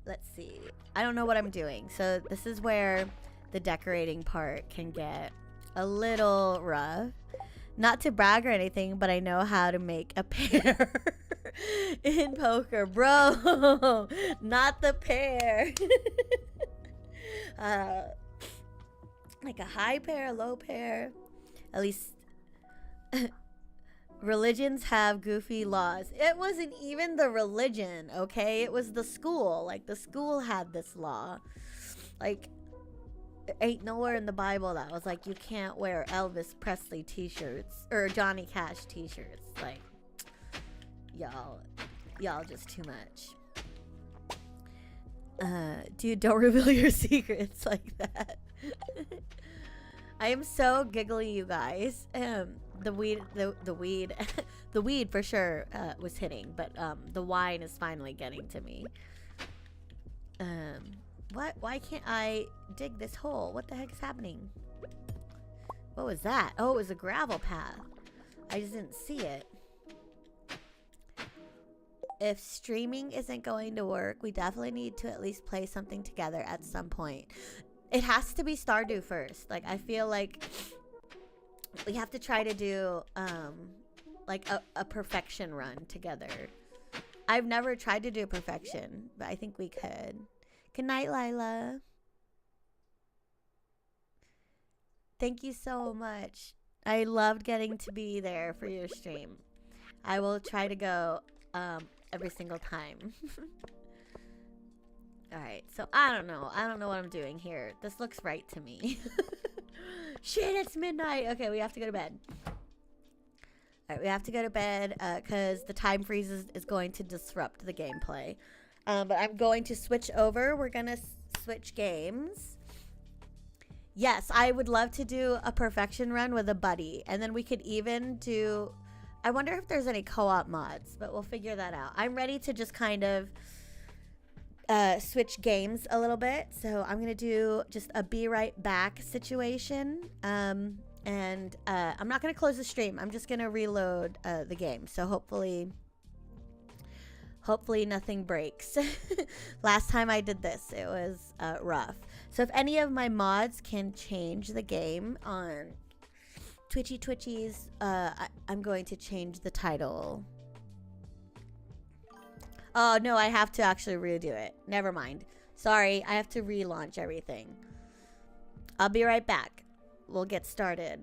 Let's see. I don't know what I'm doing. So this is where... the decorating part can get a little rough. Not to brag or anything, but I know how to make a pair in poker. Bro, not the pair. Like a high pair, a low pair. At least religions have goofy laws. It wasn't even the religion, okay? It was the school. Like, the school had this law. Like... ain't nowhere in the Bible that was like you can't wear Elvis Presley t-shirts or Johnny Cash t-shirts. Like, y'all just too much. Dude, don't reveal your secrets like that. I am so giggly, you guys. The weed the weed for sure was hitting, but the wine is finally getting to me. Why can't I dig this hole? What the heck is happening? What was that? Oh, it was a gravel path. I just didn't see it. If streaming isn't going to work, we definitely need to at least play something together at some point. It has to be Stardew first. Like, I feel like we have to try to do, like, a perfection run together. I've never tried to do a perfection, but I think we could. Good night, Lila. Thank you so much. I loved getting to be there for your stream. I will try to go every single time. Alright, so I don't know. I don't know what I'm doing here. This looks right to me. Shit, it's midnight. Okay, we have to go to bed. Alright, we have to go to bed because the time freeze is going to disrupt the gameplay. But I'm going to switch over. We're going to switch games. Yes, I would love to do a perfection run with a buddy. And then we could even do... I wonder if there's any co-op mods, but we'll figure that out. I'm ready to just kind of switch games a little bit. So I'm going to do just a be right back situation. And I'm not going to close the stream. I'm just going to reload the game. So hopefully nothing breaks. Last time I did this, it was rough. So if any of my mods can change the game on Twitchies, I'm going to change the title. Oh, no, I have to actually redo it. Never mind. Sorry, I have to relaunch everything. I'll be right back. We'll get started.